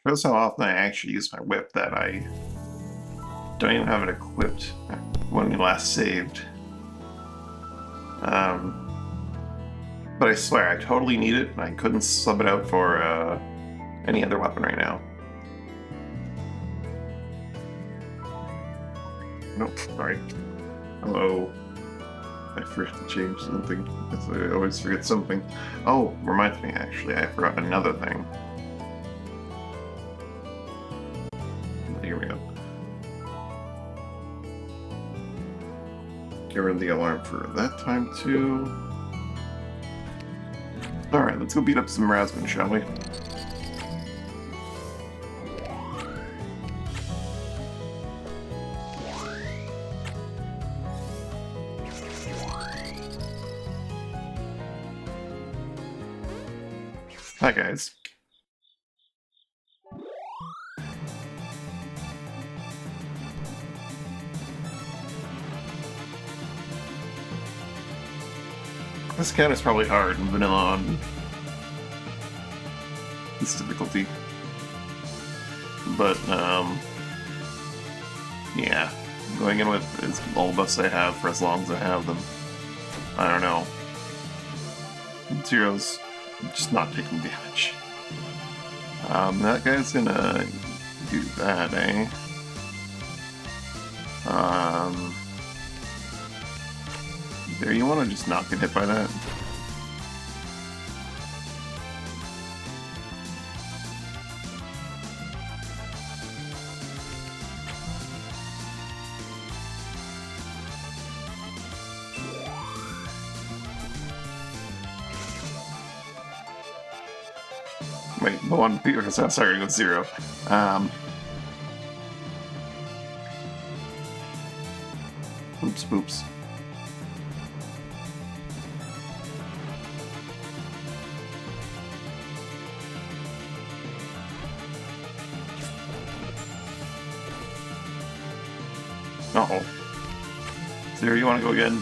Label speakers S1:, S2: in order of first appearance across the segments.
S1: Shows how often I actually use my whip that I don't even have it equipped when we last saved. But I swear, I totally need it, and I couldn't sub it out for any other weapon right now. Nope, sorry. Hello. I forgot to change something. I always forget something. Oh, reminds me, actually, I forgot another thing. Here we go. Get rid of the alarm for that time, too. Alright, let's go beat up some Rasmus, shall we? Hi, guys. This cat is probably hard in vanilla on this difficulty. But, yeah. Going in with is all the buffs I have for as long as I have them. I don't know. Zero's just not taking damage. That guy's gonna do that, eh? There, you wanna just not get hit by that? Wait, the one Peter is starting with 0. Oops, oops. Uh-oh. Zero, you want to go again?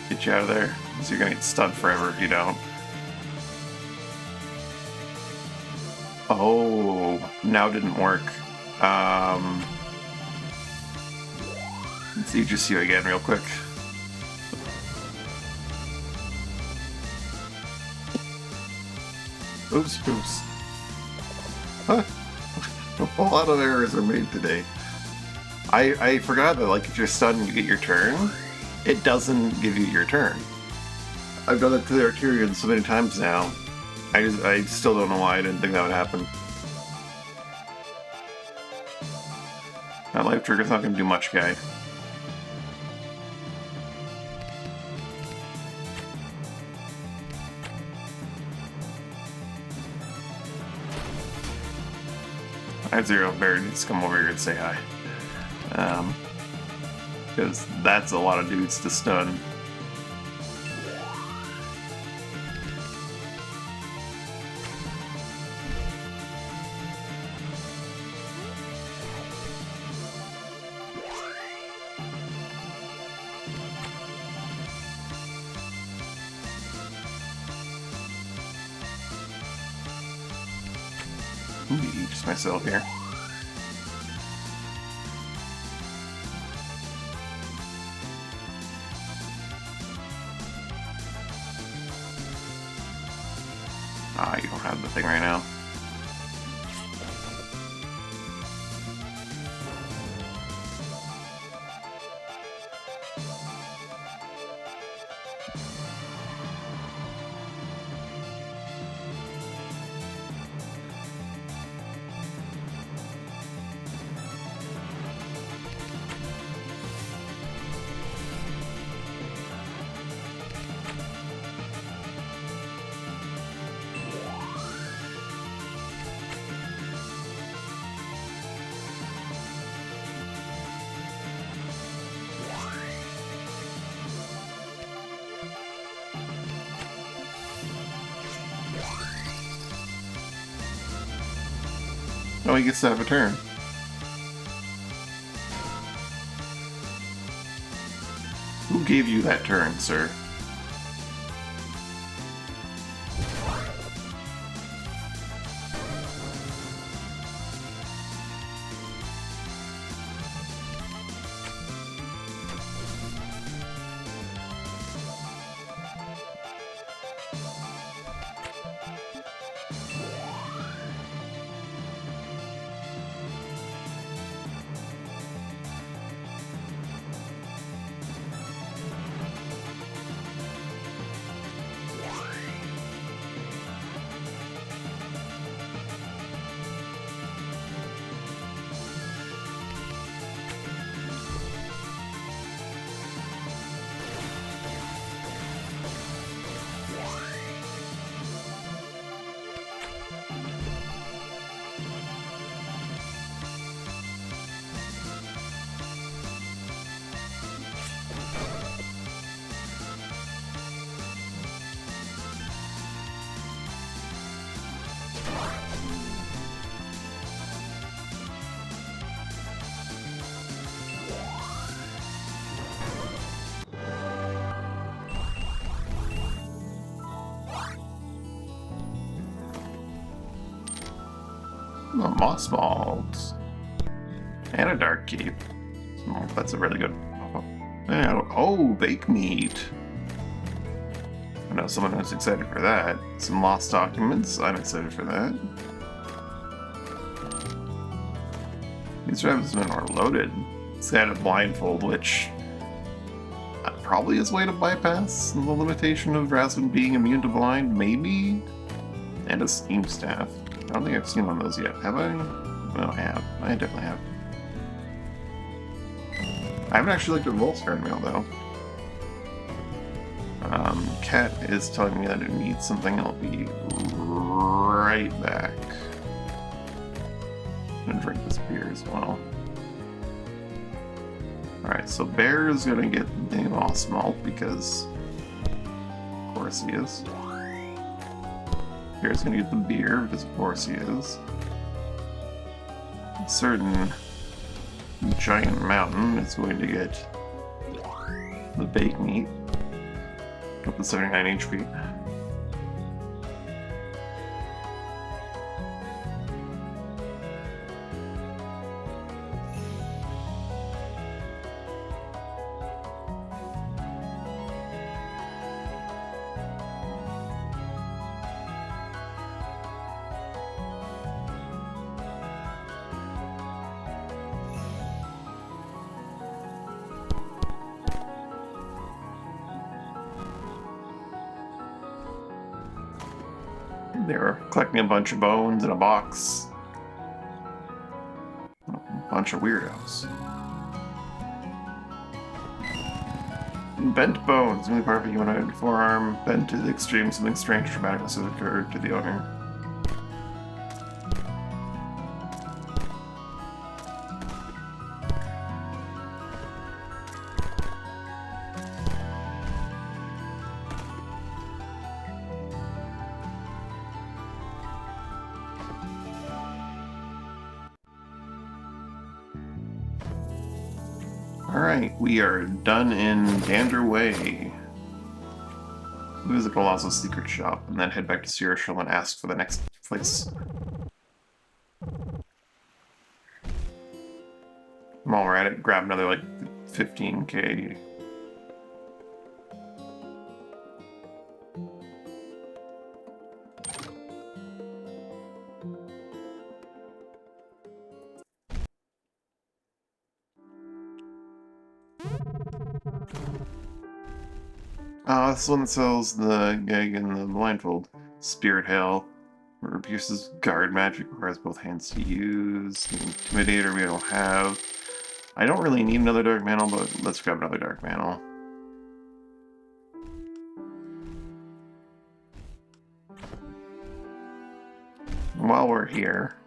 S1: Get you out of there, because you're going to get stunned forever if you don't. Oh, now didn't work. Let's see, just you again real quick. Oops, oops. Huh. A lot of errors are made today. I forgot that, like, if you're stunned and you get your turn, it doesn't give you your turn. I've done it to the Arterian so many times now. I still don't know why I didn't think that would happen. That life trigger's not going to do much, guy. Alright, Zero, Bear needs to come over here and say hi. Because that's a lot of dudes to stun. Just myself here. Ah, you don't have the thing right now. Oh, he gets to have a turn. Who gave you that turn, sir? Oh, moss malt. And a dark cape. Oh, that's a really good... Oh, bake meat! I know someone who's excited for that. Some lost documents. I'm excited for that. These tribesmen are loaded. It's got a blindfold, which probably is a way to bypass the limitation of Rasmus being immune to blind, maybe? And a steam staff. I don't think I've seen one of those yet. Have I? No, I have. I definitely have. I haven't actually looked at Wolfsburn mail, though. Cat is telling me that it needs something. I'll be right back. I'm gonna drink this beer as well. Alright, so Bear is gonna get the moss malt because, of course he is. Bear's gonna get the beer because, of course he is. A certain giant mountain is going to get the baked meat with the 79 HP. They were collecting a bunch of bones in a box. A bunch of weirdos. Bent bones. Only part of a humanoid forearm. Bent to the extreme. Something strange or traumatic must have occurred to the owner. Alright, we are done in Dander Way. Visit Colossus' secret shop, and then head back to Sierra and ask for the next place. While we're at it, grab another, like, 15k. This one that sells the gag and the blindfold. Spirit Hail. Reduces guard magic, requires both hands to use. Intimidator we don't have. I don't really need another dark mantle, but let's grab another dark mantle. While we're here,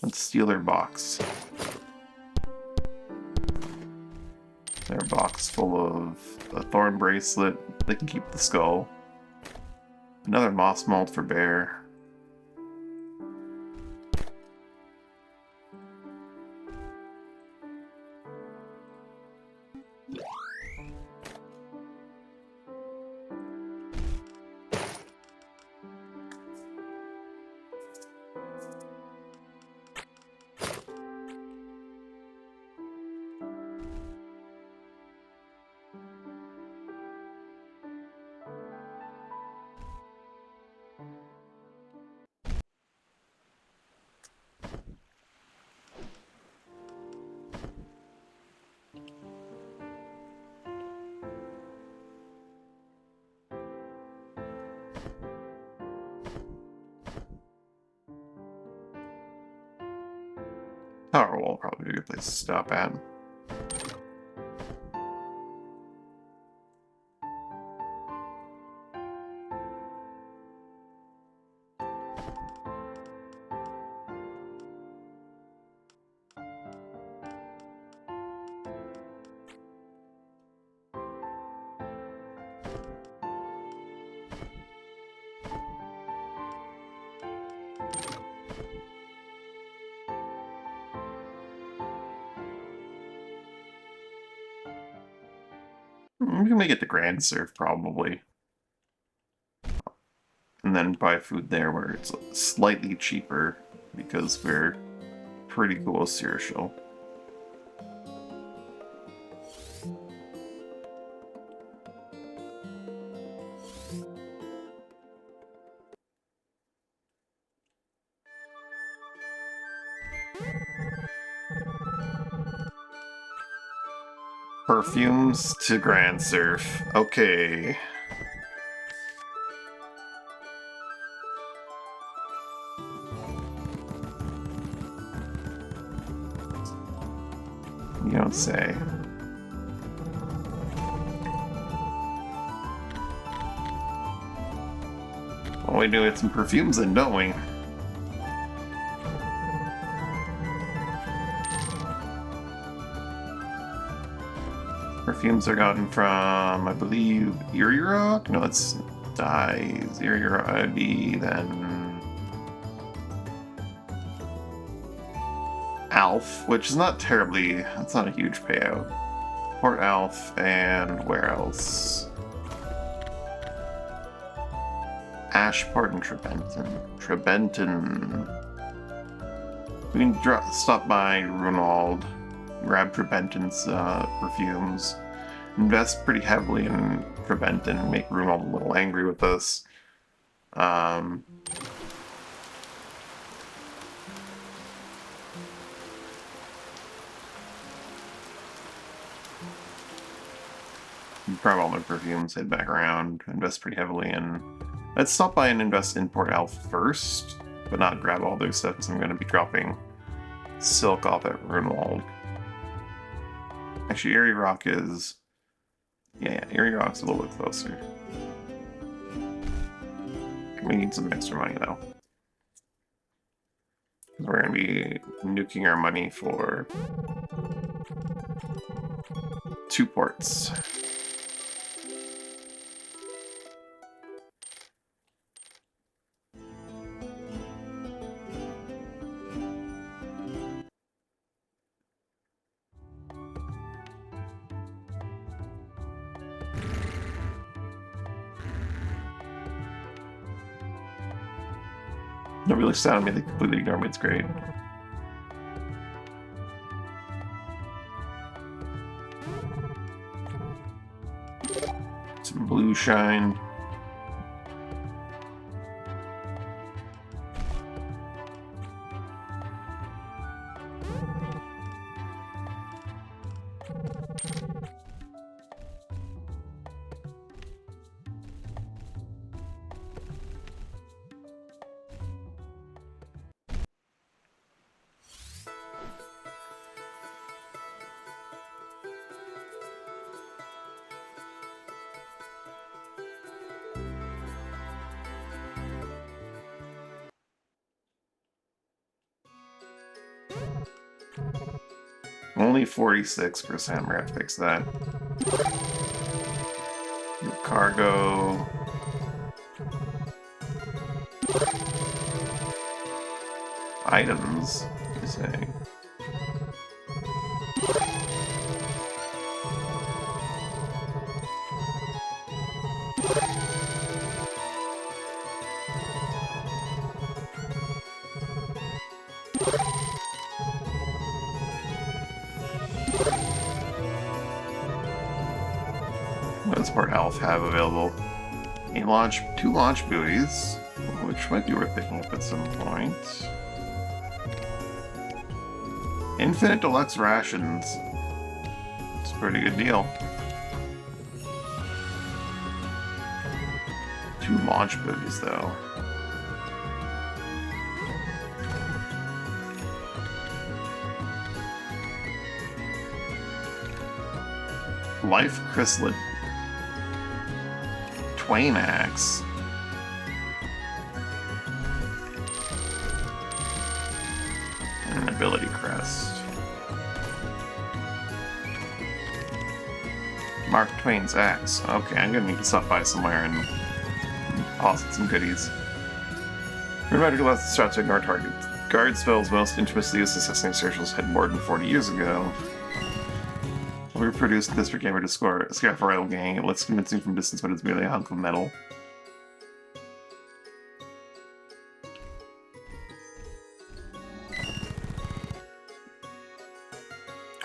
S1: let's steal their box. Their box full of a thorn bracelet. They can keep the skull. Another moss malt for Bear. Tower Wall probably be a good place to stop at. We can make it the Grand Surf, probably. And then buy food there where it's slightly cheaper because we're pretty close to your show. Perfumes to Grand Surf. Okay. You don't say. Well, we do get some perfumes then, don't we? Perfumes are gotten from, I believe, Eerie Rock? No, it's dyes. Eerie Rock would be then Alf, which is not terribly, that's not a huge payout. Port Alf, and where else? Ashport and Trebenton. We can stop by Runald, grab Trebenton's perfumes, invest pretty heavily in Trebenton, and make Runald a little angry with us. Grab all my perfumes, head back around, invest pretty heavily in... Let's stop by and invest in Port Alf first, but not grab all those stuff, because I'm going to be dropping Silk off at Runewald. Actually, Eerie Rock is... Yeah, Eerie Rock's a little bit closer. We need some extra money, though. We're going to be nuking our money for 2 ports. Don't really sound me, they completely ignore me, it's great. Some blue shine. Only 46%, we're gonna have to fix that. Cargo. Items, you say. What does Port Alf have available? Two launch buoys, which might be worth picking up at some point. Infinite deluxe rations. It's a pretty good deal. 2 launch buoys, though. Life Chrysalid. Twain Axe. And an ability crest. Mark Twain's Axe. Okay, I'm gonna need to stop by somewhere and deposit some goodies. Remember to let the start to ignore targets. Guardsville's most infamously used assassination circles had more than 40 years ago. We produced this for gamer to score a rival gang. It looks convincing from distance, but it's merely a hunk of metal.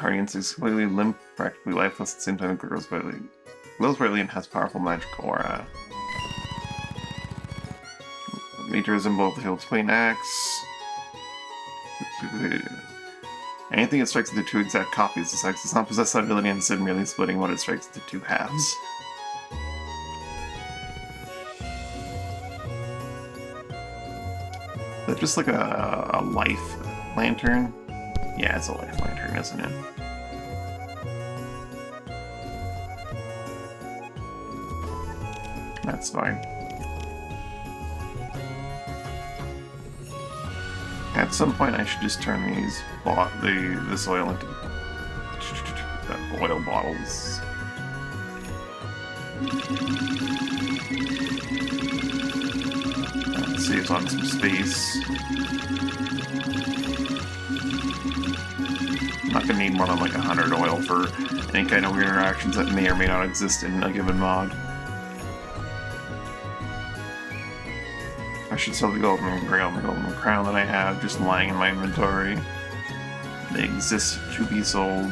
S1: Guardians is completely limp, practically lifeless at the same time. It grows brightly and has powerful magic aura. Nature is in both the field's plain axe. Anything that strikes into two exact copies of this axe does not possess that ability, instead merely splitting what it strikes into two halves. Is that just like a life lantern? Yeah, it's a life lantern, isn't it? That's fine. At some point, I should just turn this oil into oil bottles. That saves on some space. I'm not gonna need more than like 100 oil for any kind of weird interactions that may or may not exist in a given mod. I should sell the golden grail and the golden crown that I have just lying in my inventory. They exist to be sold.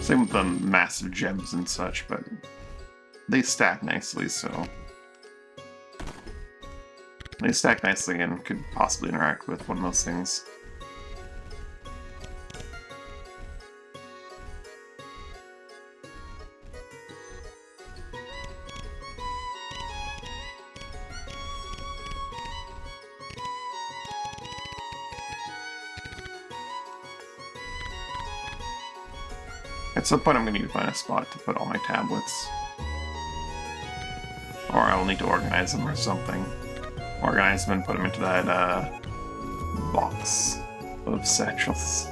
S1: Same with the massive gems and such, but they stack nicely, so... They stack nicely and could possibly interact with one of those things. At some point I'm going to need to find a spot to put all my tablets. Or I will need to organize them or something. Organize them and put them into that box of satchels.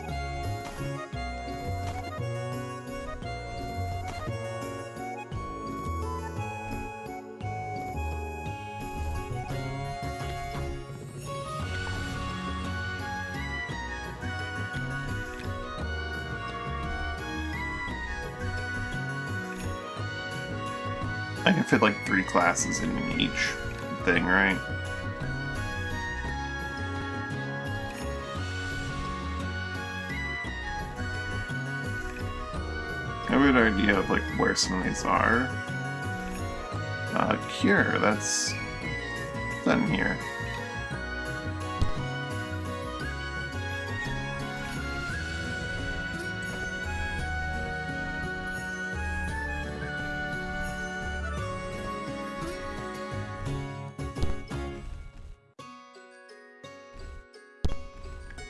S1: I can fit like 3 classes in each thing, right? I have an idea of like where some of these are. Cure, that's in here.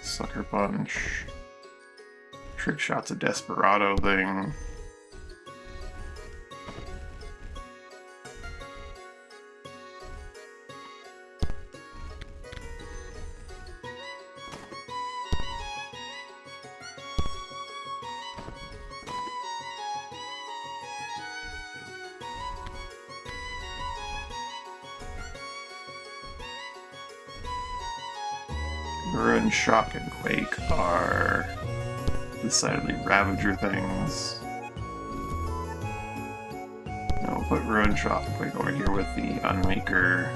S1: Sucker Punch. Trick Shot's a Desperado thing. Ruin, Shock, and Quake are decidedly Ravager things. Now we'll put Ruin, Shock, and Quake over here with the Unmaker.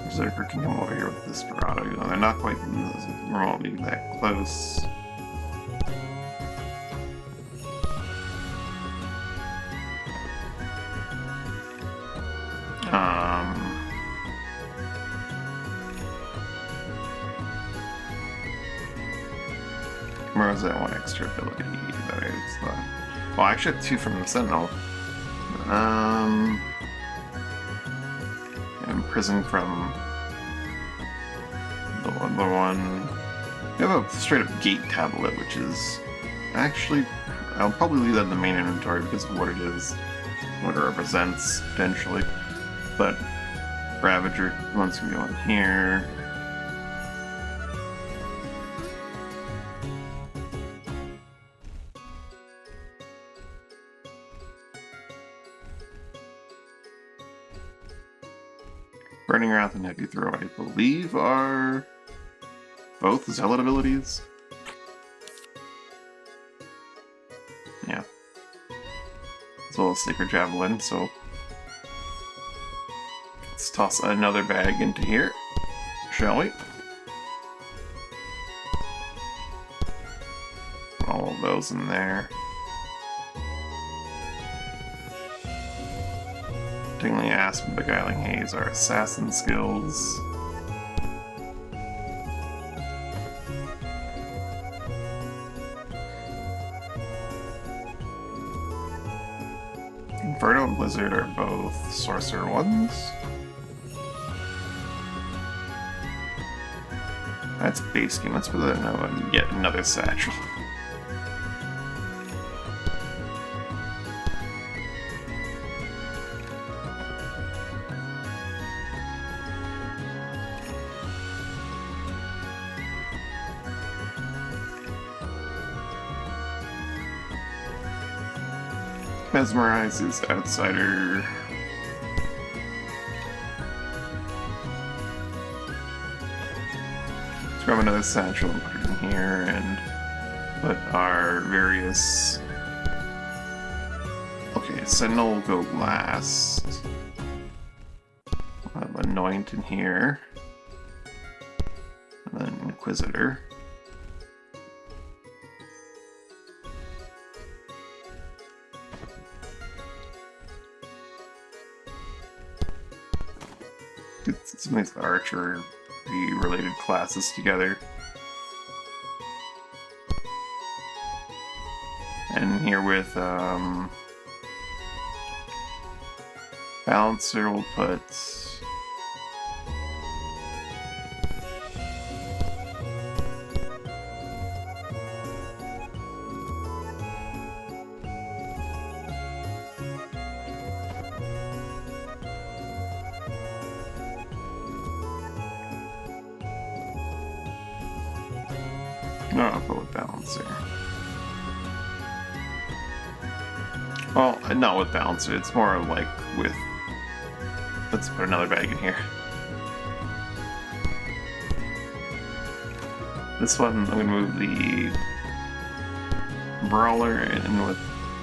S1: Berserker can come over here with the Desperado, even though they're not quite remotely that close. Where was that one extra ability that I thought? Well, I actually have 2 from the Sentinel. Imprisoned from the other one. We have a straight up gate tablet, which is actually, I'll probably leave that in the main inventory because of what it is, what it represents potentially. But Ravager one's gonna go in here. Burning Wrath and Heavy Throw, I believe, are both Zealot abilities. Yeah. As well as Sacred Javelin, so it's Let's toss another bag into here, shall we? All of those in there. Tingling Asp, Beguiling Haze are assassin skills. Inferno and Blizzard are both sorcerer ones. That's base game. Let's put that in yet another satchel. Mesmerizes Outsider. Let's grab another satchel and put it in here and put our various... Okay, Sentinel will go last. We'll have Anoint in here. And then Inquisitor. Get some of these archery-related classes together. And here with Balancer, we'll put no, I'll go with Balancer. Well, not with Balancer, it's more like with... Let's put another bag in here. This one, I'm going to move the Brawler in with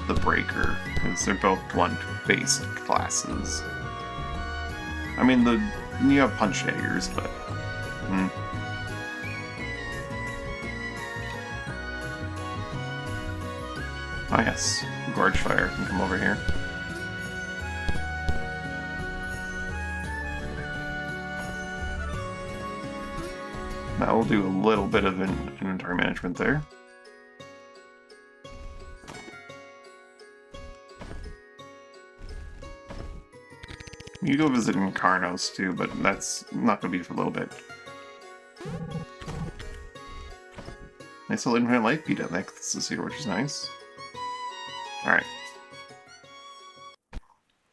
S1: the Breaker, because they're both blunt-based classes. I mean, you have Punch Daggers, but... Ah yes, Gorge Fire can come over here. That will do a little bit of inventory management there. You go visit Incarnos too, but that's not going to be for a little bit. Nice little infinite life beat up next to see, which is nice. Alright.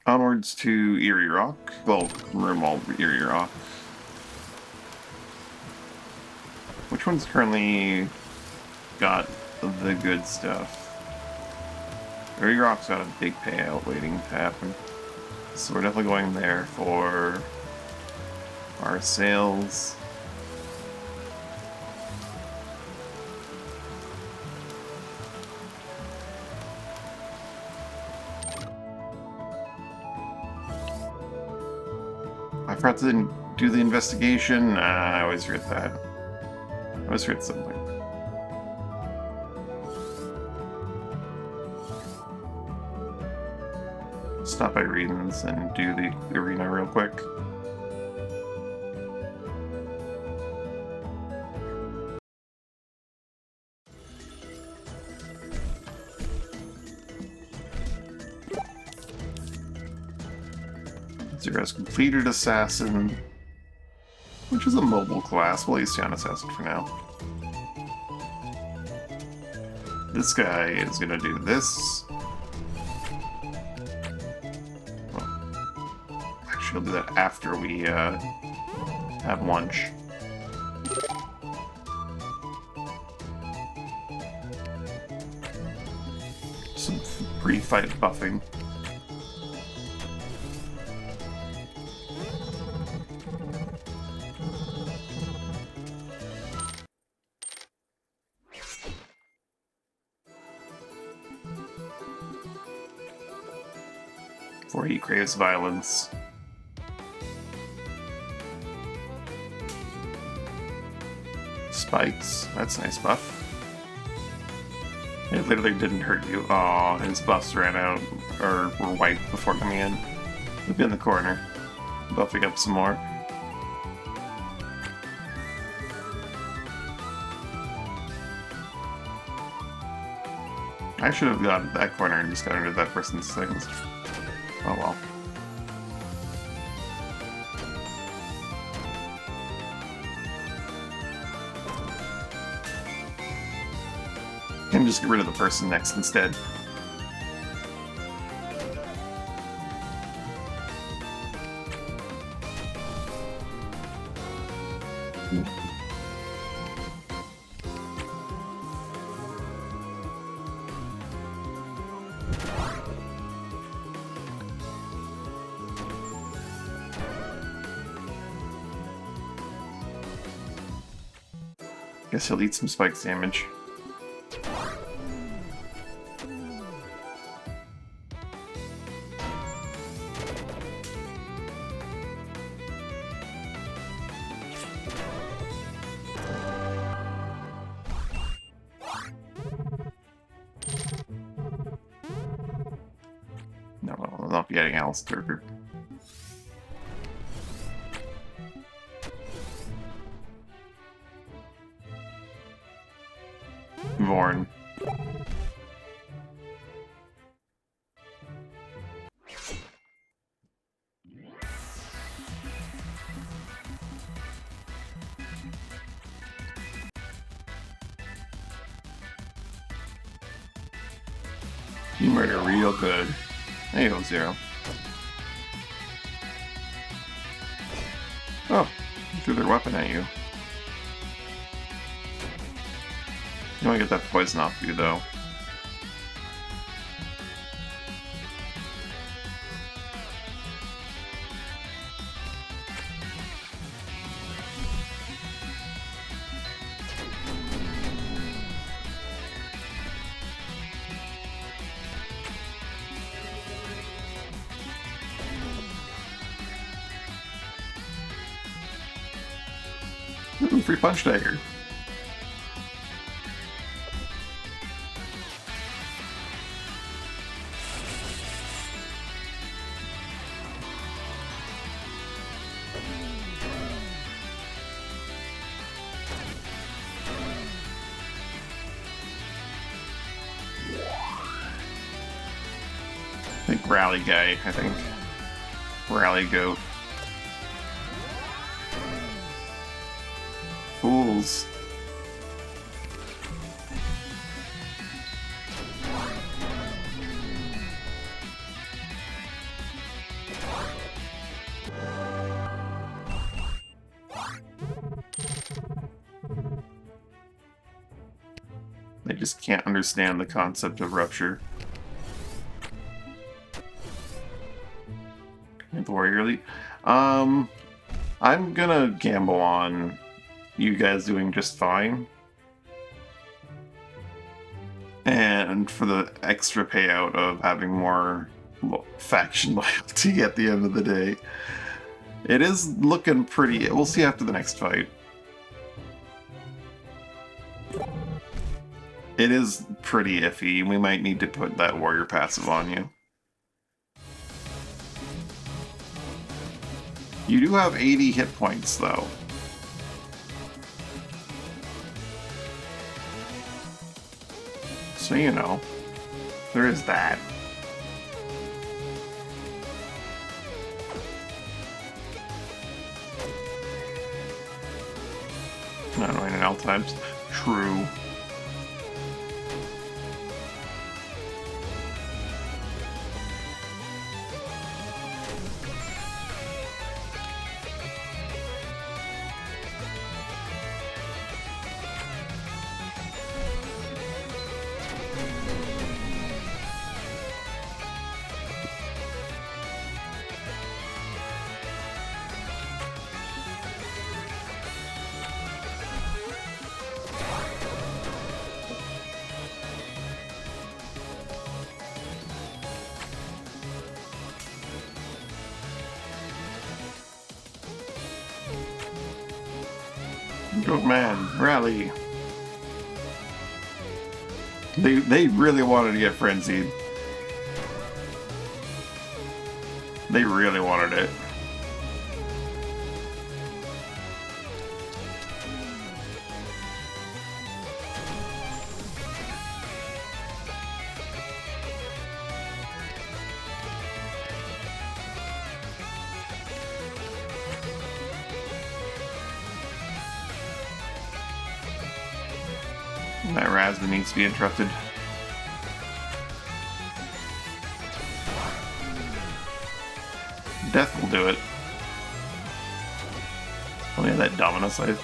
S1: Onwards to Eerie Rock. Well, Rumald Eerie Rock. Which one's currently got the good stuff? Eerie Rock's got a big payout waiting to happen. So we're definitely going there for our sales. I forgot to do the investigation. I always forget that. I always forget something. Stop by Reedens and do the arena real quick. Zero's completed Assassin, which is a mobile class. We'll use on Assassin for now. This guy is gonna do this. Well, actually, I'll do that after we have lunch. Some pre-fight buffing. Before he craves violence. spikes. That's a nice buff. It literally didn't hurt you. Aw, his buffs ran out, or were wiped before coming in. Look in the corner. Buffing up some more. I should have gone to that corner and just got into that person's things. Oh well. Can just get rid of the person next instead. Guess he'll eat some spikes damage. No, I'll not be adding Alistair. Vorn. You murder real good. There you go, Zero. Oh, they threw their weapon at you. You want to get that poison off you, though. Ooh, free punch dagger. I think Rally Guy, I think. Rally Goat. Fools. They just can't understand the concept of rupture. The Warrior Elite. I'm gonna gamble on you guys doing just fine. And for the extra payout of having more faction loyalty at the end of the day. It is looking pretty... We'll see after the next fight. It is pretty iffy. We might need to put that warrior passive on you. You do have 80 hit points, though. So, you know, there is that. Not running in L types. True. Good man, rally. They really wanted to get frenzied. They really wanted it. That Razman needs to be interrupted. Death will do it. Oh yeah, that Domino Scythe.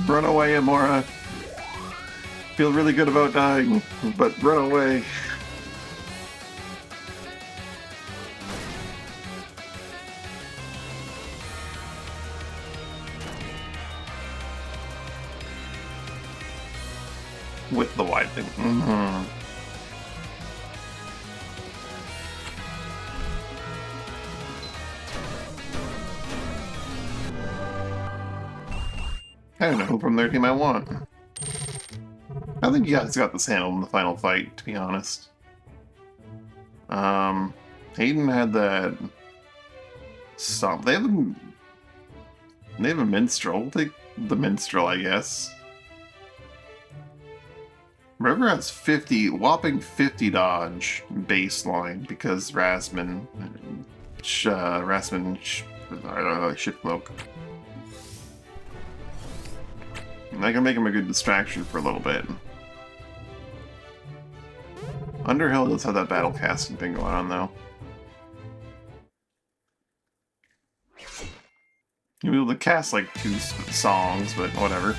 S1: Run away, Amora. Feel really good about dying, but run away. With the wide thing. I don't know who from their team I want. I think you guys got this handled in the final fight, to be honest. Hayden had that stomp. They have a minstrel. We'll take the minstrel, I guess. River has 50, whopping 50 dodge baseline because Razman shit cloak. I can make him a good distraction for a little bit. Underhill does have that battle casting thing going on, though. You'll be able to cast like 2 songs, but whatever.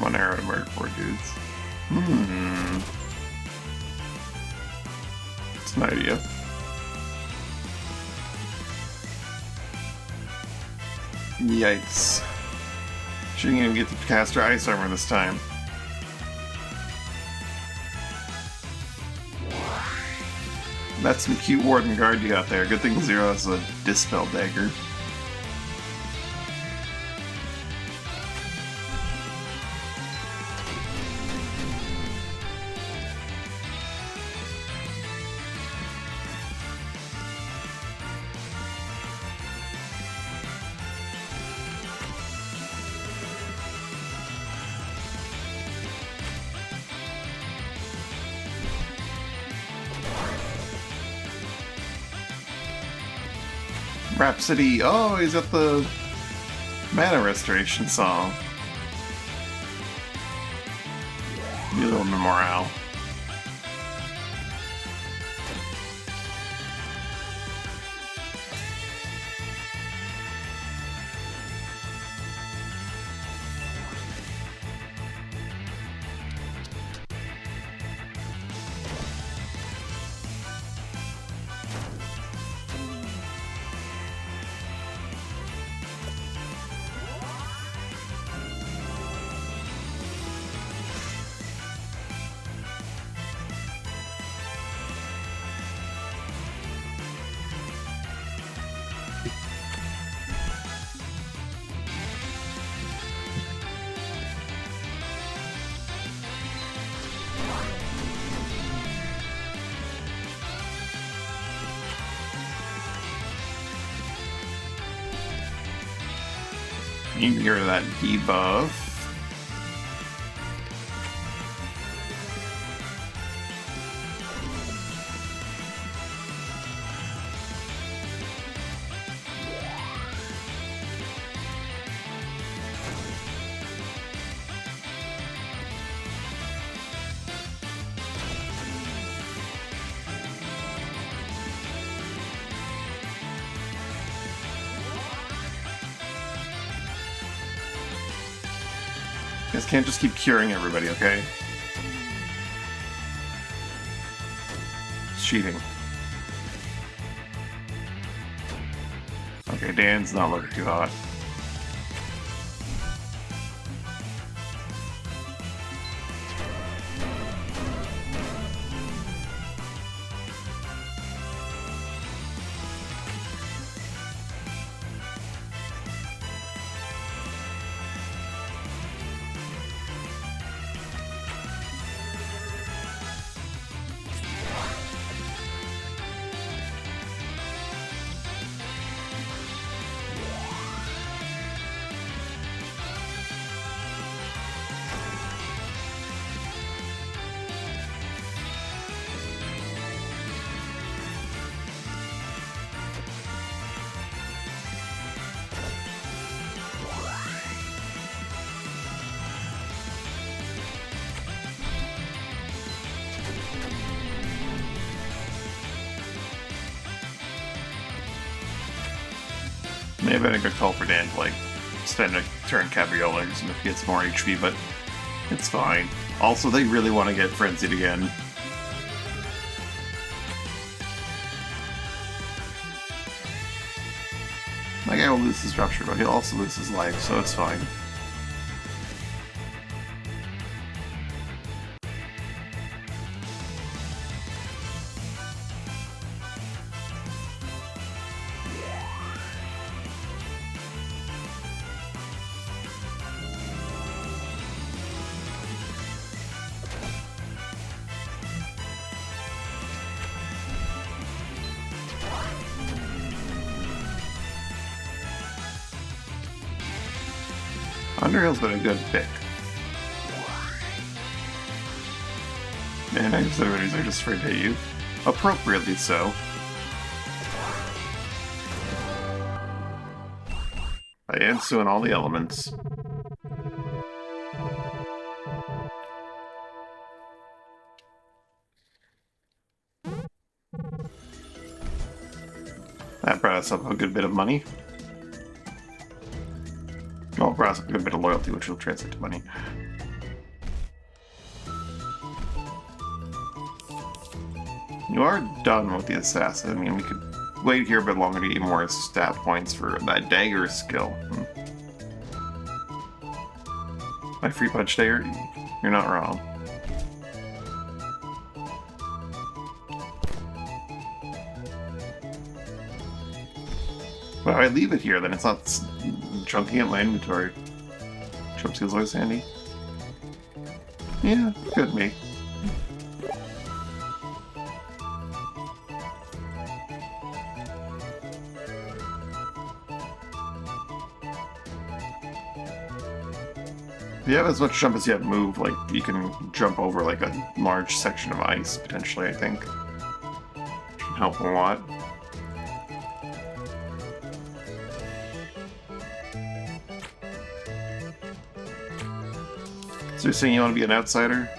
S1: One arrow to murder 4 dudes. It's an idea. Yikes. Shouldn't even get to cast her ice armor this time. That's some cute Warden Guard you got there. Good thing Zero has a Dispel Dagger. Rhapsody. Oh, he's got the mana restoration song. Be a little morale. You can get rid of that debuff. You guys can't just keep curing everybody, okay? cheating. Okay, Dan's not looking too hot. May have been a good call for Dan to, like, spend a turn cabrioling if he gets more HP, but it's fine. Also, they really want to get frenzied again. My guy will lose his rupture, but he'll also lose his life, so it's fine. Underhill's been a good pick. Man, I guess everybody's are just afraid to hit you. Appropriately so. I am suing all the elements. That brought us up a good bit of money. Well, brought us up a good bit of loyalty, which will translate to money. You are done with the assassin. I mean, we could wait here a bit longer to get more stat points for that dagger skill. My free punch dagger? You're not wrong. But if I leave it here, then it's not chunking at my inventory. Jump skill's always handy. Yeah, could be. If you have as much jump as you have move, like, you can jump over, like, a large section of ice, potentially, I think. Can help a lot. So you're saying you want to be an outsider?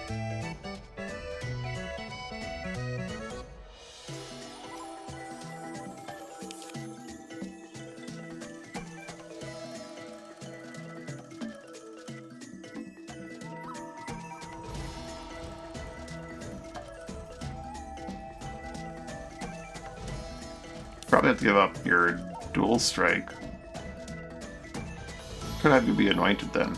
S1: Probably have to give up your dual strike. Could have you be anointed then.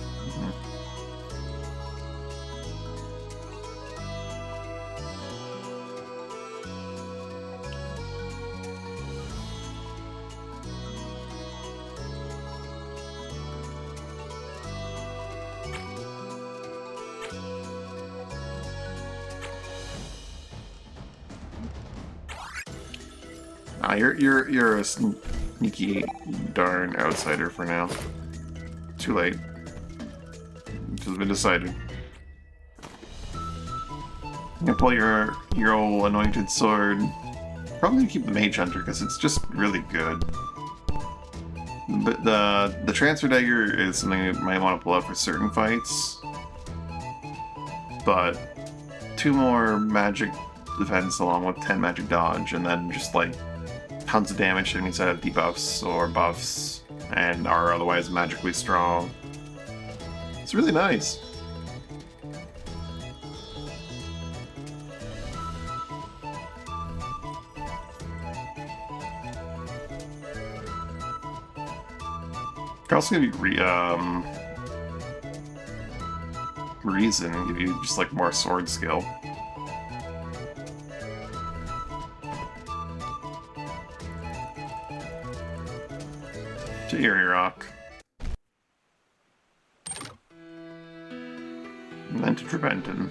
S1: You're a sneaky darn outsider for now. Too late. It has been decided. You can pull your old anointed sword. Probably keep the mage hunter because it's just really good. But the transfer dagger is something you might want to pull out for certain fights. But 2 more magic defense along with 10 magic dodge, and then just like tons of damage to enemies that have debuffs or buffs and are otherwise magically strong. It's really nice. Could also give you reason, give you just like more sword skill. To Eerie Rock. And then to Treventon.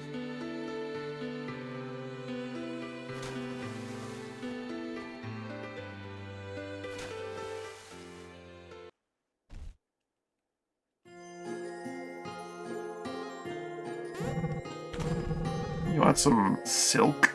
S1: You want some silk?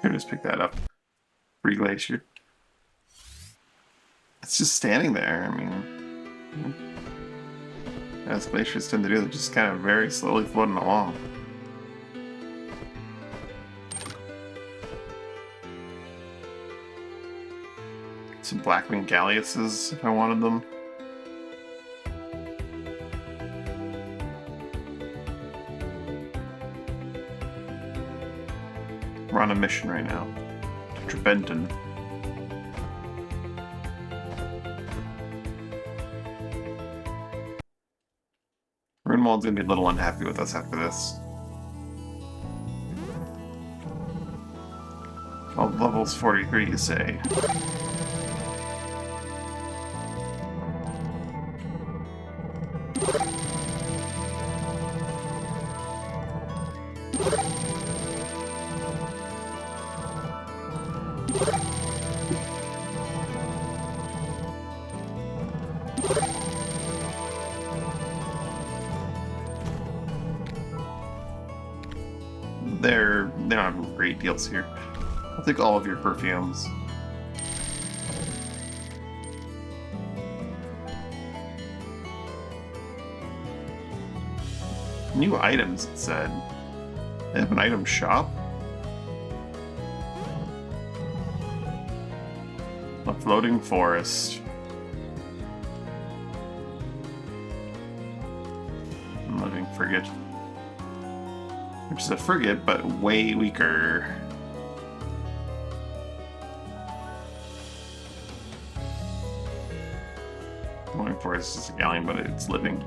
S1: Here, just pick that up. Free glacier. It's just standing there. I mean, as glaciers tend to do, they're just kind of very slowly floating along. Some Blackwing Galliuses if I wanted them. We're on a mission right now. To Treventon. Runewald's gonna be a little unhappy with us after this. Oh, level's 43, you say? They don't have great deals here. I'll take all of your perfumes. New items, it said. They have an item shop? A floating forest. A living frigate. Which is a frigate, but way weaker. Going for is just a galleon, but it's living.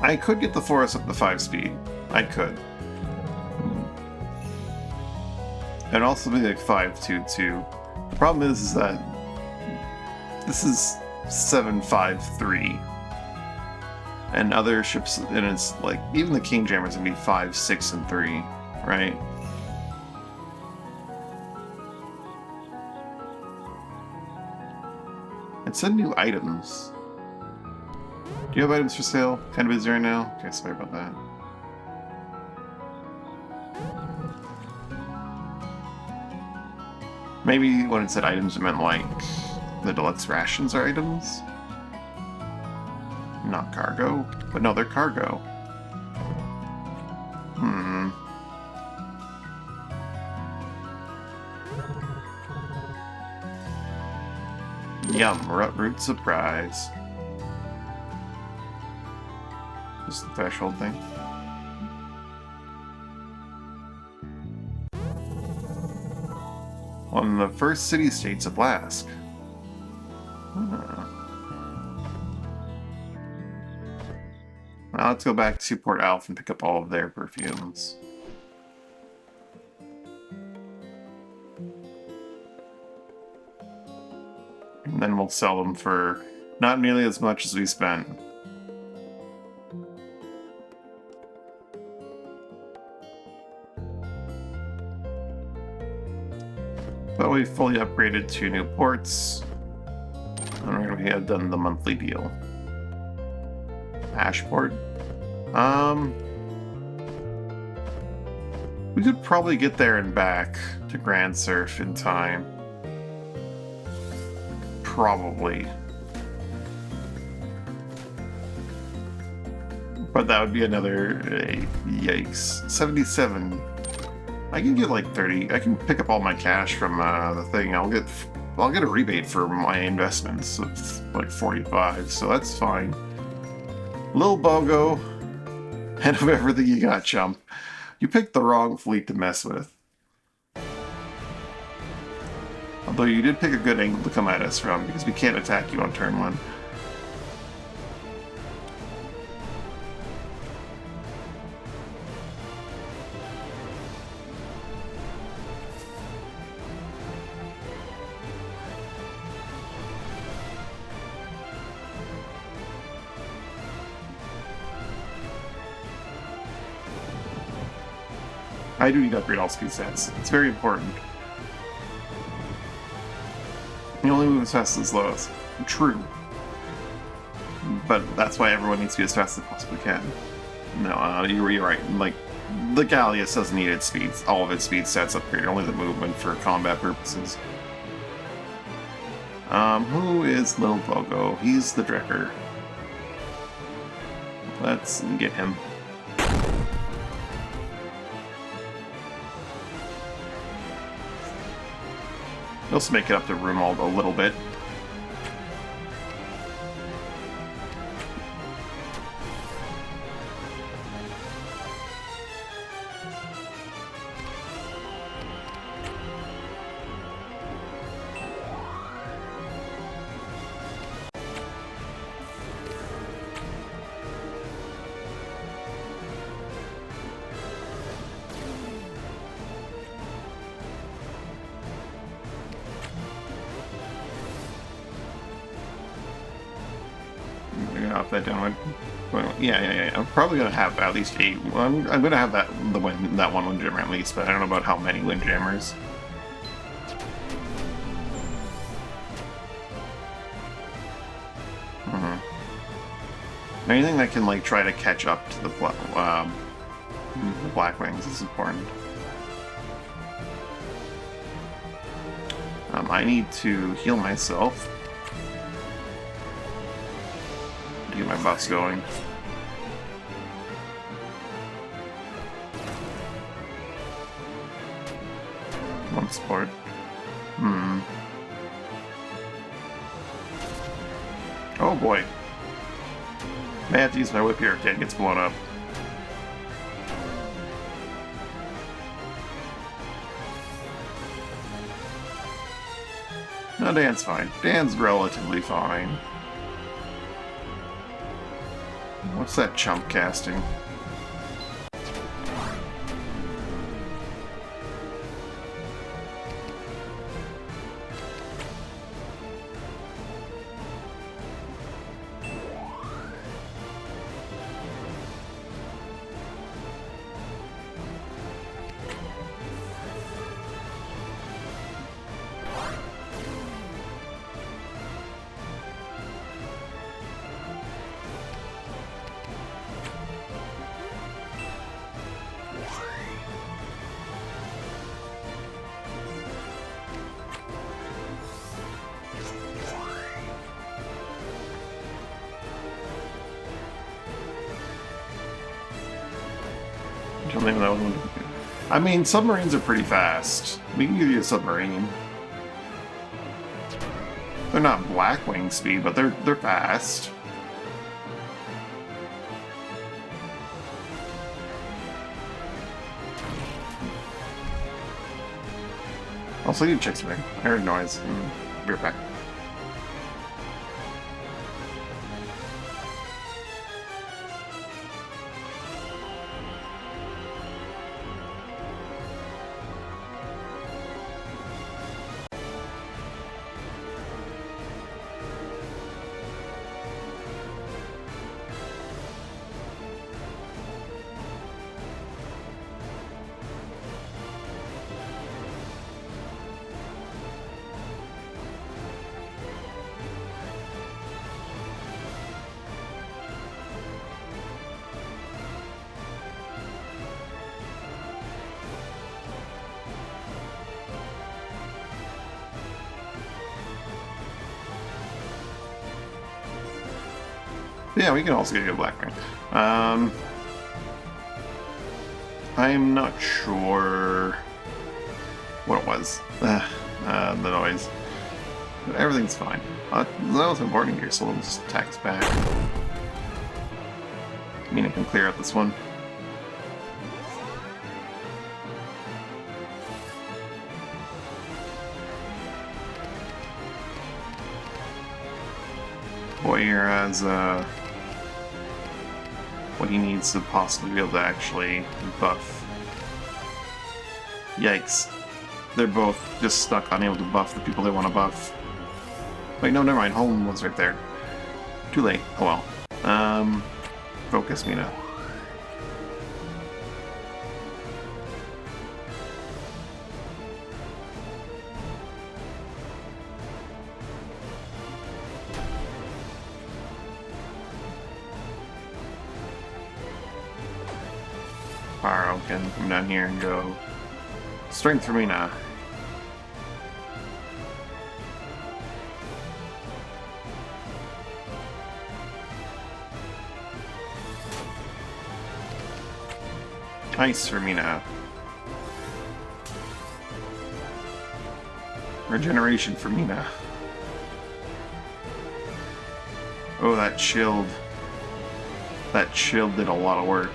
S1: I could get the forest up to 5 speed. I could. It'd also be like 522. The problem is that this is 753. And other ships, and it's like, even the King Jammer's gonna be 5, 6, and 3, right? It said new items. Do you have items for sale? Kind of busy right now? Okay, sorry about that. Maybe when it said items, it meant like the deluxe rations are items? Not cargo, but no, they're cargo. Yum, root surprise. Just the threshold thing. One of the first city-states of Blask. Now let's go back to Port Alph and pick up all of their perfumes. And then we'll sell them for not nearly as much as we spent. But we fully upgraded 2 new ports. And we had done the monthly deal. Ashport. We could probably get there and back to Grand Surf in time. Probably. But that would be another yikes. 77. I can get like 30. I can pick up all my cash from the thing. I'll get a rebate for my investments. So it's like 45, so that's fine. Lil Bogo, head of everything you got, chump. You picked the wrong fleet to mess with. Although you did pick a good angle to come at us from, because we can't attack you on turn 1. I do need to upgrade all speed stats. It's very important. You only move as fast as slow as. True. But that's why everyone needs to be as fast as they possibly can. No, you're right. Like, the Gallius doesn't need its speeds, all of its speed stats upgraded, only the movement for combat purposes. Who is Lil Bogo? He's the Drekker. Let's get him. Also make it up to Rumald a little bit. Off that downward. Yeah. I'm probably gonna have at least 8. I'm gonna have that one Windjammer at least, but I don't know about how many Windjammers. Anything that can like try to catch up to the Black Wings is important. I need to heal myself. Get my buffs going. One support. Oh boy. May have to use my whip here if Dan gets blown up. No, Dan's fine. Dan's relatively fine. What's that chump casting? I mean, submarines are pretty fast. We can give you a submarine. They're not Blackwing speed, but they're fast. Also, you check something. I heard noise. Be right back. Yeah, we can also get you a black ring. I'm not sure what it was. The noise. But everything's fine. That was important here, so we'll just attack us back. I mean, I can clear out this one. Warrior has what he needs to possibly be able to actually buff. Yikes. They're both just stuck unable to buff the people they want to buff. Wait, no, never mind. Home was right there. Too late. Oh well. Focus Mina. Paro can come down here and go. Strength for Mina. Ice for Mina. Regeneration for Mina. Oh, that shield. That shield did a lot of work.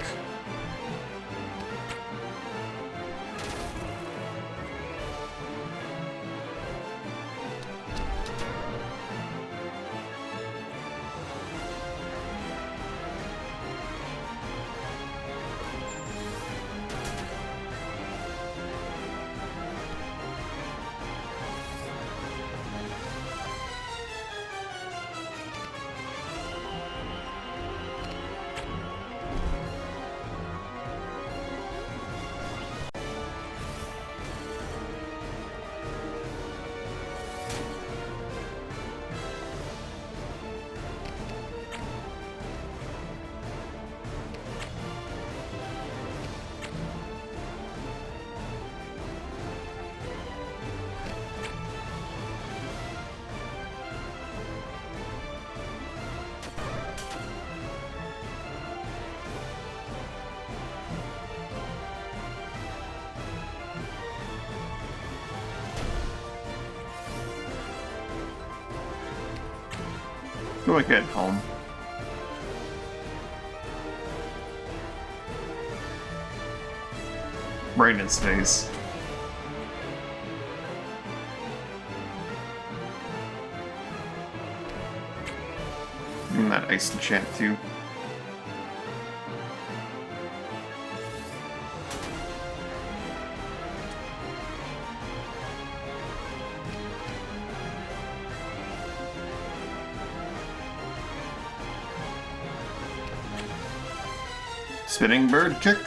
S1: Go ahead, home. Right in its face. And that ice enchant too. Spinning bird kick.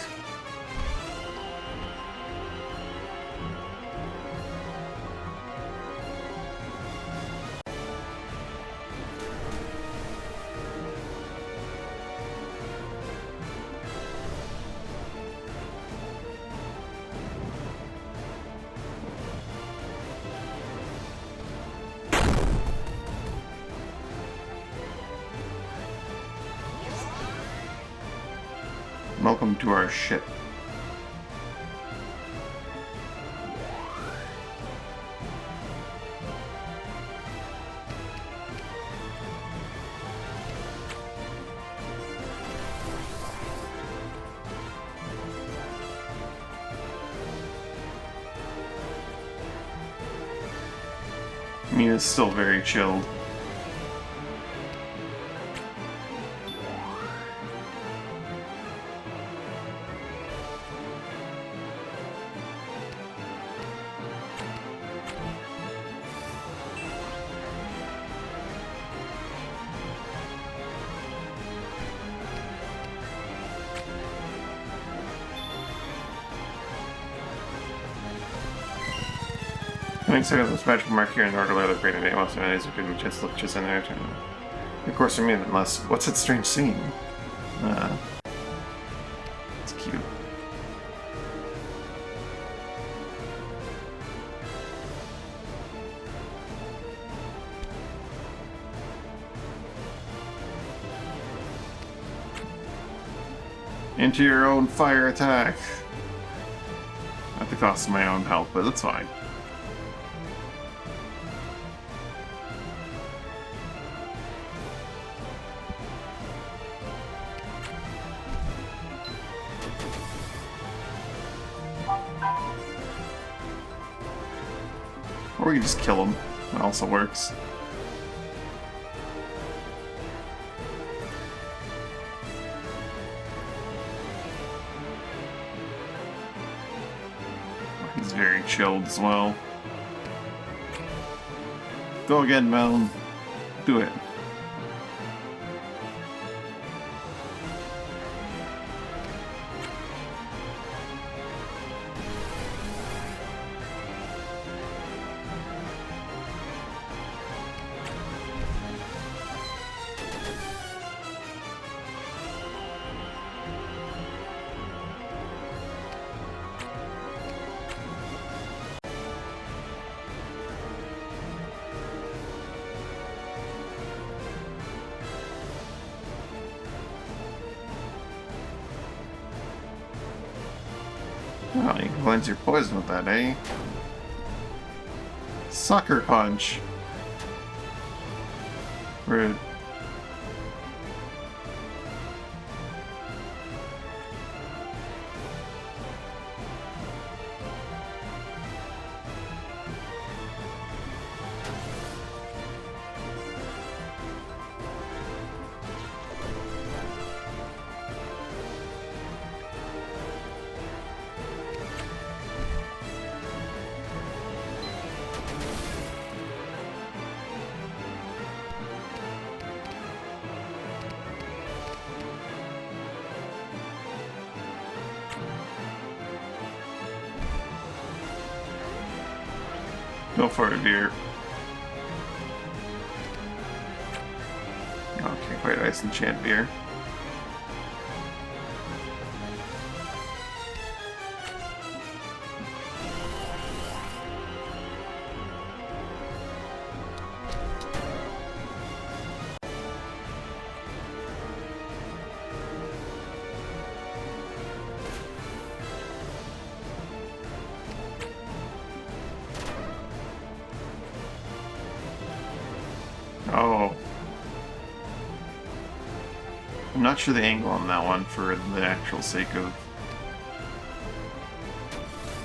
S1: Welcome to our ship. Mina's still very chilled. Coming seconds of magical mark here in order to let it create a day. Most enemies could just look just in there. Of course, for me, that must. What's that strange scene? It's cute. Into your own fire attack. At the cost of my own health, but that's fine. Or we can just kill him. That also works. He's very chilled as well. Go again, Mel. Do it. Oh, you can cleanse your poison with that, eh? Sucker Punch. Rude. Go for it, dear. Oh, can't quite ice enchant beer. Oh. I'm not sure the angle on that one for the actual sake of...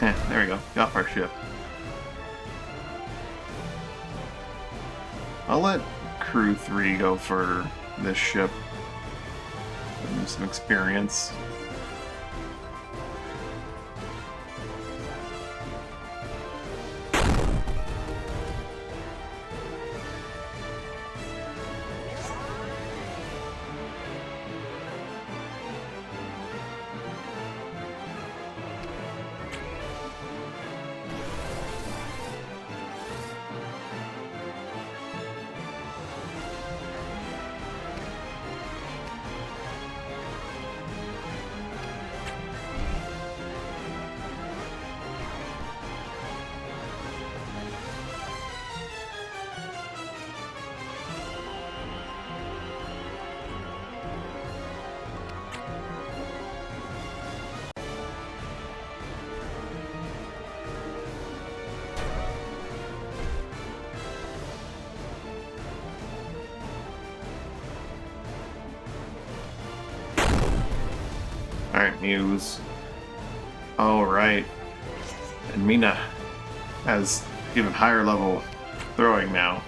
S1: there we go. Got our ship. I'll let Crew 3 go for this ship. Give them some experience. Alright, Muse. Oh, right. And Mina has even higher level throwing now.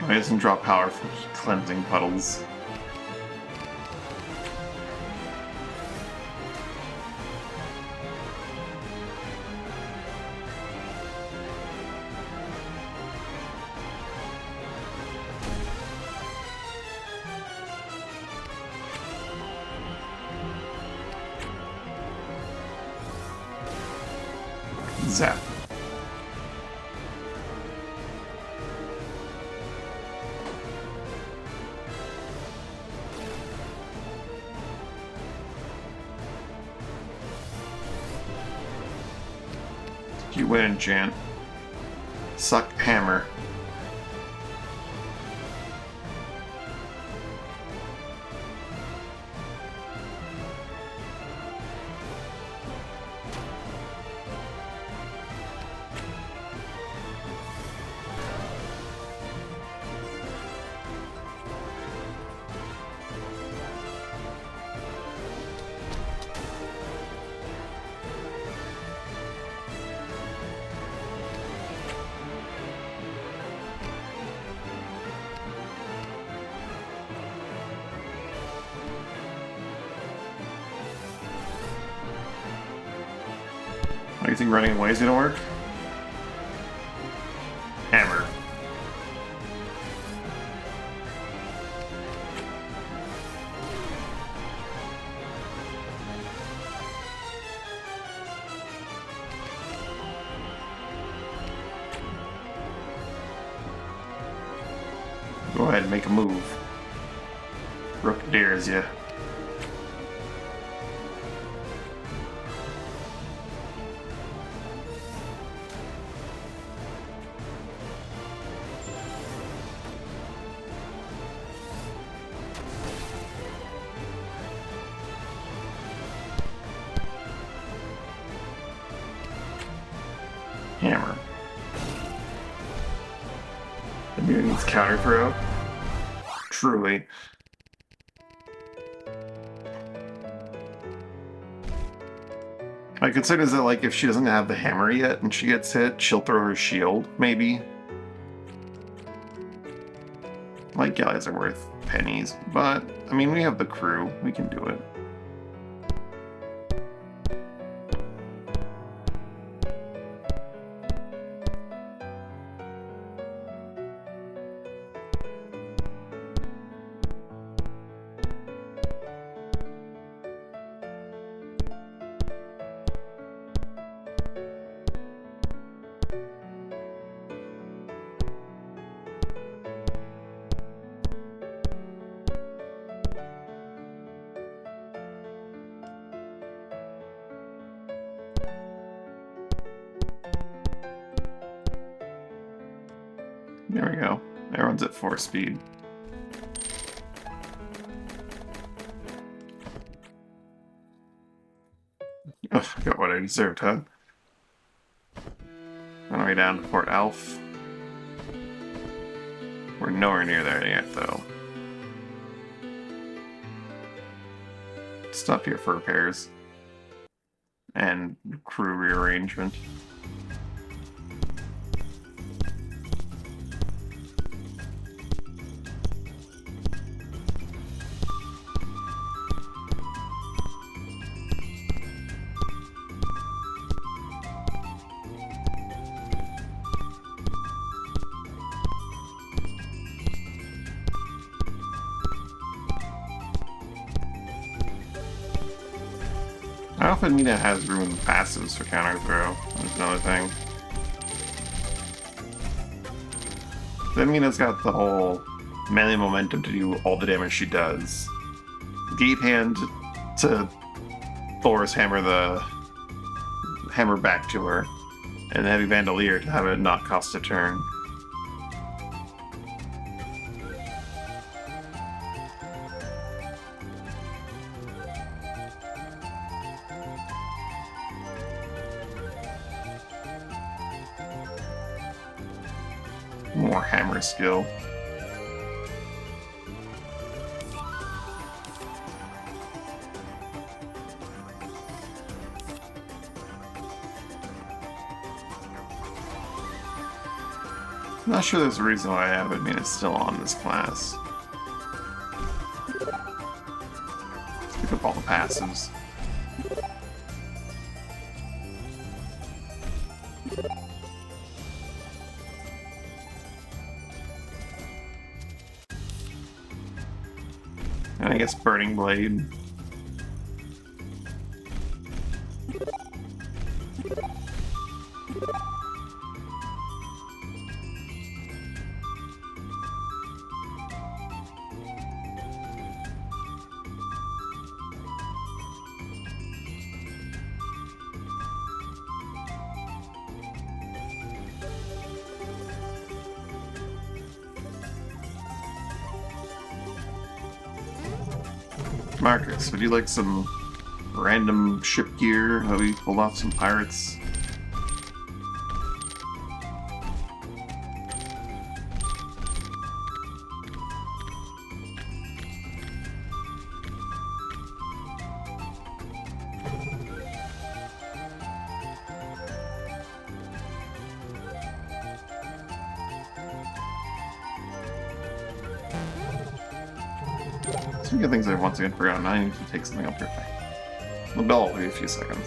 S1: He doesn't draw power from cleansing puddles. Zap. You win, enchant. Suck hammer. Do you think running away is gonna work? Hammer. Go ahead and make a move. Rook dares ya. Hammer. The mirror needs counter throw. Truly. My concern is that, like, if she doesn't have the hammer yet and she gets hit, she'll throw her shield, maybe. Light galleys are worth pennies, but, I mean, we have the crew. We can do it. There we go. Everyone's at 4 speed. Oh, got what I deserved, huh? On our way down to Port Alf. We're nowhere near there yet, though. Stop here for repairs. And crew rearrangement. I don't know if Amina has room in the passives for counter throw. That's another thing. Amina's got the whole melee momentum to do all the damage she does. Gate hand to Thor's hammer the hammer back to her, and Heavy Bandolier to have it not cost a turn. More hammer skill. I'm not sure there's a reason why I have it. I mean, it's still on this class. Let's pick up all the passives. And I guess Burning Blade. Marcus, would you like some random ship gear? How we pulled off some pirates? Speaking of things I've once again forgotten, I need to take something up here. The bell will be a few seconds.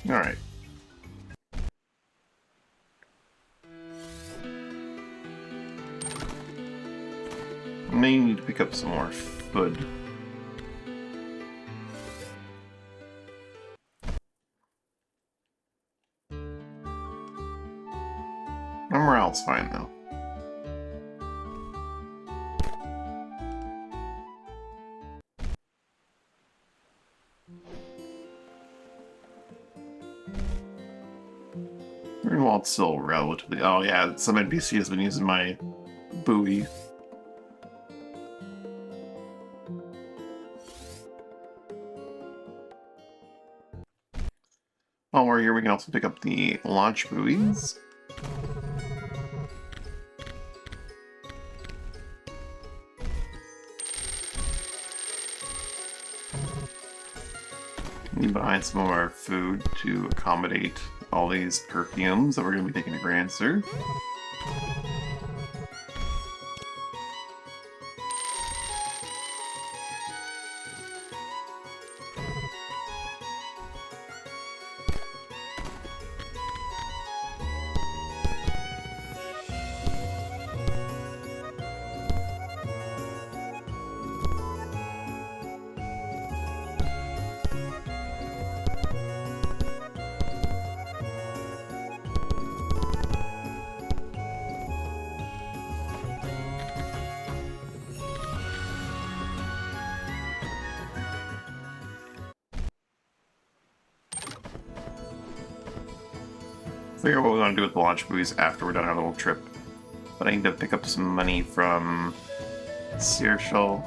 S1: Alright. May need to pick up some more food. My morale's fine though. Well, it's still relatively... Oh yeah, some NPC has been using my buoy. While we're here, we can also pick up the launch buoys. Leave behind some of our food to accommodate all these perfumes that we're going to be taking to Grand Surf. Figure out what we want to do with the launch buoys after we're done our little trip. But I need to pick up some money from Searshell.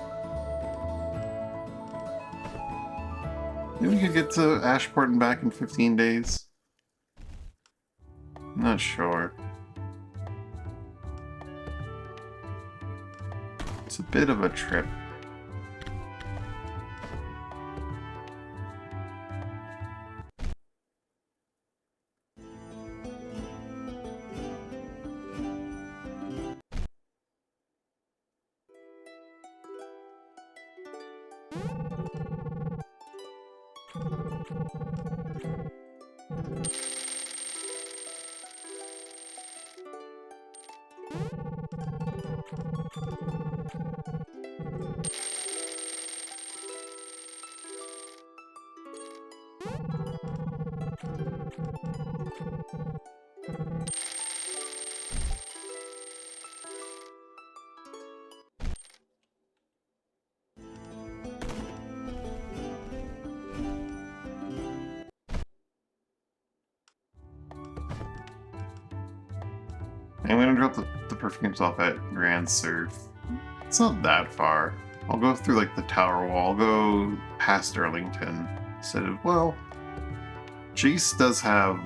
S1: Maybe we could get to Ashport and back in 15 days? I'm not sure. It's a bit of a trip. I'm gonna drop the perfumes off at Grand Surf. It's not that far. I'll go through like the Tower Wall. I'll go past Arlington instead of, well, Jace does have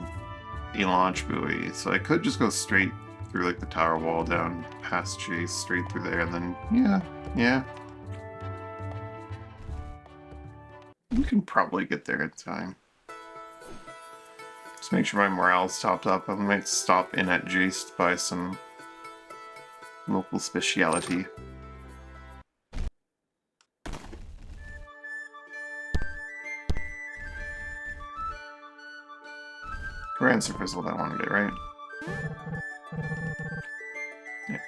S1: a launch buoy, so I could just go straight through like the Tower Wall down past Jace, straight through there, and then yeah. We can probably get there in time. Just make sure my morale's topped up. I might stop in at Jace to buy some local speciality. Grand Surf is what I wanted it, right? Yeah.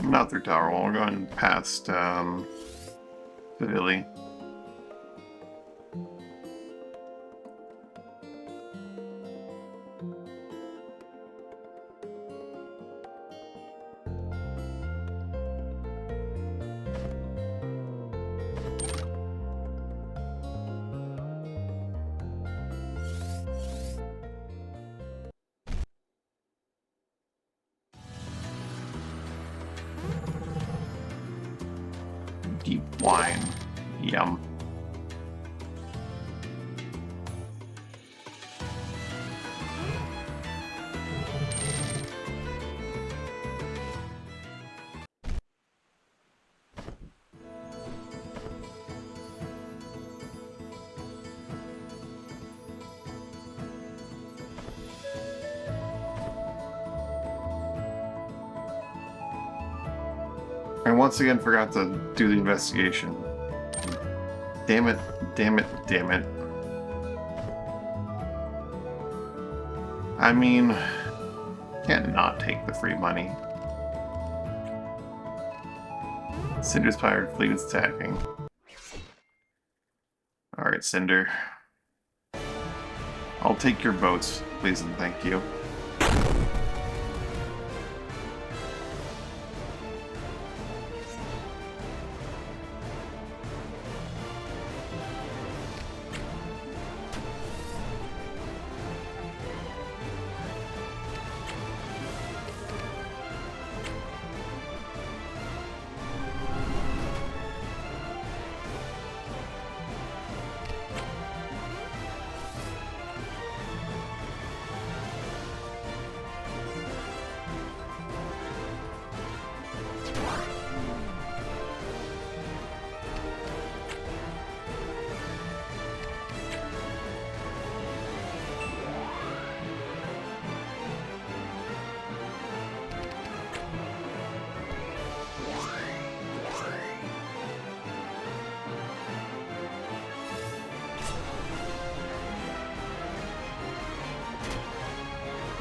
S1: Not through Tower Wall, we're going past Seville. Deep wine. Yum. I once again forgot to do the investigation. Damn it, damn it, damn it. I mean, can't not take the free money. Cinder's pirate fleet is attacking. Alright, Cinder. I'll take your boats, please and thank you.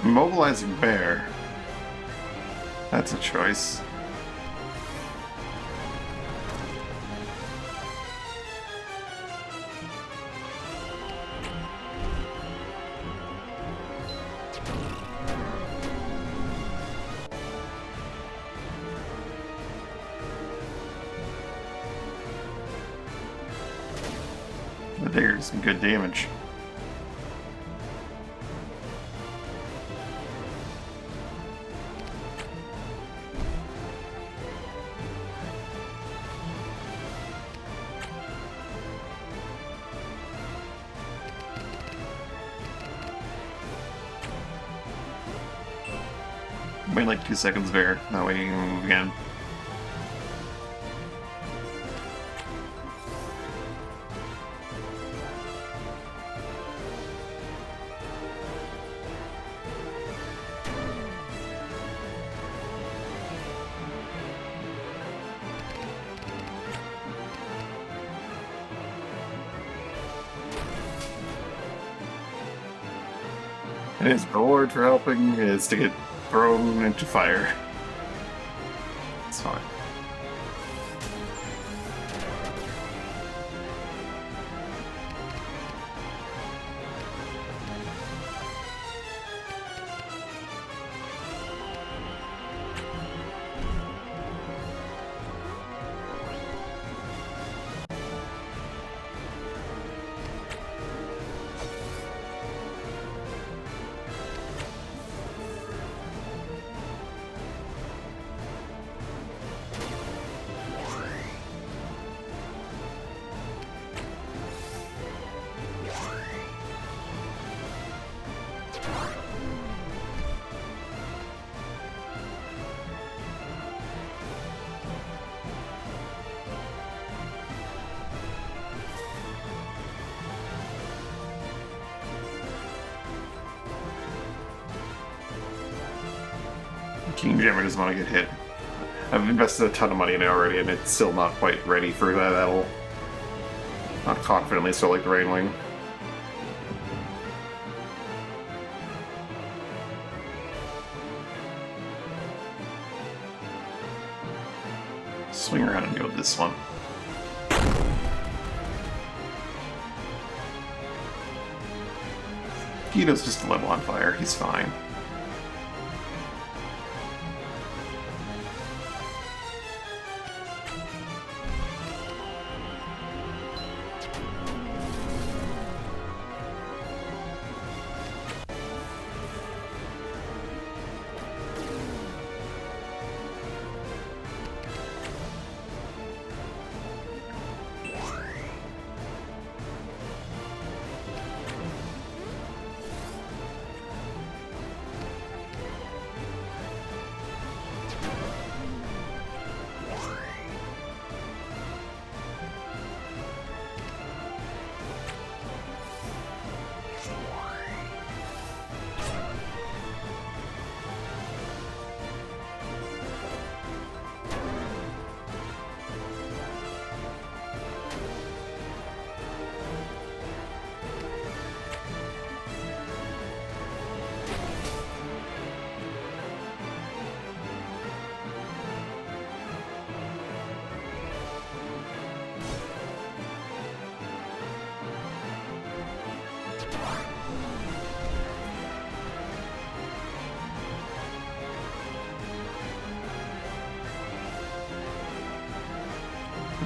S1: Mobilizing Bear. That's a choice. The dagger does some good damage. Wait like 2 seconds there, that way you can move again. And his reward for helping is to get thrown into fire. It's fine. King Jammer doesn't want to get hit. I've invested a ton of money in it already, and it's still not quite ready for that battle. Not confidently, so like the Rainwing. Swing around and go with this one. Guido's just a little on fire, he's fine.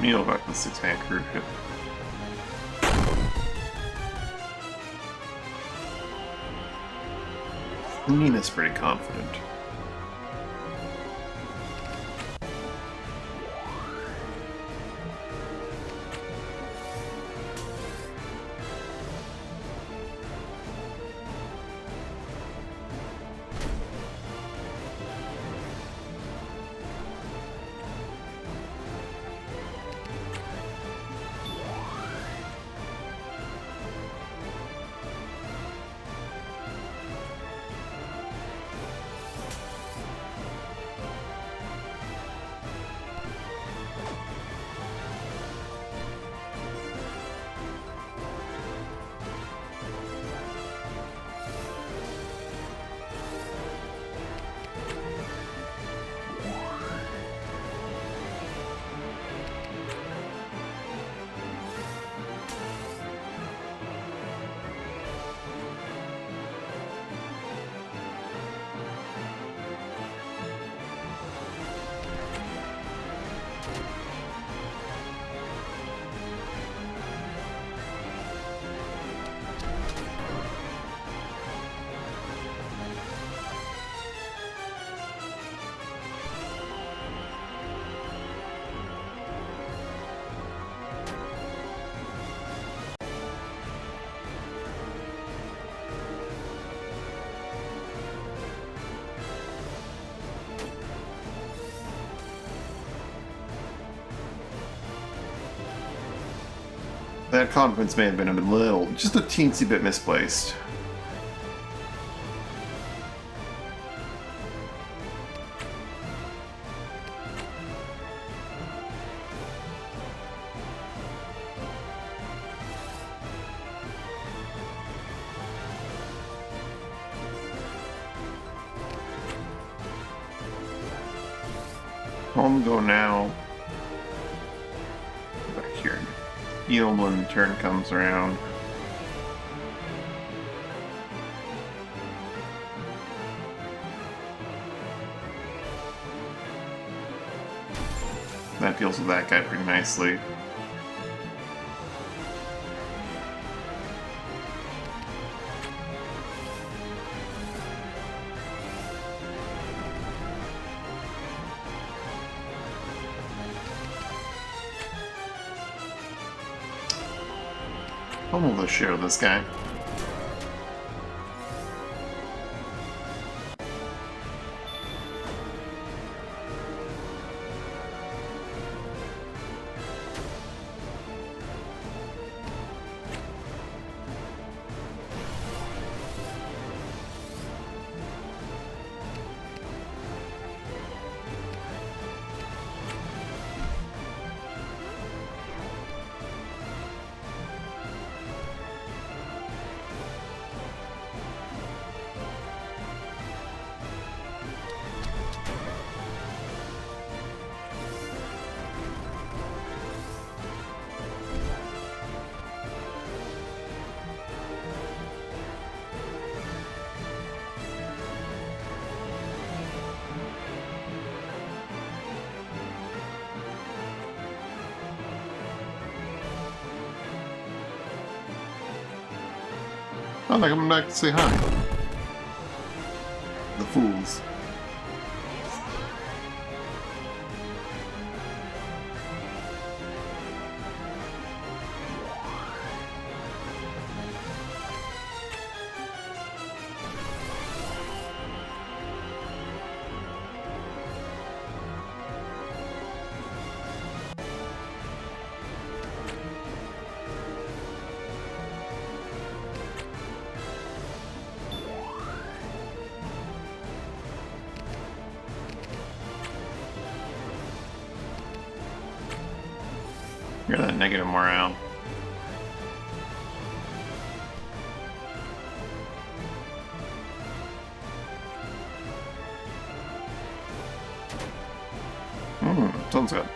S1: Kneel back to the 6-man crew ship. Nina's pretty confident. That confidence may have been just a teensy bit misplaced. Home go now. Back here. Yield when the turn comes around. That deals with that guy pretty nicely. I'm gonna share this guy. Oh, they're coming back to say hi. The fools. You're that negative morale. Sounds good.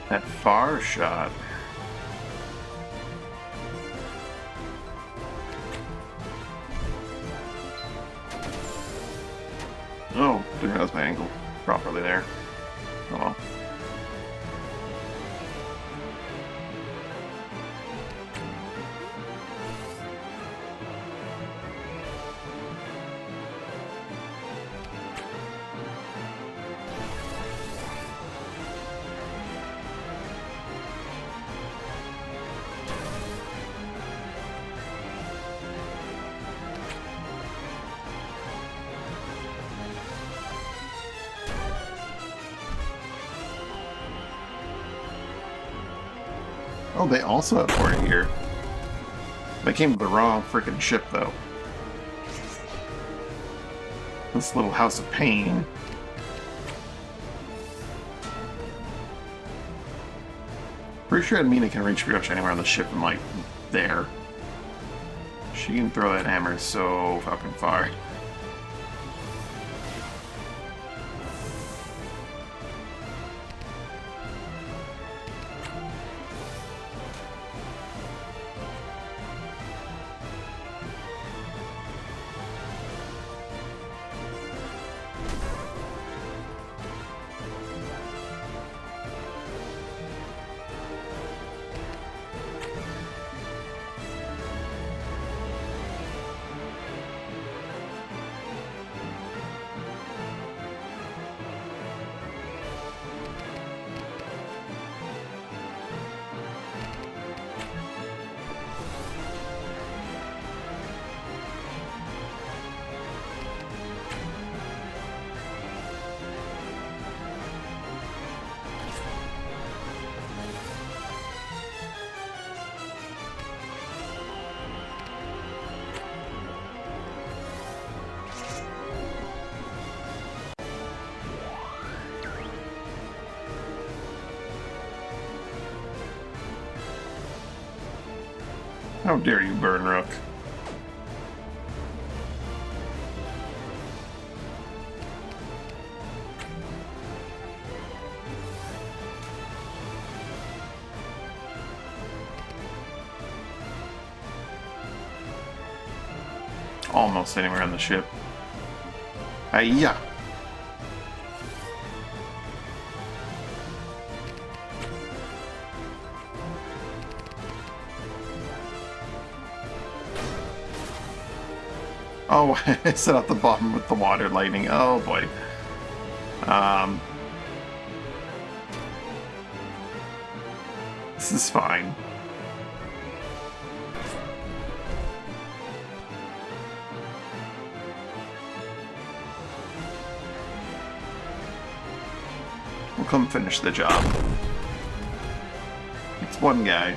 S1: That far shot. Oh, didn't realize my angle properly there. Oh well. Oh, they also have porting here. They came to the wrong freaking ship, though. This little house of pain. Pretty sure Admina can reach pretty much anywhere on the ship from, like, there. She can throw that hammer so fucking far. How dare you, Burn Rook? Almost anywhere on the ship. Hiya! Oh, I set out the bottom with the water lightning. Oh boy. This is fine. We'll come finish the job. It's one guy.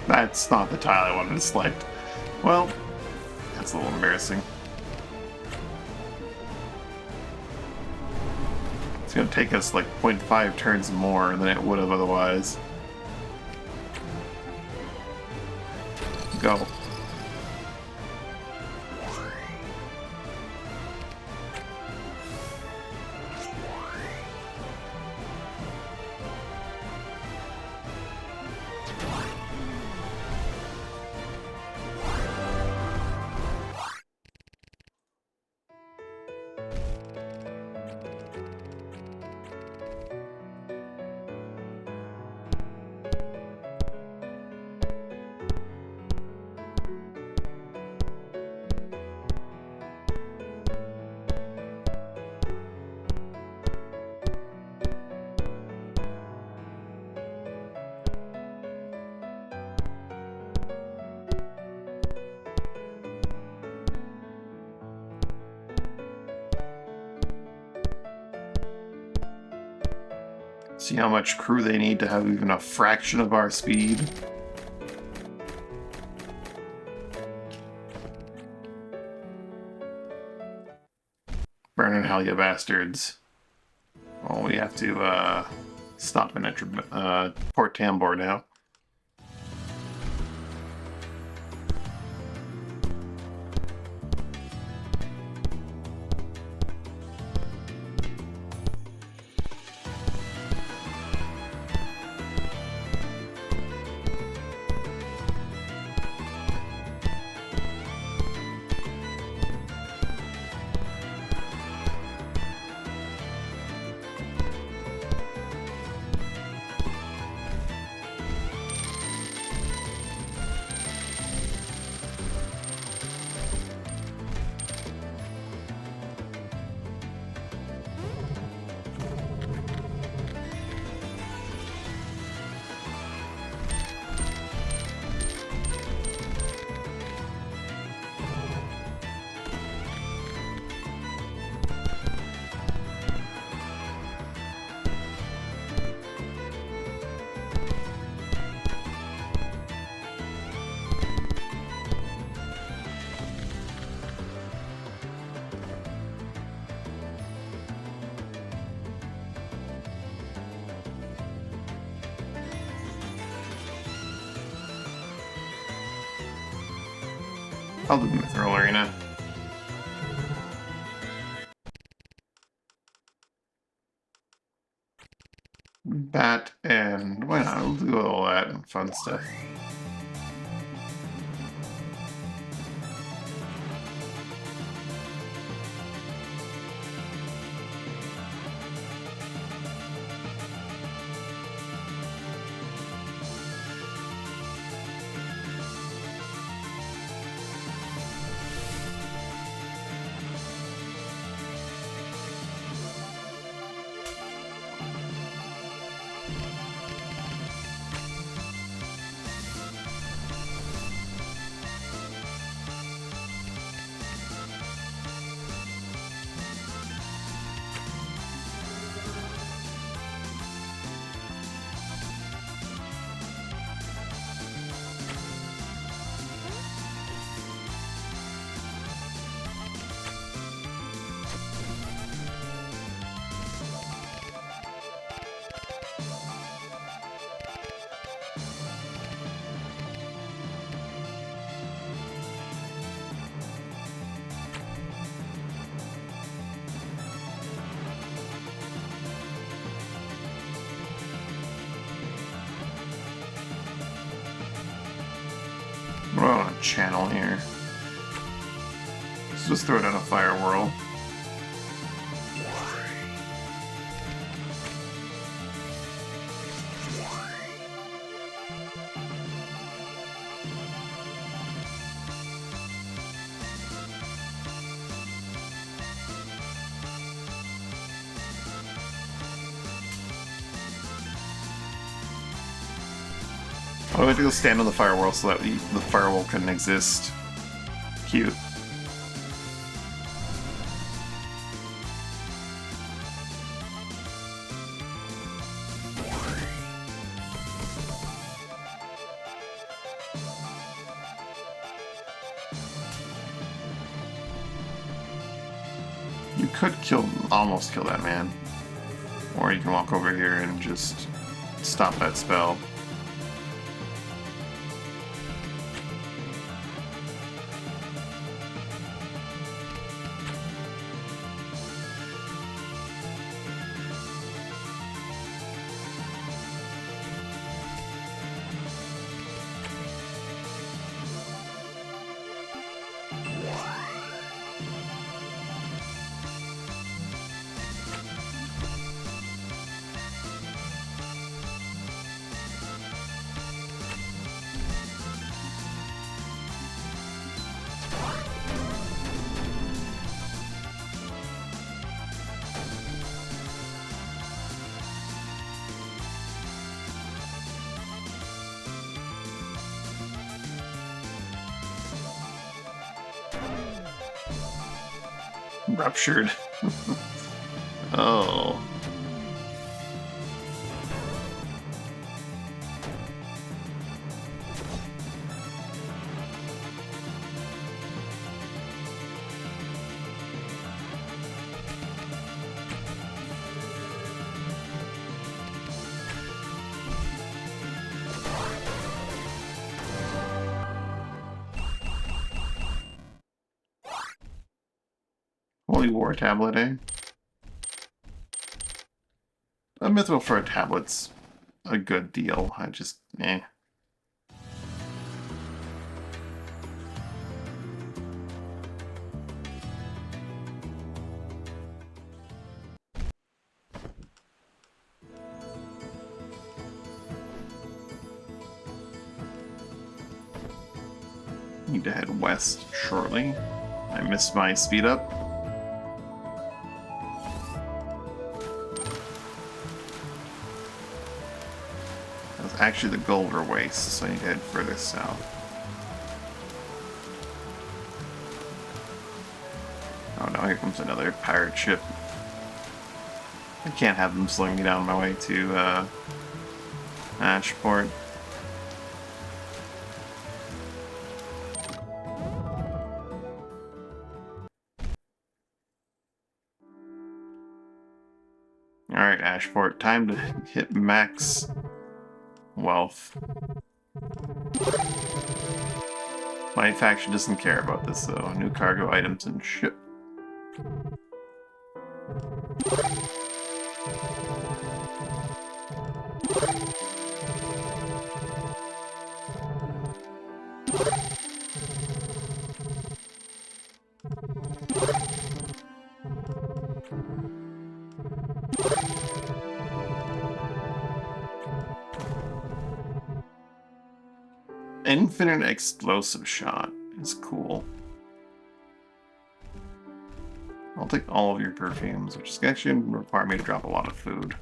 S1: That's not the tile I wanted to select. Well, that's a little embarrassing. It's gonna take us like 0.5 turns more than it would have otherwise. Go. See how much crew they need to have even a fraction of our speed. Burn in hell, you bastards. Well, we have to stop in at Port Tambor now. I'll do the Mithril Arena. Bat and why not? We'll do all that and fun stuff. We're on a channel here. Let's just throw down a fire whirl. Oh, we have to go stand on the firewall so that the firewall couldn't exist. Cute. You could almost kill that man. Or you can walk over here and just stop that spell. Ruptured. Oh. Holy War tablet, eh? A Mithril for a tablet's a good deal. I just, eh. Need to head west shortly. I missed my speed up. That was actually the Golder Waste, so I need to head further south. Oh no, here comes another pirate ship. I can't have them slowing me down my way to Ashport. Alright, Ashport, time to hit max wealth. My faction doesn't care about this though. New cargo items and ship. Infinite explosive shot is cool. I'll take all of your perfumes, which is actually going to require me to drop a lot of food.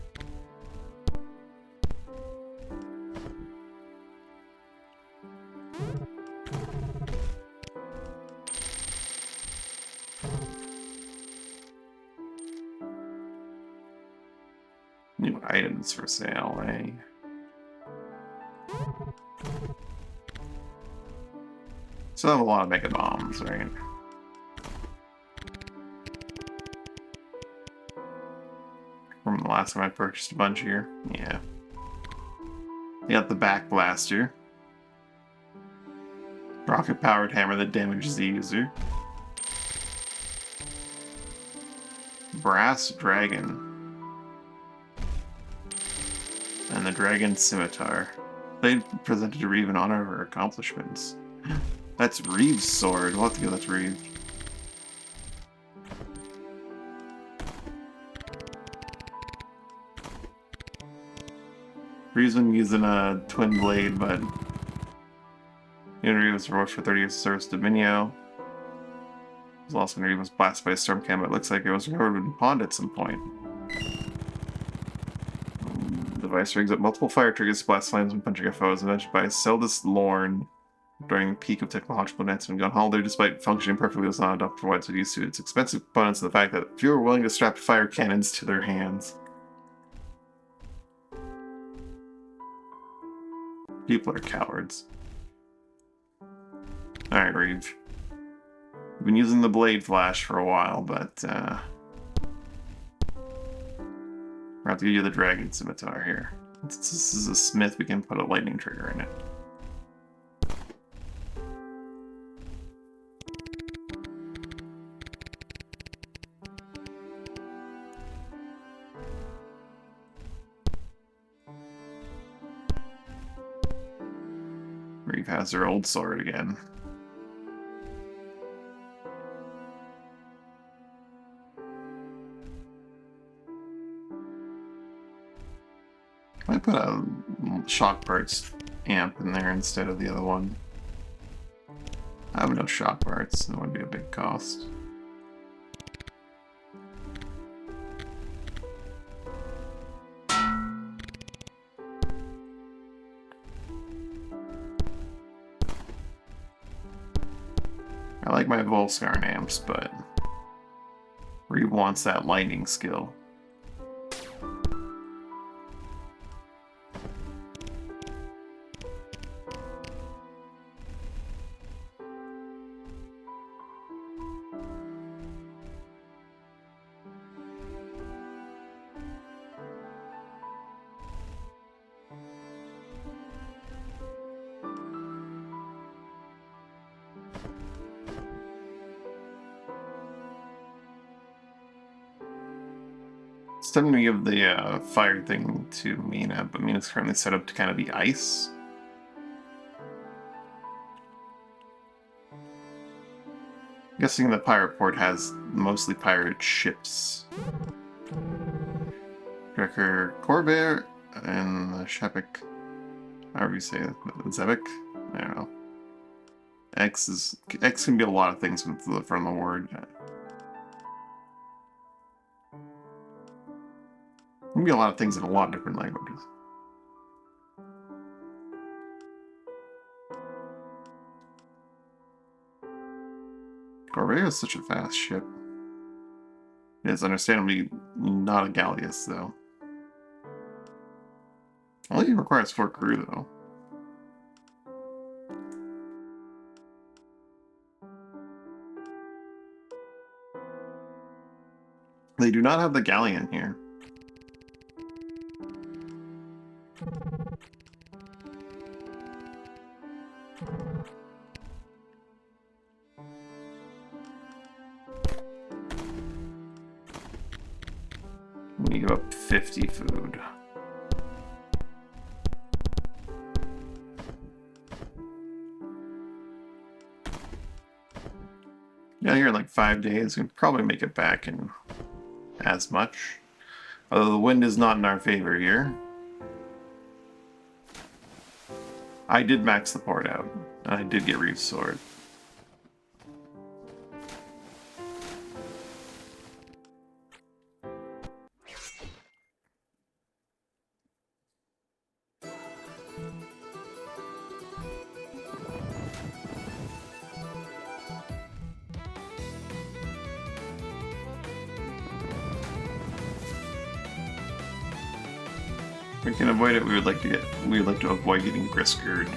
S1: New items for sale, eh? Still have a lot of mega bombs, right? From the last time I purchased a bunch here. Yeah. You got the back blaster. Rocket powered hammer that damages the user. Brass dragon. And the dragon scimitar. They presented to Reeve in honor of her accomplishments. That's Reeve's sword. We'll have to give that to Reeve. Reeve's been using a twin blade, but Reeve was rewarded for 30 years of service to Minio. It was also when Reeve was blasted by a storm cannon, but it looks like it was recovered in pond at some point. The device rigs up multiple fire triggers, blast flames when punching foes, invented by Seldus Lorne during the peak of technological advancement. Gone Holiday, despite functioning perfectly, was not adopted for widespread use to its expensive components and the fact that few were willing to strap fire cannons to their hands. People are cowards. Alright, Reeve. We've been using the blade flash for a while, but we're going to have to give you the dragon scimitar here. Since this is a smith, we can put a lightning trigger in it. Reeve has her old sword again. I put a shock parts amp in there instead of the other one. I have no shock parts, that would be a big cost. I like my Volskarn amps, but Reeve wants that lightning skill. It's time to give the fire thing to Mina, but Mina's currently set up to kind of be ice. I'm guessing the pirate port has mostly pirate ships. Wrecker Corvair and the Shepik. However you say it. Zebek? I don't know. X can be a lot of things from the word. It can be a lot of things in a lot of different languages. Corvair is such a fast ship. It is understandably not a galleass, though. Only requires 4 crew, though. They do not have the galleon here. We give up 50 food. Yeah, here in like 5 days, we can probably make it back in as much. Although the wind is not in our favor here. I did max the port out, and I did get Reeve's sword. If we can avoid it, we would like to avoid getting Griskered.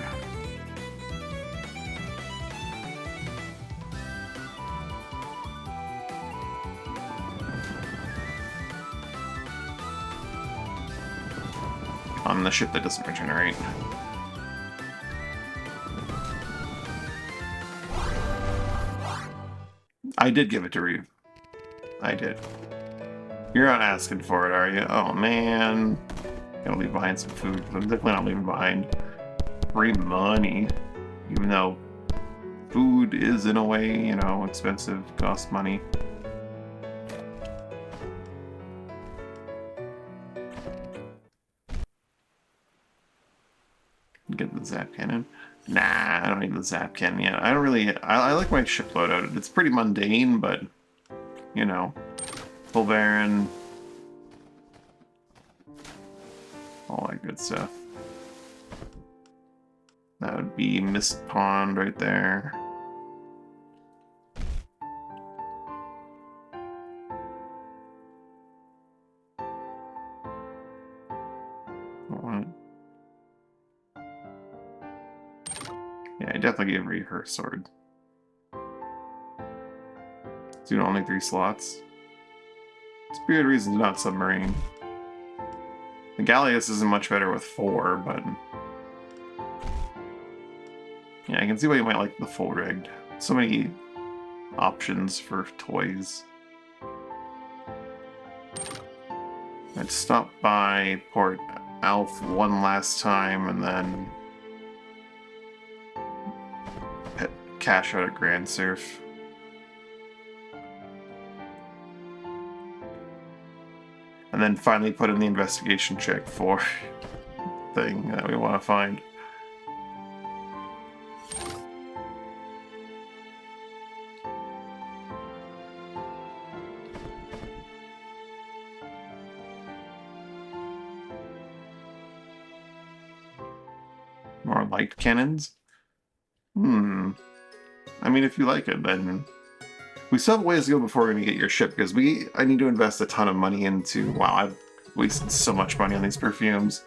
S1: On the ship that doesn't regenerate. I did give it to Reeve. I did. You're not asking for it, are you? Oh man. Gonna leave behind some food. I'm definitely not leaving behind free money. Even though food is, in a way, you know, expensive, costs money. Get the zap cannon. Nah, I don't need the zap cannon yet. I don't really... I like my ship loadout. It's pretty mundane, but, you know, full Baron, all that good stuff. That would be Mist Pond right there. Yeah, I definitely gave Reeve her sword. So, you know, only 3 slots. It's a pretty good reason to not submarine. The Galleass isn't much better with 4, but... yeah, I can see why you might like the full rigged. So many options for toys. I'd stop by Port Alf one last time and then cash out at Grand Surf. And then finally put in the investigation check for thing that we want to find. More light cannons? I mean, if you like it, then... we still have a ways to go before we're going to get your ship, because I need to invest a ton of money into... wow, I've wasted so much money on these perfumes.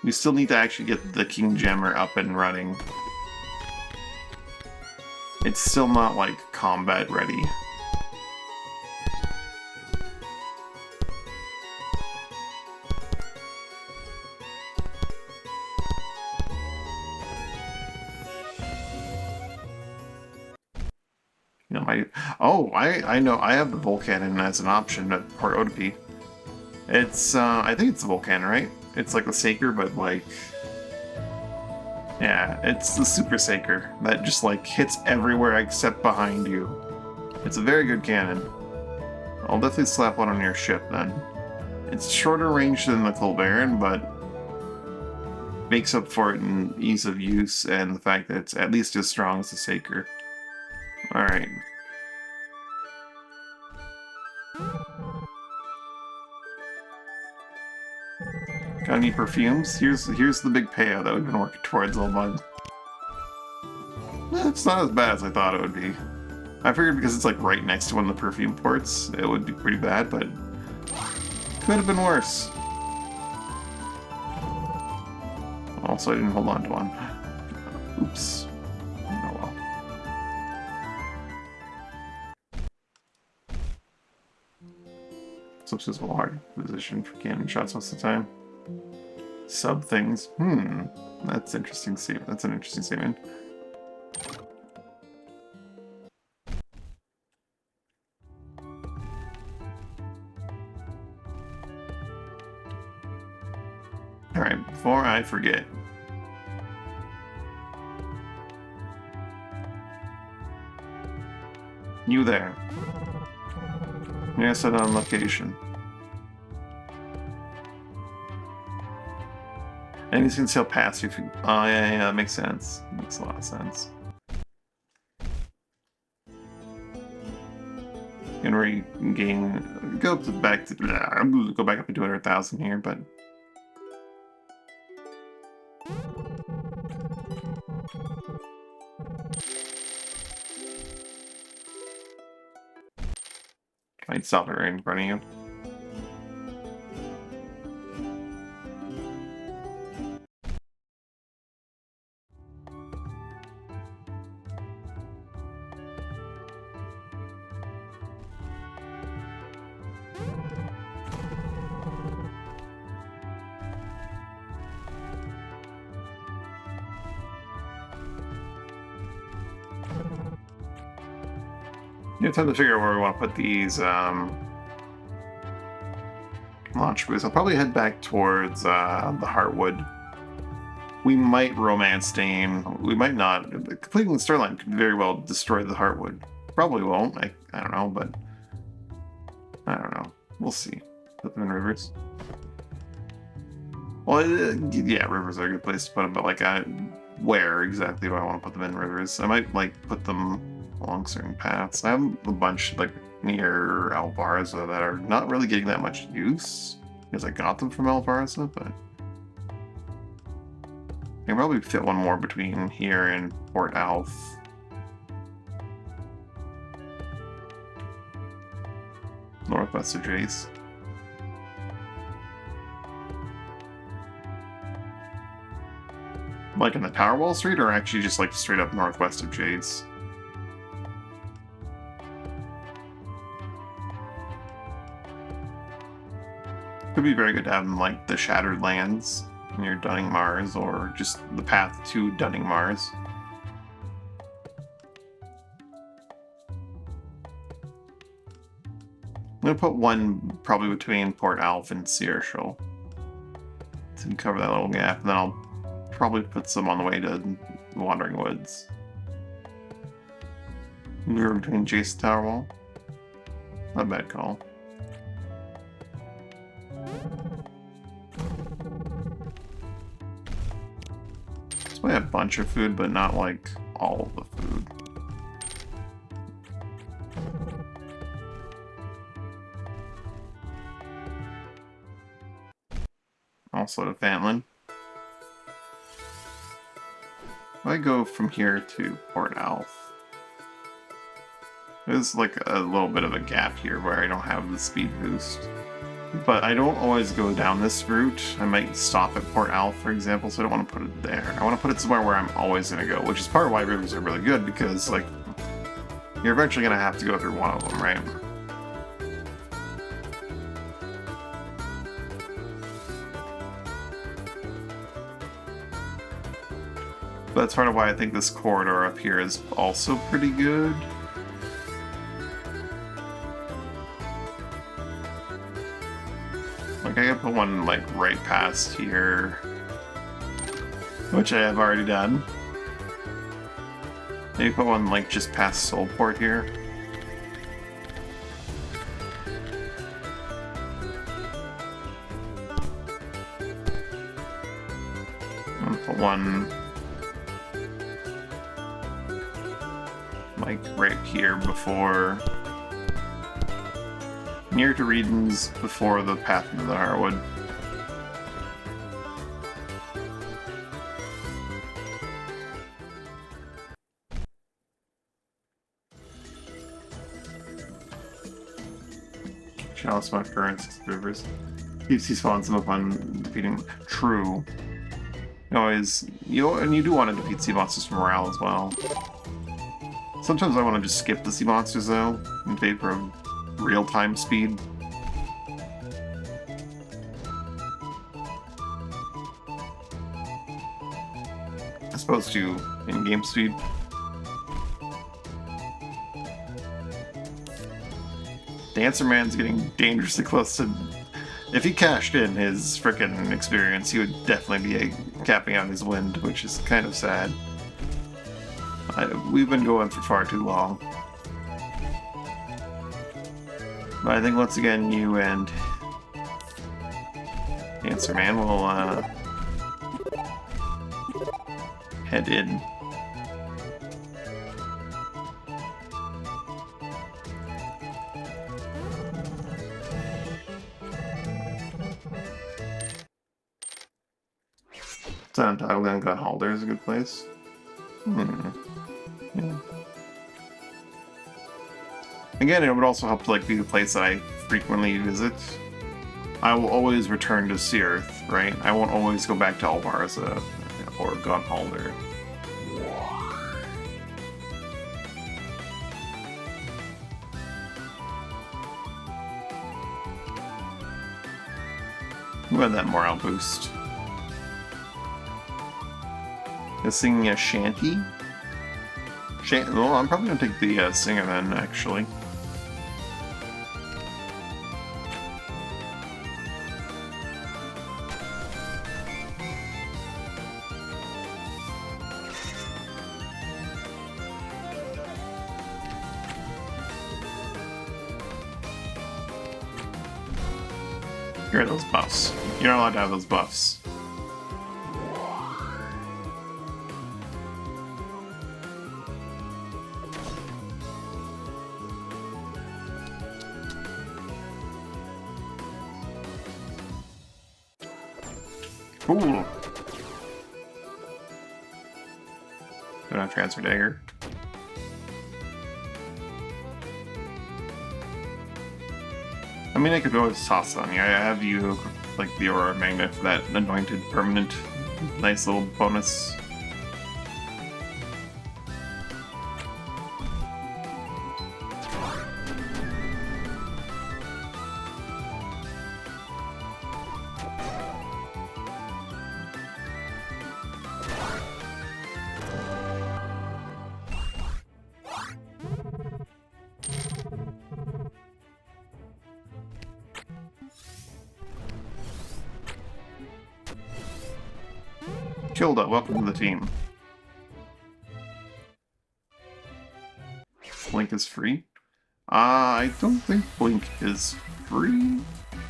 S1: We still need to actually get the King Jammer up and running. It's still not, like, combat ready. No, I know I have the Volcanon as an option at Port Otopi. It's I think it's the Volcanon, right? It's like the Saker, but like yeah, it's the Super Saker that just like hits everywhere except behind you. It's a very good cannon. I'll definitely slap one on your ship then. It's shorter range than the Colbaron, but makes up for it in ease of use and the fact that it's at least as strong as the Saker. Alright. Got any perfumes? Here's the big payout that we've been working towards all month. It's not as bad as I thought it would be. I figured because it's like right next to one of the perfume ports, it would be pretty bad, but could have been worse. Also, I didn't hold on to one. Oops. Oh well. Subsystem hard position for cannon shots most of the time. Sub things. That's interesting statement. That's an interesting statement. Alright, before I forget. You there. Yes, on location. Enemies can sail past you if you... Oh, yeah, that makes sense. Makes a lot of sense. And regain... Go back up to 200,000 here, but... I'd stop it right in front of you. You have time to figure out where we want to put these launch boosts. I'll probably head back towards the Heartwood. We might romance Dane. We might not. Completing the Starline could very well destroy the Heartwood. Probably won't. I don't know, but I don't know. We'll see. Put them in rivers. Well, yeah, rivers are a good place to put them, but like, where exactly do I want to put them in rivers? I might like put them along certain paths. I have a bunch like near Alvarza that are not really getting that much use because I got them from Alvarza, but I can probably fit one more between here and Port Alf. Northwest of Jace. Like in the Powerwall Street, or actually just like straight up northwest of Jace? Could be very good to have them like the Shattered Lands near Dunning Mars, or just the path to Dunning Mars. I'm gonna put one probably between Port Alf and Searshall to cover that little gap, and then I'll probably put some on the way to Wandering Woods. We're between Jace and Towerwall. Not a bad call. So we have a bunch of food, but not like all of the food. Also to Fantlin. I go from here to Port Alf. There's like a little bit of a gap here where I don't have the speed boost. But I don't always go down this route. I might stop at Port Alf, for example, so I don't want to put it there. I want to put it somewhere where I'm always going to go, which is part of why rivers are really good, because like you're eventually going to have to go through one of them, right? But that's part of why I think this corridor up here is also pretty good. Like, I could put one, like, right past here. Which I have already done. Maybe put one, like, just past Soulport here. And put one... like, right here before... near to Reedon's before the path into the Harwood. Shallow Smart Currents, Rivers. Keeps these spawns them upon defeating. True. And you do want to defeat sea monsters for morale as well. Sometimes I want to just skip the sea monsters though, in favor of real-time speed. As opposed to in-game speed. Dancer Man's getting dangerously close to... If he cashed in his frickin' experience, he would definitely be capping out his wind, which is kind of sad. We've been going for far too long. But I think once again, you and Dancer Man will head in. Toggle Gun Halder is a good place. Yeah. Again, it would also help to like be the place that I frequently visit. I will always return to Searth, right? I won't always go back to Albarza or Gunhalder. Who had that morale boost? Singing a shanty? Well, I'm probably gonna take the singer then, actually. Here are those buffs. You're not allowed to have those buffs. Cool. Don't have transfer dagger. I mean, I could always toss it on you. I have you like the Aurora Magnet for that anointed permanent, nice little bonus. Kilda, welcome to the team. Blink is free? I don't think Blink is free.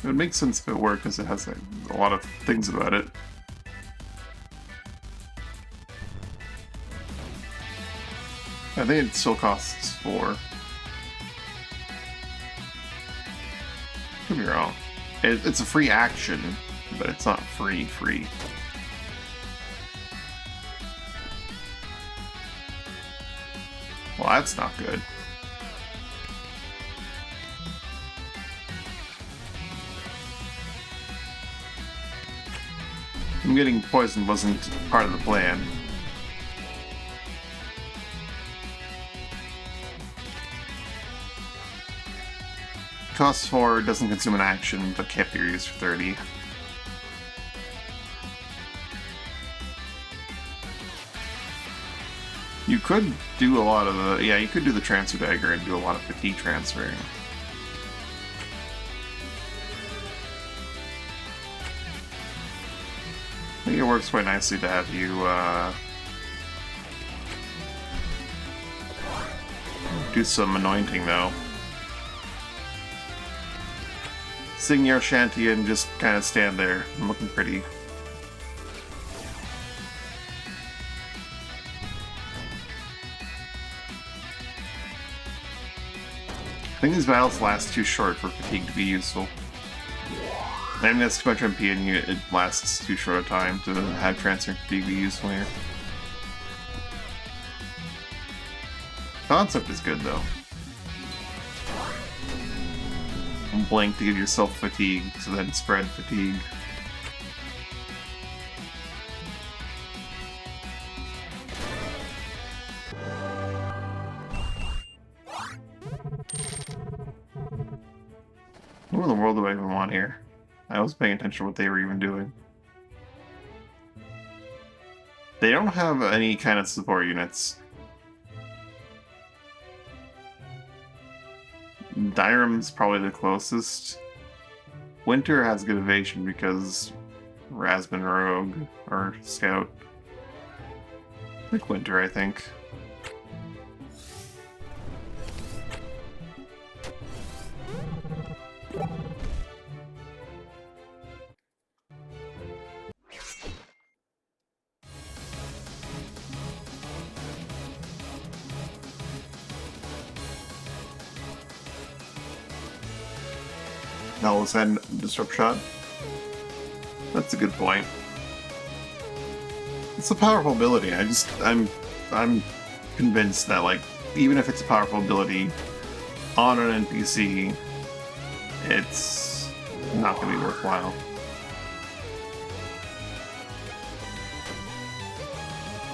S1: It would make sense if it were, because it has a lot of things about it. I think it still costs 4. Could be wrong. It's a free action, but it's not free. Well, that's not good. I'm getting poisoned wasn't part of the plan. Costs 4, doesn't consume an action, but can't be used for 30. You could do a lot of the... Yeah, you could do the transfer dagger and do a lot of fatigue transferring. works quite nicely to have you do some anointing, though. Sing your shanty and just kind of stand there, looking pretty. I think these battles last too short for fatigue to be useful. I think that's too much MP and it lasts too short a time to have transfer fatigue be useful here. Concept is good though. Blink to give yourself fatigue, so then spread fatigue. What in the world do I even want here? I was paying attention to what they were even doing. They don't have any kind of support units. Dyrum's probably the closest. Winter has good evasion because Rasbin Rogue or Scout. Like Winter, I think. Now send Disrupt Shot. That's a good point. It's a powerful ability. I'm convinced that, like, even if it's a powerful ability on an NPC, it's not going to be worthwhile.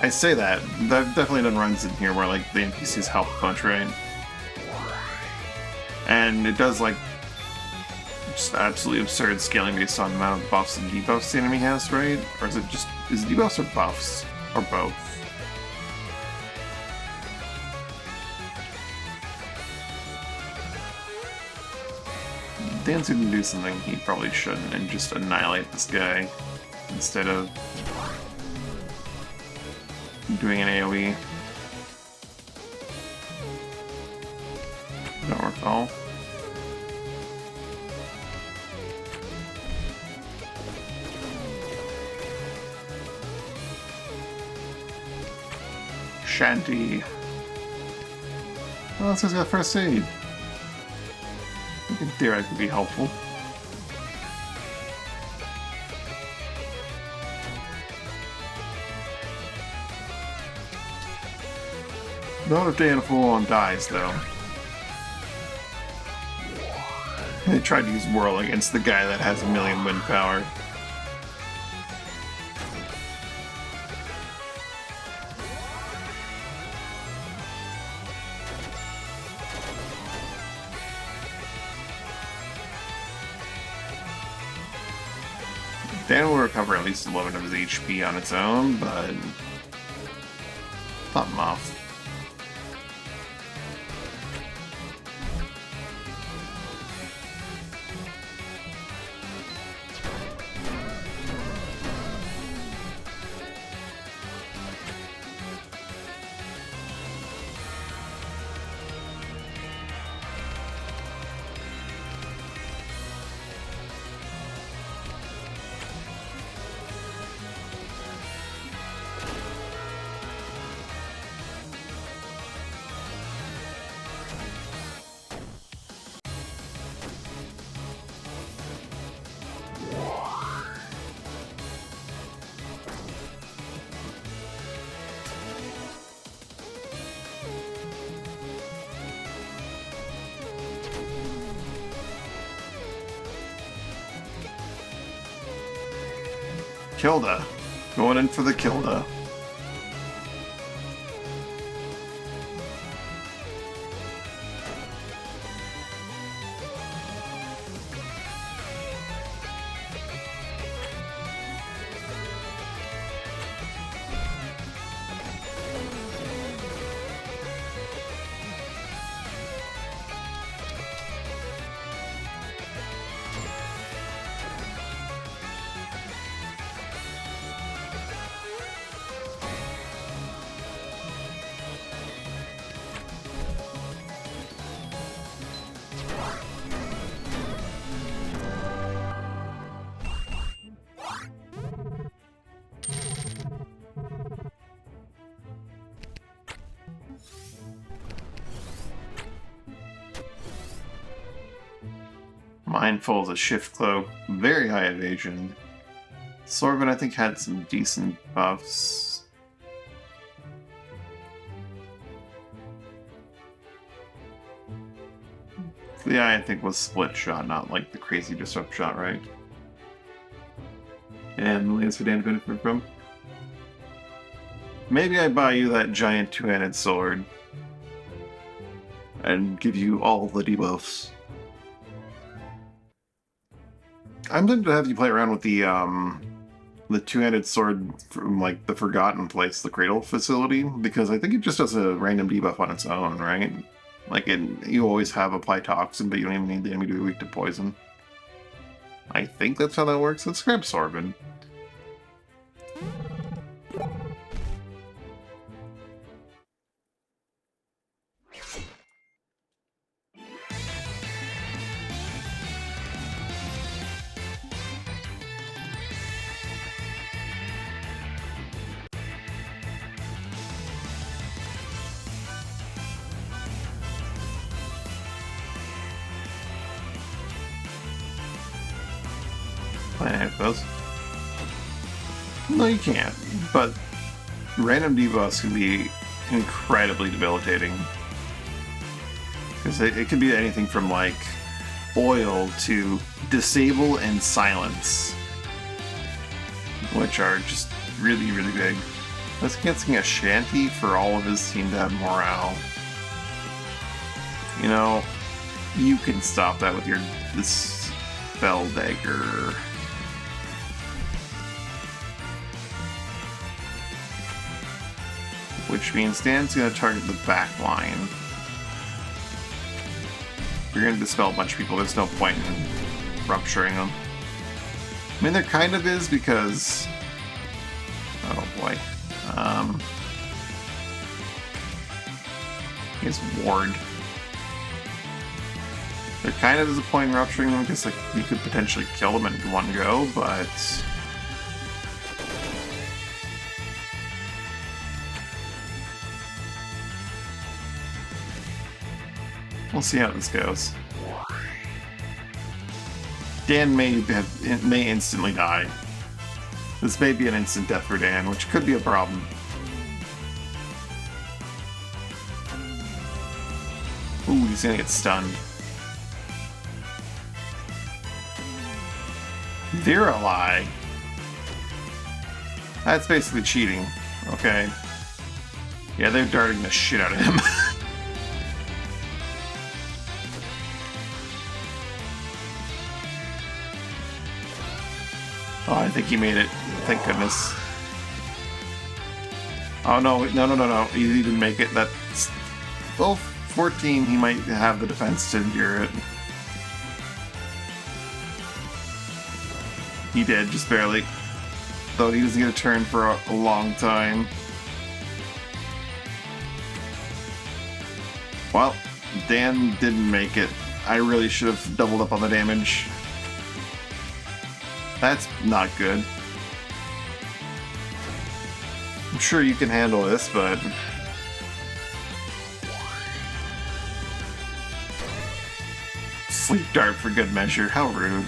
S1: I say that. I've definitely done runs in here where, like, the NPCs help a bunch, right? And it does, like, just absolutely absurd scaling based on the amount of buffs and debuffs the enemy has, right? Or is it debuffs or buffs? Or both? Dan's gonna do something he probably shouldn't and just annihilate this guy instead of doing an AoE. I don't recall. Shanty. Well, this guy's got first aid. I think theoretically be helpful. Not if Dan full-on dies, though. They tried to use Whirl against the guy that has 1,000,000 wind power. Dan will recover at least 11 of his HP on its own, but pop him off. Kilda. Going in for the Kilda. Mindful is a shift cloak, very high evasion. Sorbet, I think, had some decent buffs. Yeah, I think was split shot, not like the crazy disrupt shot, right? And Lance for Dan to benefit from. Maybe I buy you that giant two-handed sword and give you all the debuffs. I'm tempted to have you play around with the two-handed sword from like the Forgotten Place, the Cradle facility, because I think it just does a random debuff on its own, right? Like you always have apply toxin, but you don't even need the enemy to be weak to poison. I think that's how that works. Let's grab Sorbet. Those. No, you can't. But random debuffs can be incredibly debilitating. Because it can be anything from like oil to disable and silence, which are just really, really big. Let's get sing a shanty for all of his team to have morale. You know, you can stop that with your spell dagger. Which means Dan's going to target the back line. You're going to dispel a bunch of people. There's no point in rupturing them. I mean, there kind of is because... Oh boy. He's Ward. There kind of is a point in rupturing them because like, you could potentially kill them in one go, but... We'll see how this goes. Dan may instantly die. This may be an instant death for Dan, which could be a problem. Ooh, he's gonna get stunned. Virali. That's basically cheating. Okay. Yeah, they're darting the shit out of him. Oh, I think he made it. Thank goodness. Oh, no. He didn't make it. That's... Well, 14, he might have the defense to endure it. He did, just barely. Though he doesn't get a turn for a long time. Well, Dan didn't make it. I really should have doubled up on the damage. That's not good. I'm sure you can handle this, but... Sleep dart for good measure, how rude.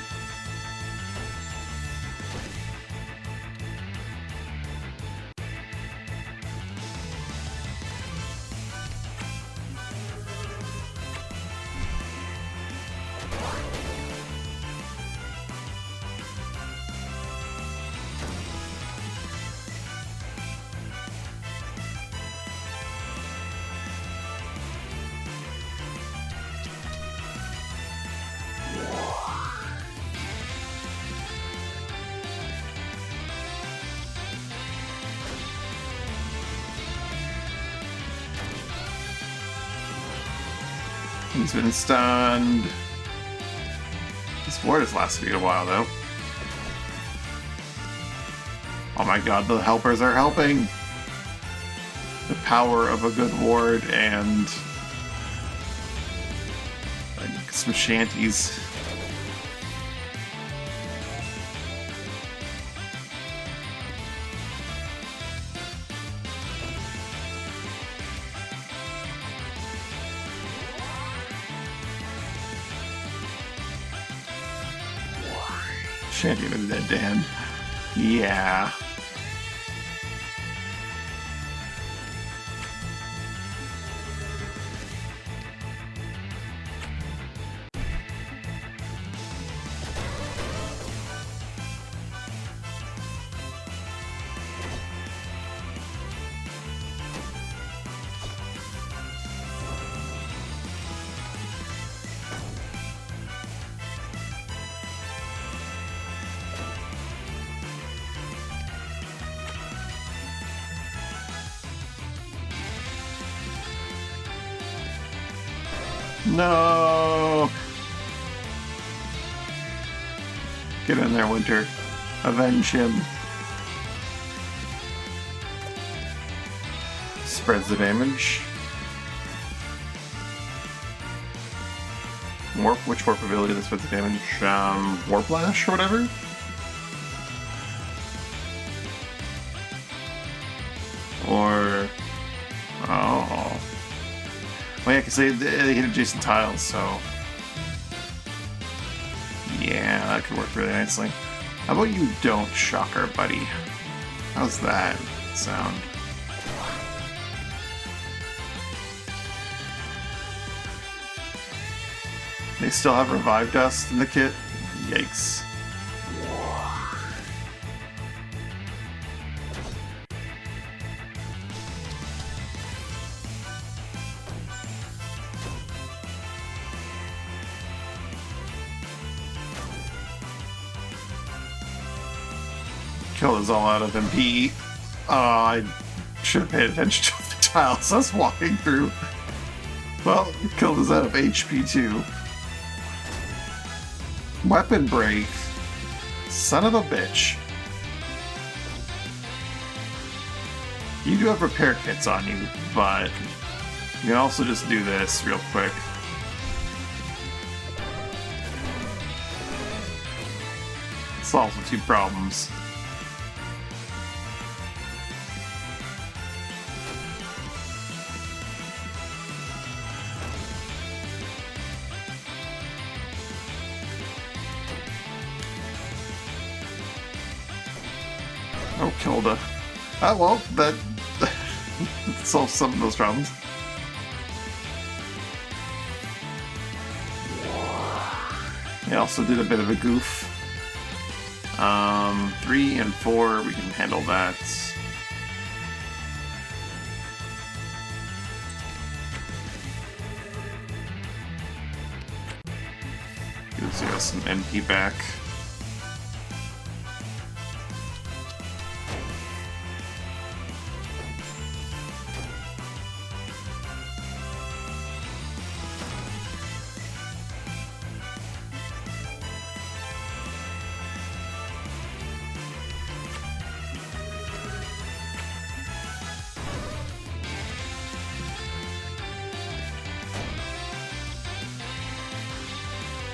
S1: He's been stunned. This ward has lasted a while, though. Oh my god, the helpers are helping! The power of a good ward and... like, some shanties. Champion of the Dead Dan. Yeah. No! Get in there, Winter. Avenge him. Spreads the damage. Warp? Which warp ability that spreads the damage? Warp Lash or whatever? Or... Oh... Well, yeah, because they hit adjacent tiles, so... Yeah, that could work really nicely. How about you don't shock our buddy? How's that sound? They still have Revive Dust in the kit? Yikes. Kill is all out of MP. I should have paid attention to the tiles I was walking through. Well, Kill is out of HP too. Weapon Break. Son of a bitch. You do have repair kits on you, but you can also just do this real quick. Solves the two problems. Oh, Kilda. Ah, well, that solves some of those problems. I also did a bit of a goof. 3 and 4, we can handle that. Gives us some MP back.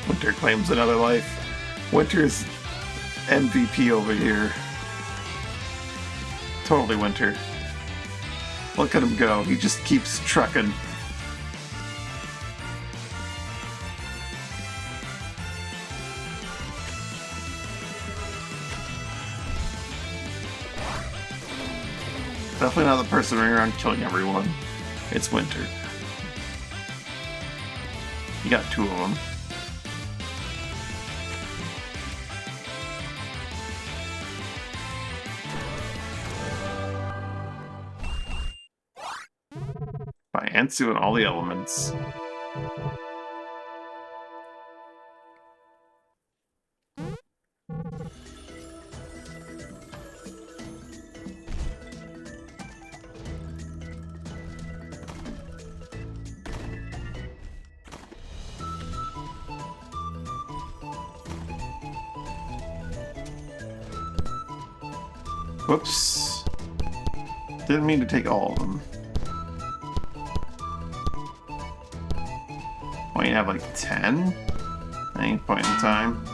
S1: Winter claims another life. Winter's MVP over here. Totally Winter. Look at him go. He just keeps trucking. Definitely not the person running around killing everyone. It's Winter. You got 2 of them. By Ansu and all the elements. Whoops. Didn't mean to take all of them. Well, you have like 10 at any point in time.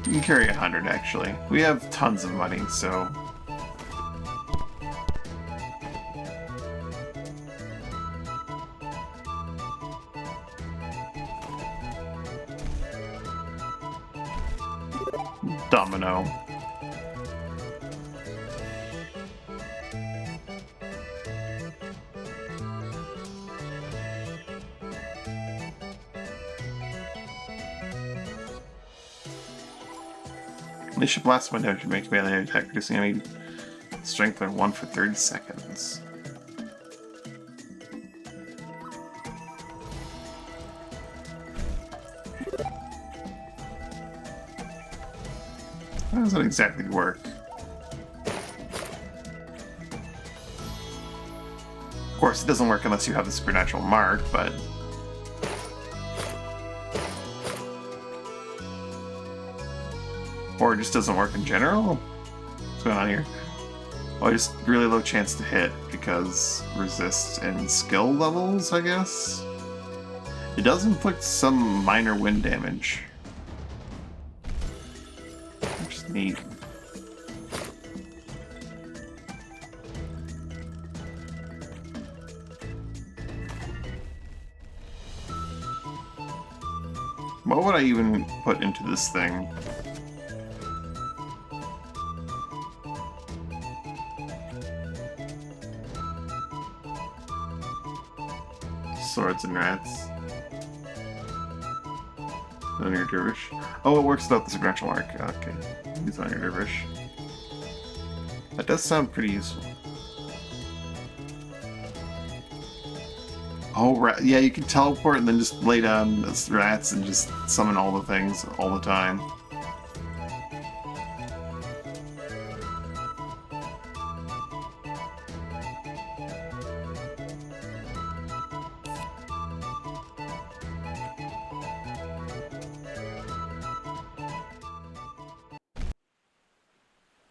S1: You can carry 100, actually. We have tons of money, so... Domino. Unleash a blast window to make melee attack, reducing enemy strength by 1 for 30 seconds. How does that exactly work? Of course, it doesn't work unless you have the supernatural mark, but... Or it just doesn't work in general? What's going on here? Oh, just really low chance to hit because resist and skill levels, I guess? It does inflict some minor wind damage. Which is neat. What would I even put into this thing? Swords and rats. On your dervish. Oh, it works without the supernatural mark. Okay. Use on your dervish. That does sound pretty useful. Oh, yeah, you can teleport and then just lay down rats and just summon all the things all the time.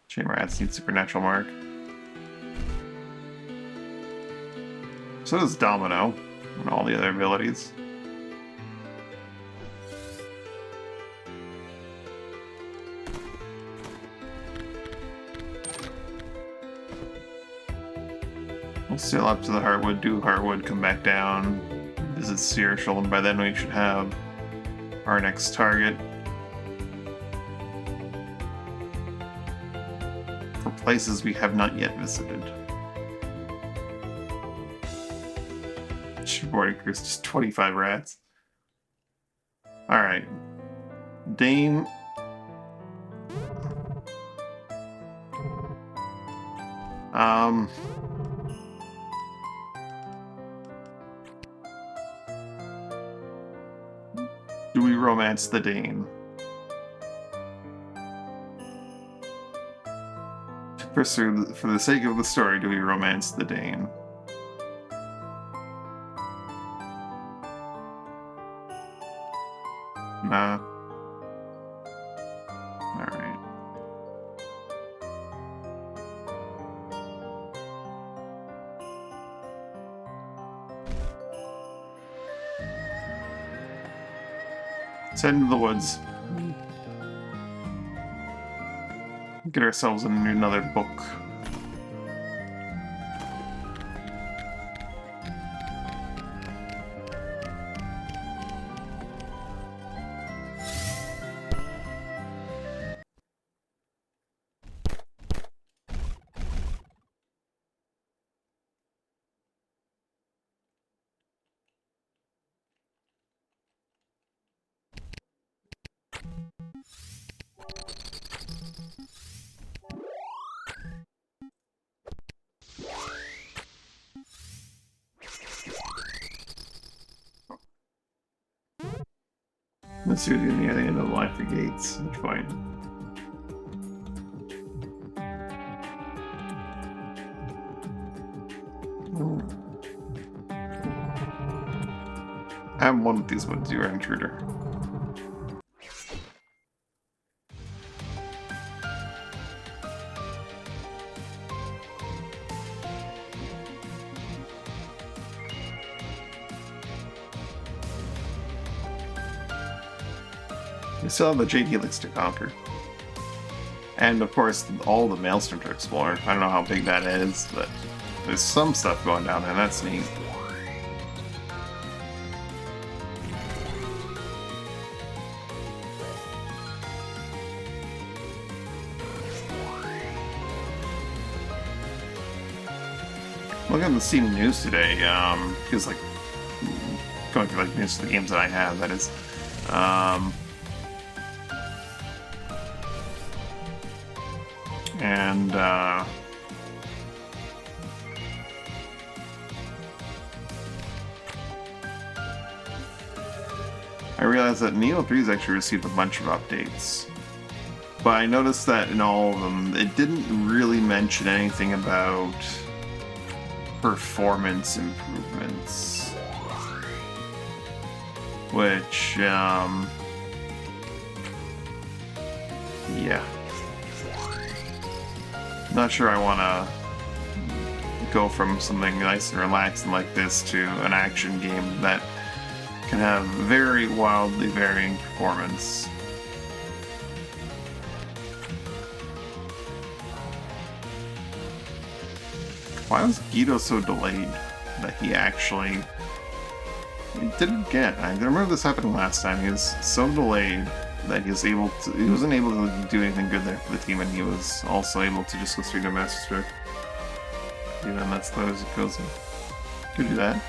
S1: Chain rats need supernatural mark. So does Domino and all the other abilities. We'll sail up to the Heartwood, do Heartwood, come back down, visit Searshal, and by then we should have our next target. For places we have not yet visited. Boarding cruise, just 25 rats. Alright. Dane. Do we romance the Dane? For the sake of the story, do we romance the Dane? Nah. Alright. Let's head into the woods. Get ourselves another book. Let's see what's near the end of the line for gates. Which point? I'm one with these woods, you are an intruder. We still have the Jade Helix to conquer. And of course, all the Maelstrom to explore. I don't know how big that is, but there's some stuff going down there, that's neat. Look at the Steam news today, because like going through like news of the games that I have, that is. I realized that Neo 3 has actually received a bunch of updates. But I noticed that in all of them, it didn't really mention anything about performance improvements. Which, yeah. Not sure I want to go from something nice and relaxing like this to an action game that can have very wildly varying performance. Why was Guido so delayed that he actually didn't get? I remember this happening last time. He was so delayed that he wasn't able to do anything good there for the team, and he was also able to just go straight to Master Stroke. Yeah, and that's close it goes. Could do that.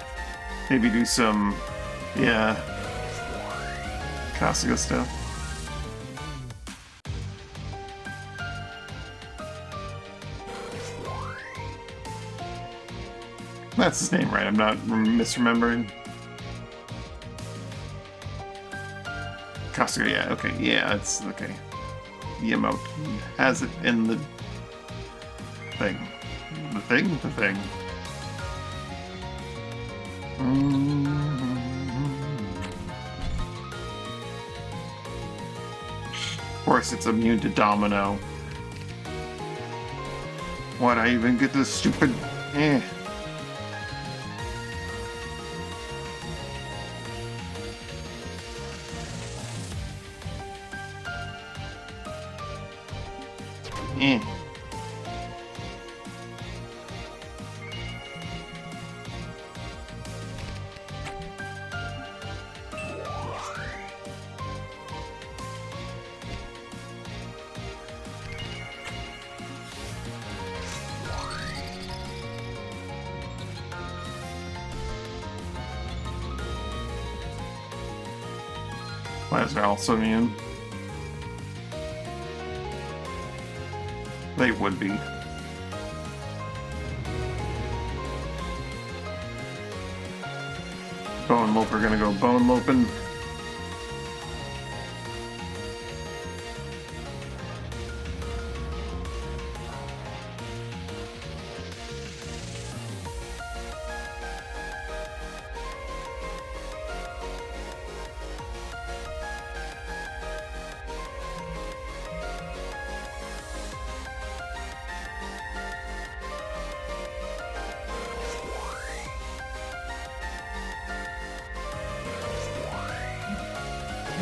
S1: Maybe do some, yeah, Kasuga stuff. That's his name, right? I'm not misremembering. Kasuga, yeah, okay, yeah, it's okay. The emote has it in the thing. The thing? The thing. Of course, it's immune to Domino. Why'd I even get this stupid... eh. Eh. Why is there also immune? They would be. Bone Loper gonna go bone loping.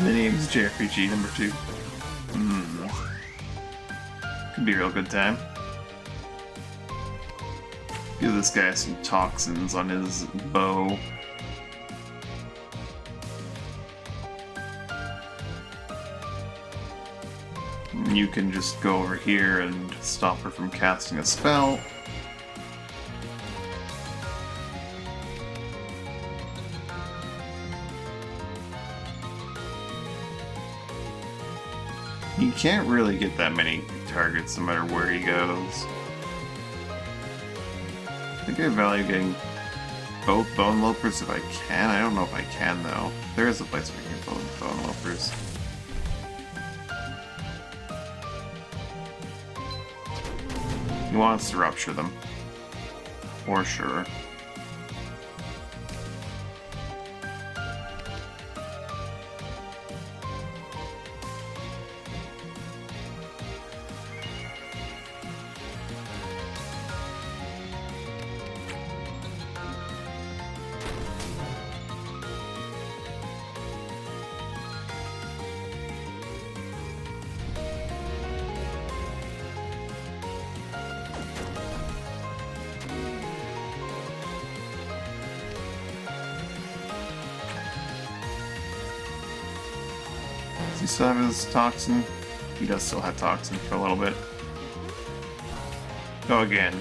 S1: Minigames JRPG number 2. Could be a real good time. Give this guy some toxins on his bow. And you can just go over here and stop her from casting a spell. He can't really get that many targets no matter where he goes. I think I value getting both Bone Lopers if I can. I don't know if I can though. There is a place where you can get both Bone Lopers. He wants to rupture them. For sure. he still have his toxin? He does still have toxin for a little bit. Go again.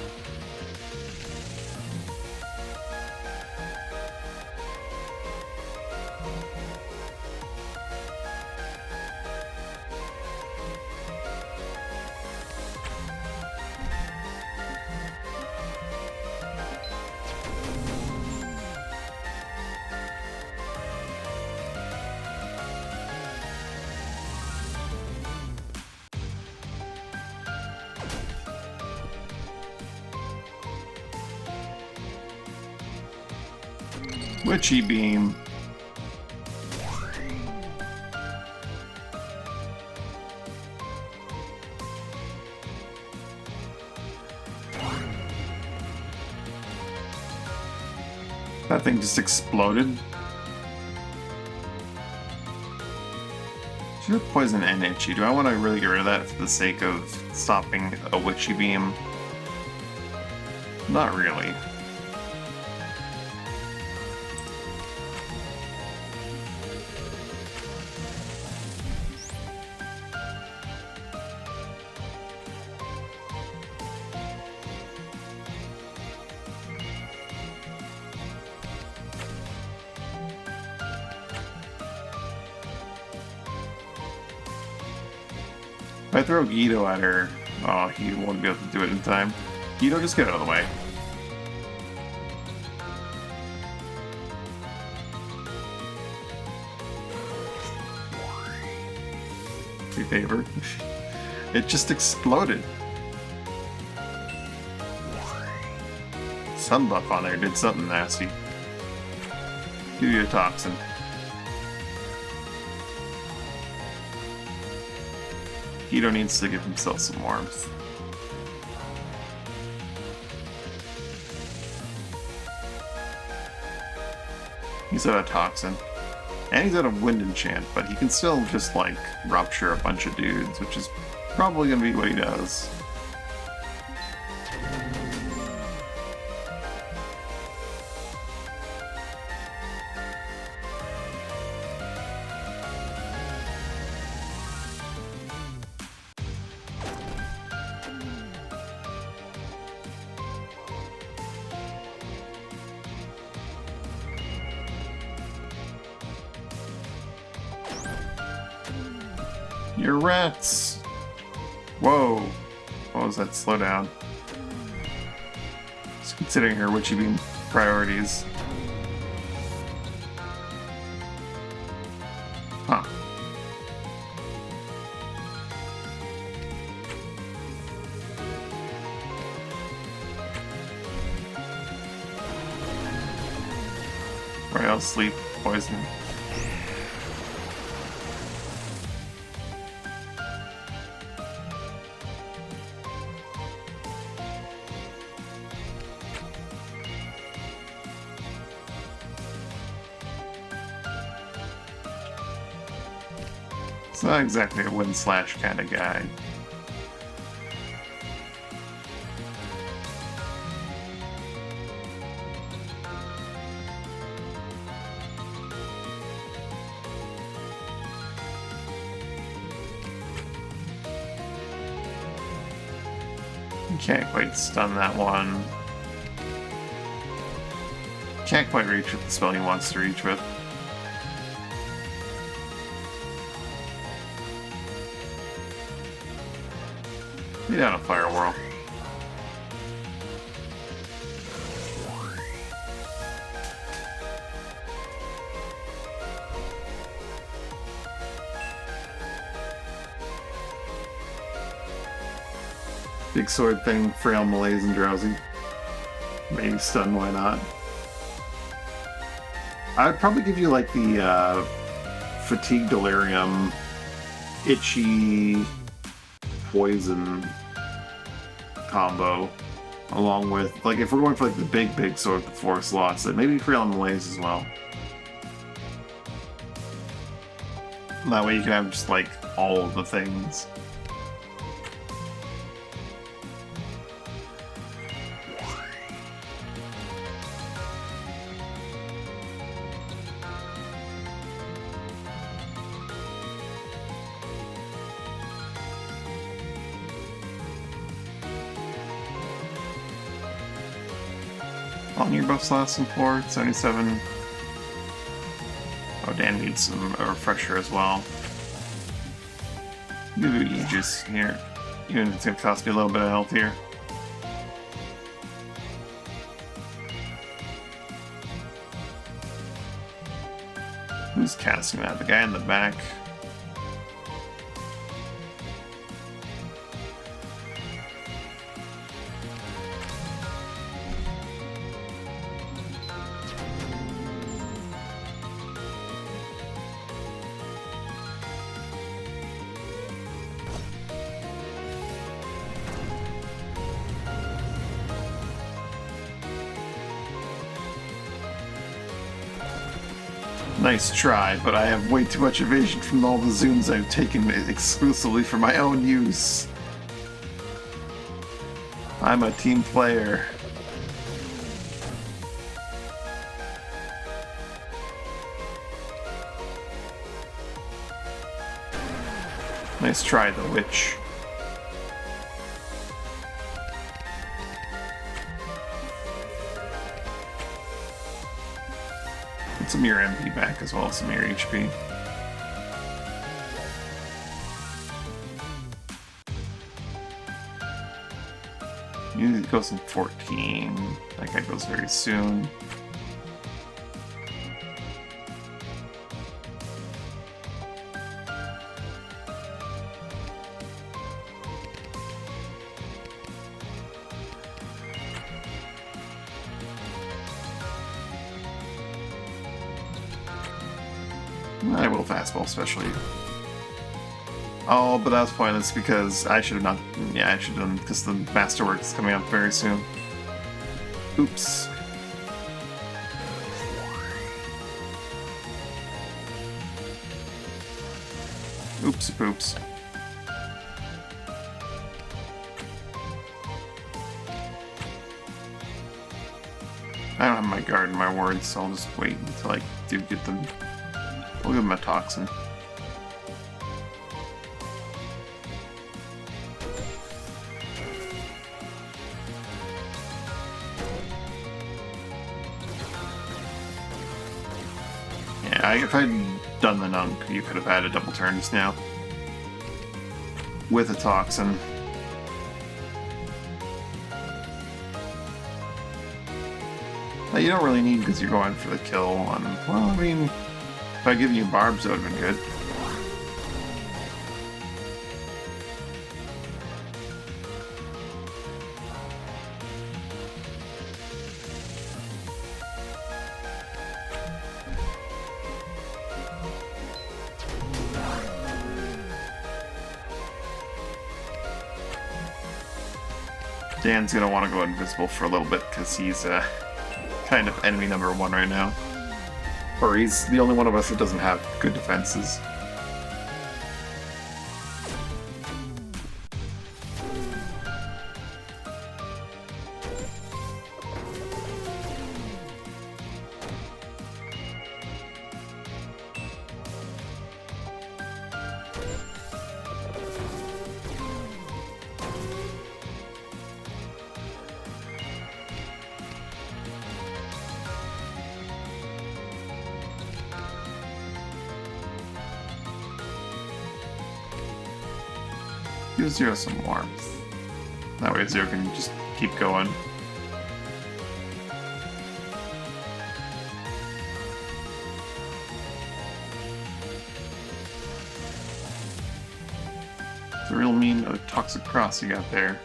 S1: Witchy Beam. That thing just exploded. Should have poison and itchy. Do I want to really get rid of that for the sake of stopping a Witchy Beam? Not really. If I throw Guido at her, oh, he won't be able to do it in time. Guido, just get out of the way. Free favor. It just exploded. Sun buff on there did something nasty. Give you a toxin. Guido needs to give himself some warmth. He's out of toxin. And he's out of wind enchant, but he can still just like rupture a bunch of dudes, which is probably gonna be what he does. You're rats! Whoa! What was that? Slow down. Just considering her Witchy Beam priorities. Huh. Royal Sleep Poison. It's not exactly a wind slash kind of guy. You can't quite stun that one. Can't quite reach with the spell he wants to reach with. Lay down a fire whirl. Big sword thing, frail, malaise, and drowsy. Maybe stun, why not? I would probably give you like the fatigue, delirium, itchy, poison combo, along with, like, if we're going for like the big sword with the 4 slots, then maybe frail and malaise as well. That way you can have just like all of the things. long your buffs lasting for? 77. Oh, Dan needs a refresher as well. Give you Aegis here. Even if it's gonna cost me a little bit of health here. Who's casting that? The guy in the back. Nice try, but I have way too much evasion from all the zooms I've taken exclusively for my own use. I'm a team player. Nice try, the witch. Some of your MP back as well as some of your HP. Usually it goes in 14. That guy goes very soon. I will fastball, especially. Oh, but that was pointless because I should have not. Yeah, I should have done because the Masterwork is coming up very soon. Oops. Oops, poops. I don't have my guard and my wards, so I'll just wait until I do get them. We'll give him a toxin. Yeah, if I'd done the Nunk, you could have had a double turn just now. With a toxin. That you don't really need because you're going for the kill on... Well, I mean... If I'd given you barbs, that would have been good. Dan's gonna want to go invisible for a little bit because he's kind of enemy number 1 right now. Or he's the only one of us that doesn't have good defenses. Give Zero some warmth. That way Zero can just keep going. It's a real mean toxic cross you got there.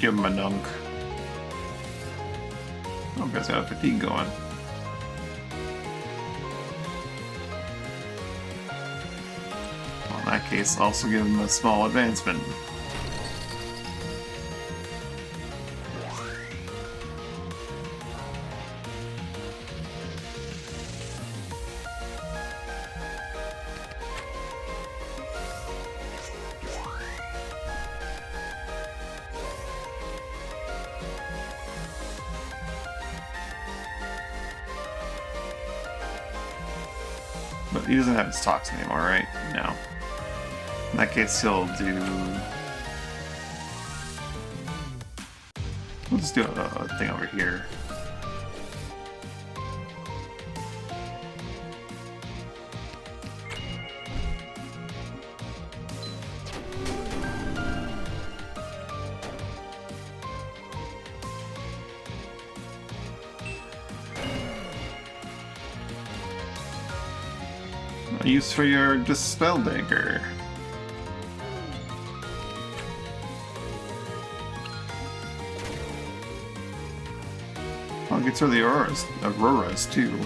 S1: Give him a Nunk. Oh, guy's got a fatigue going. Well, in that case, also give him a small advancement. he doesn't have his talks anymore, right? No. In that case, he'll do... We'll just do a thing over here. Use for your Dispel Dagger. I'll get through the Auroras too.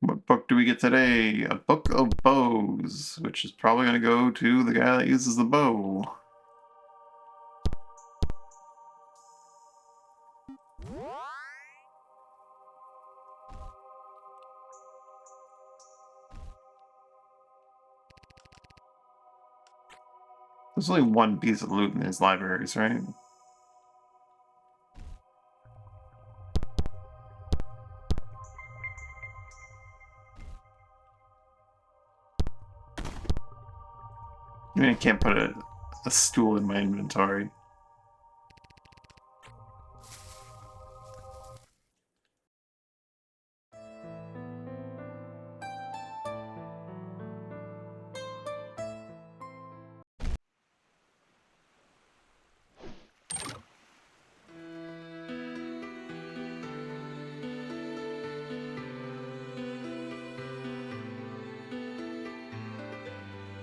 S1: What book do we get today? A Book of Bows, which is probably going to go to the guy that uses the bow. There's only one piece of loot in his libraries, right? I mean, I can't put a stool in my inventory.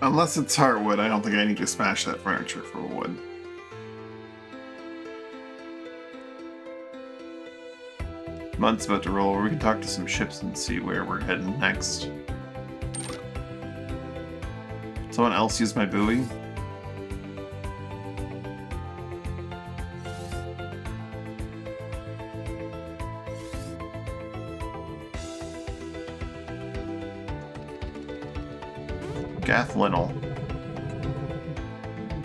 S1: Unless it's heartwood, I don't think I need to smash that furniture for wood. Month's about to roll. We can talk to some ships and see where we're heading next. Someone else use my buoy? Gath Linnell.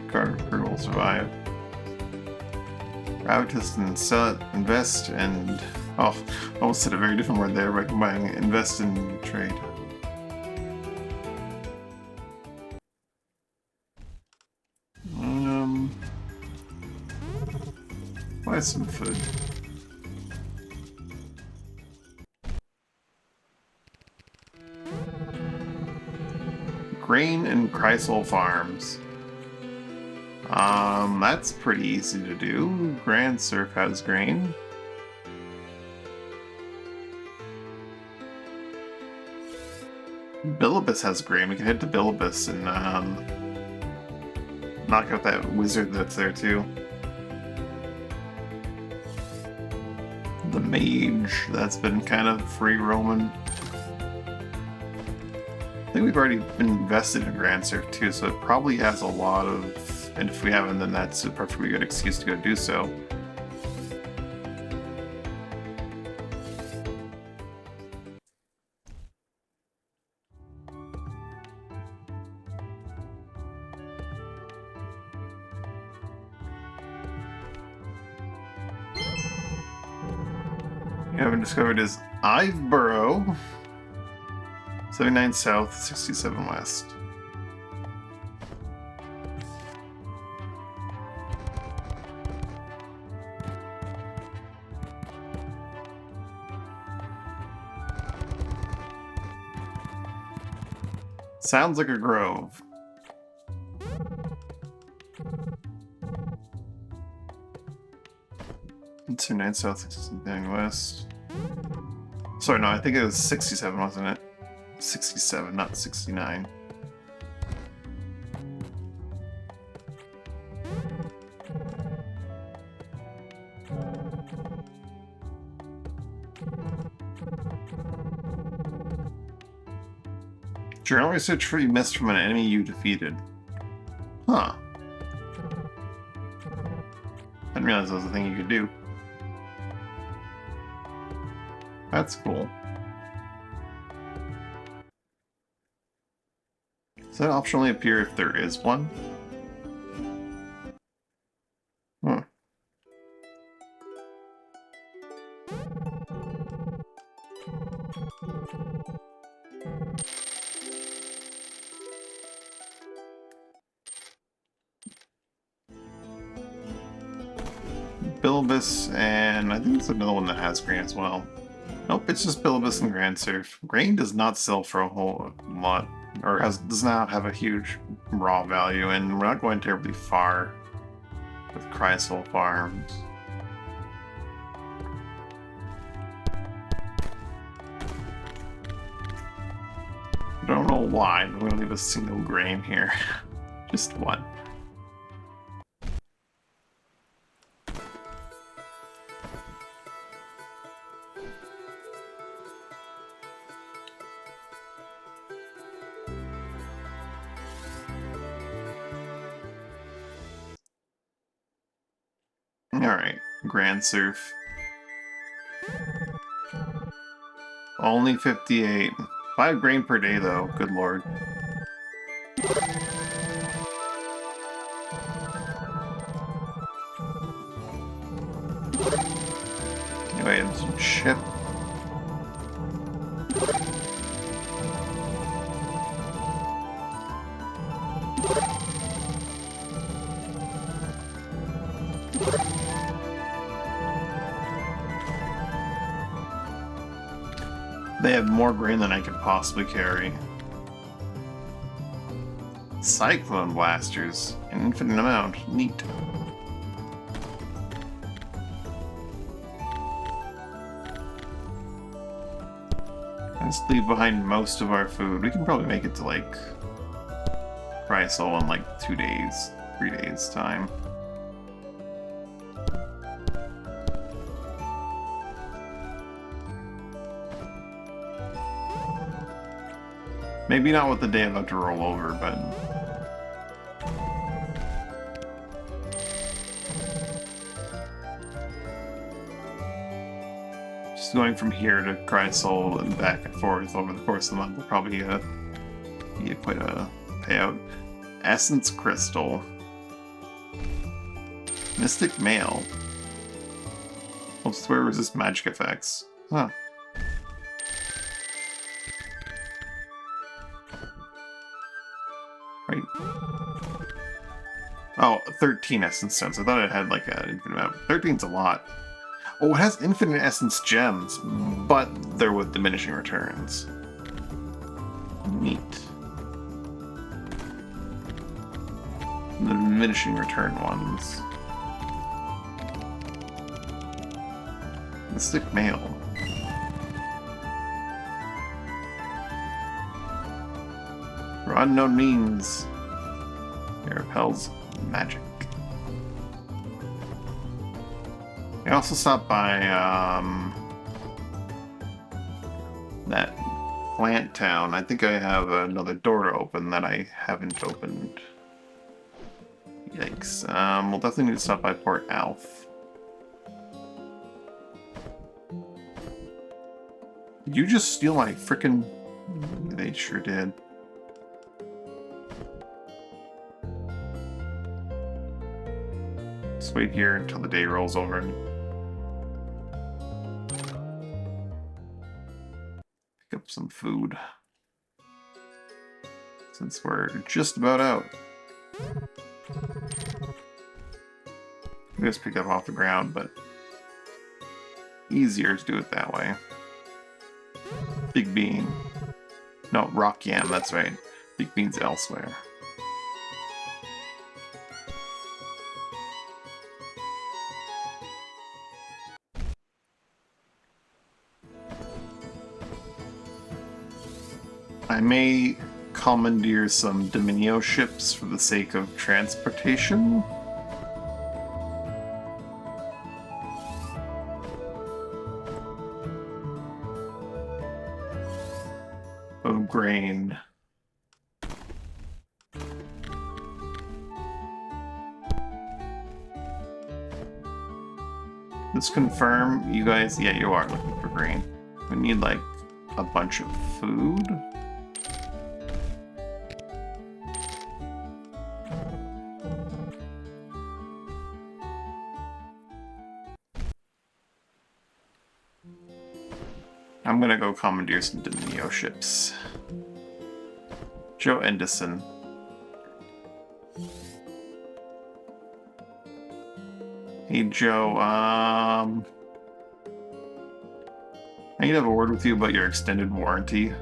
S1: Carter will survive. Routus and sell it, invest, and... Oh, I almost said a very different word there by combining invest and trade. Buy some food. Grain and Chrysal Farms. That's pretty easy to do. Grand Surf has grain. Bilibus has grain. We can head to Bilibus and knock out that wizard that's there too. The mage that's been kind of free roaming. I think we've already invested in Grand Surf too, so it probably has a lot of, and if we haven't, then that's a perfectly good excuse to go do so. We haven't discovered is Iveboro. 79 south, 67 west. Sounds like a grove. 29 south, 69 west. Sorry, no, I think it was 67, wasn't it? 67, not 69. Journal research what you missed from an enemy you defeated. Huh. I didn't realize that was a thing you could do. That's cool. Does that optionally appear if there is one? Huh. Bilibus, and I think there's another one that has grain as well. Nope, it's just Bilibus and Grand Surf. Grain does not sell for a whole lot, or does not have a huge raw value, and we're not going terribly far with Chrysal Farms. I don't know why, but I'm going to leave a single grain here. Just one. Alright, Grand Surf. Only 58. 5 grain per day, though. Good lord. Anyway, some ship. They have more grain than I could possibly carry. Cyclone blasters. An infinite amount. Neat. Let's leave behind most of our food. We can probably make it to, like, Chrysal in, like, 2 days, 3 days' time. Maybe not with the day about to roll over, but... just going from here to Chrysal and back and forth over the course of the month will probably be quite a payout. Essence Crystal. Mystic Mail. Where resist magic effects? Huh. Right. Oh, 13 essence stones. I thought it had like an infinite amount. 13's a lot. Oh, it has infinite essence gems, but they're with diminishing returns. Neat. The diminishing return ones. Mystic Mail. For unknown means, it repels magic. I also stopped by that plant town. I think I have another door to open that I haven't opened. Yikes. We'll definitely need to stop by Port Alf. Did you just steal my frickin'... They sure did. Just wait here until the day rolls over and pick up some food. Since we're just about out. We just pick up off the ground, but easier to do it that way. Big bean. No, rock yam, that's right. Big beans elsewhere. I may commandeer some Dominio ships for the sake of transportation. Of grain. Let's confirm you guys, yeah, you are looking for grain. We need like a bunch of food. I'm gonna go commandeer some Dominio ships. Joe Endison. Hey Joe, I need to have a word with you about your extended warranty.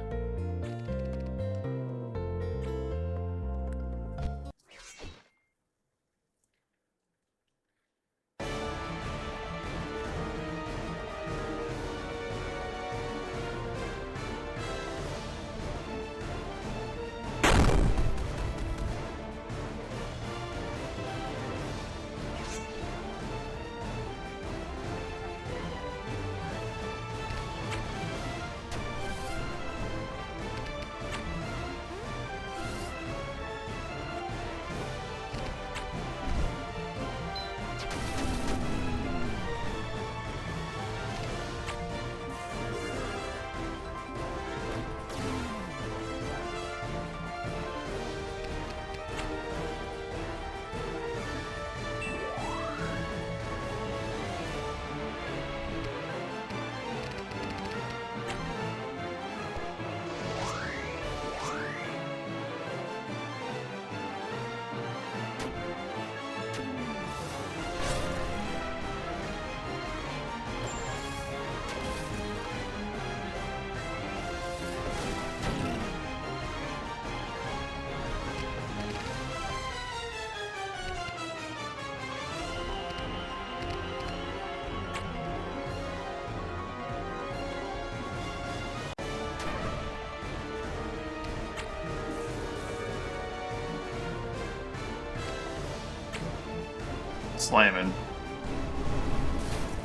S1: Slamming.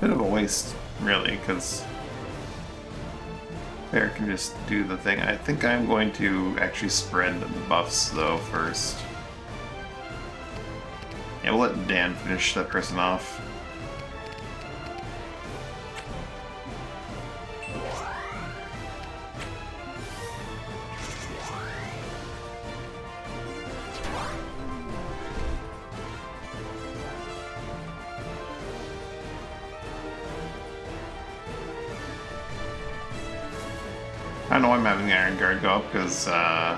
S1: Bit of a waste, really, because Bear can just do the thing. I think I'm going to actually spread the buffs, though, first. Yeah, we'll let Dan finish that person off. I know I'm having Iron Guard go up because the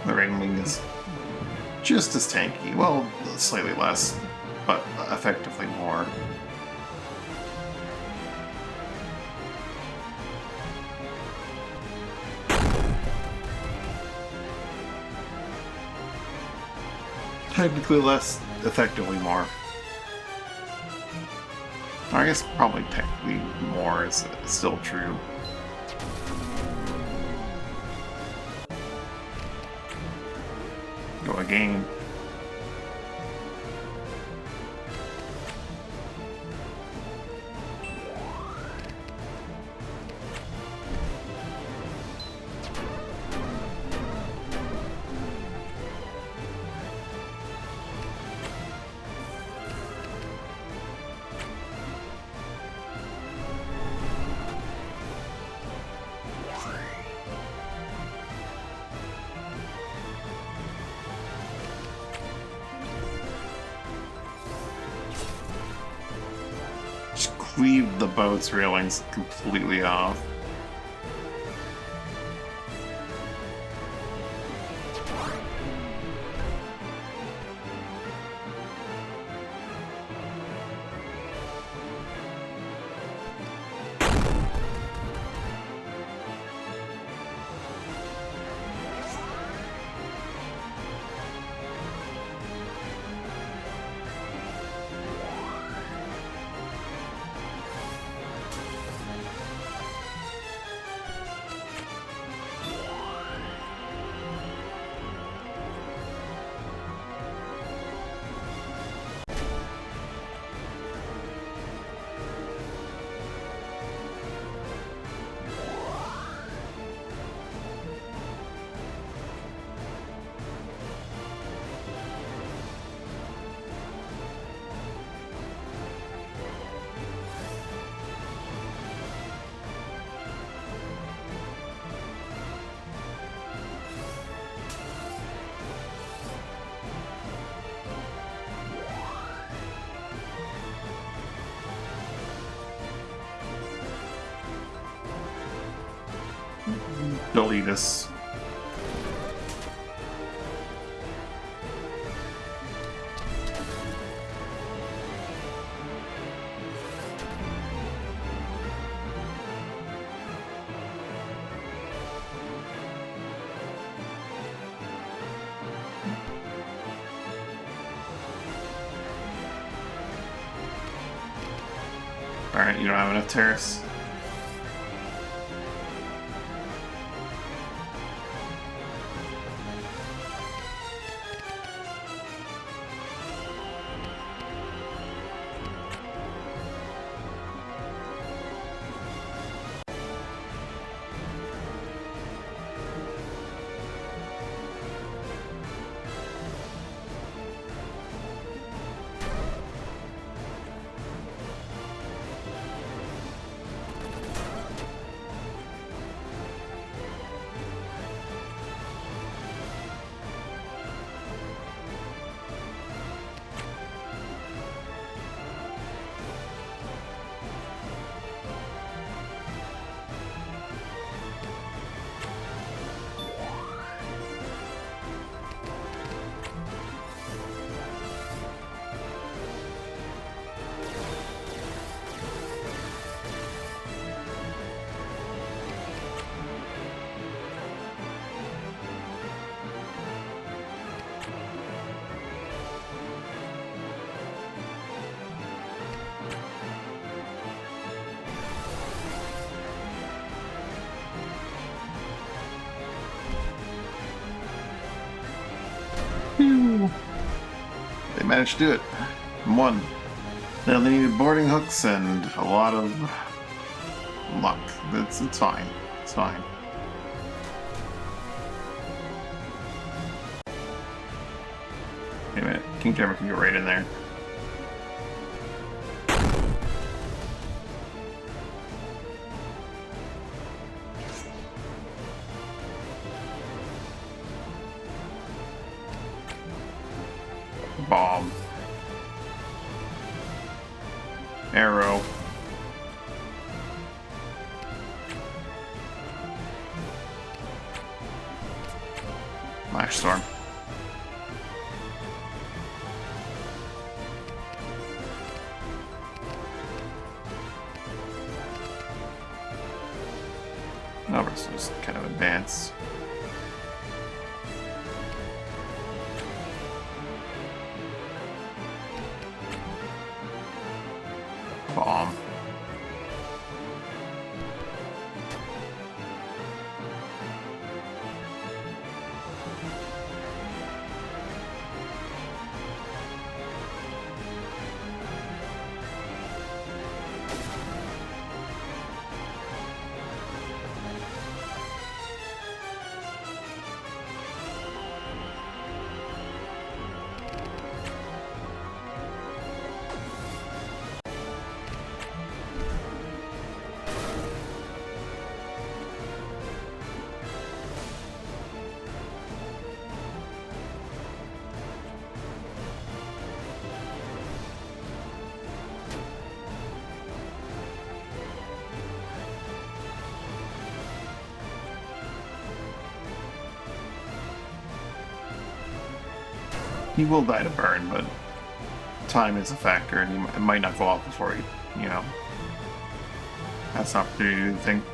S1: Ringling is just as tanky. Well, slightly less, but effectively more. Technically less, effectively more. I guess probably technically more is still true. Go again. Cleave the boat's railings completely off. delete us. Alright, you don't have enough terrace. They managed to do it. One. Now they needed boarding hooks and a lot of luck. It's fine. It's fine. Wait a minute. King Jammer can get right in there. Bomb. Arrow. Flash storm. Oh, we're just kind of advanced. Bomb. He will die to burn, but time is a factor, and he might not go off before he, has an opportunity to think.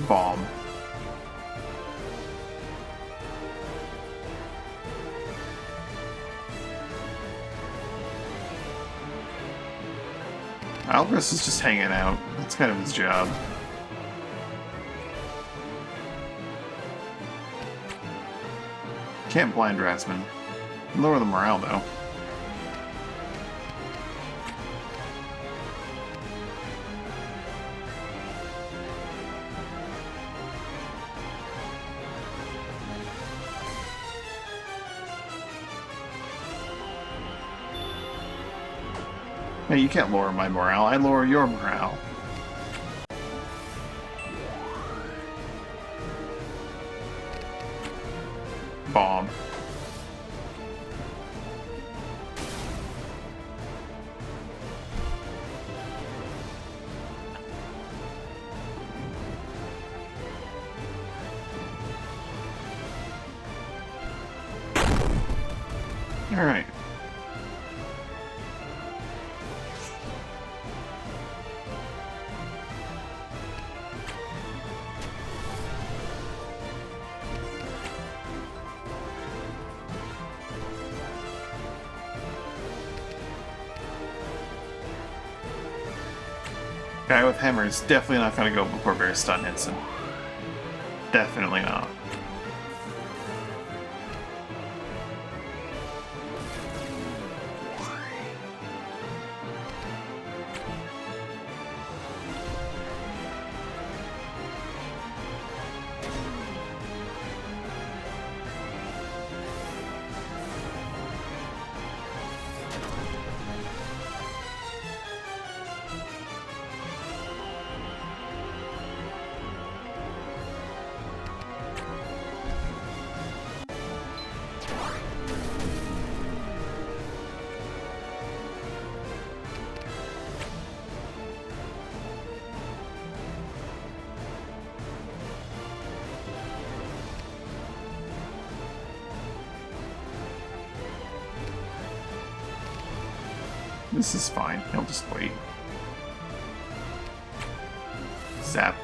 S1: Bomb. Alvarez is just hanging out. That's kind of his job. Can't blind Rasman. Lower the morale, though. Hey, you can't lower my morale. I lower your morale. Bomb. Alright. Guy with hammer is definitely not going to go before Bear stun hits him. Definitely not. This is fine. He'll just wait. Zap.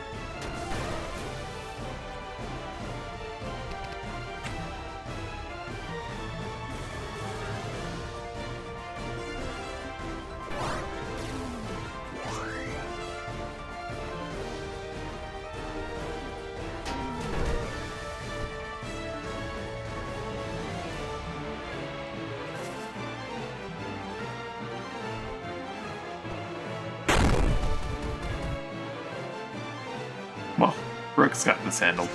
S1: Well, Brooks got this handled.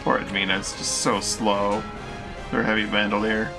S1: Poor Admina's just so slow. Their heavy bandolier.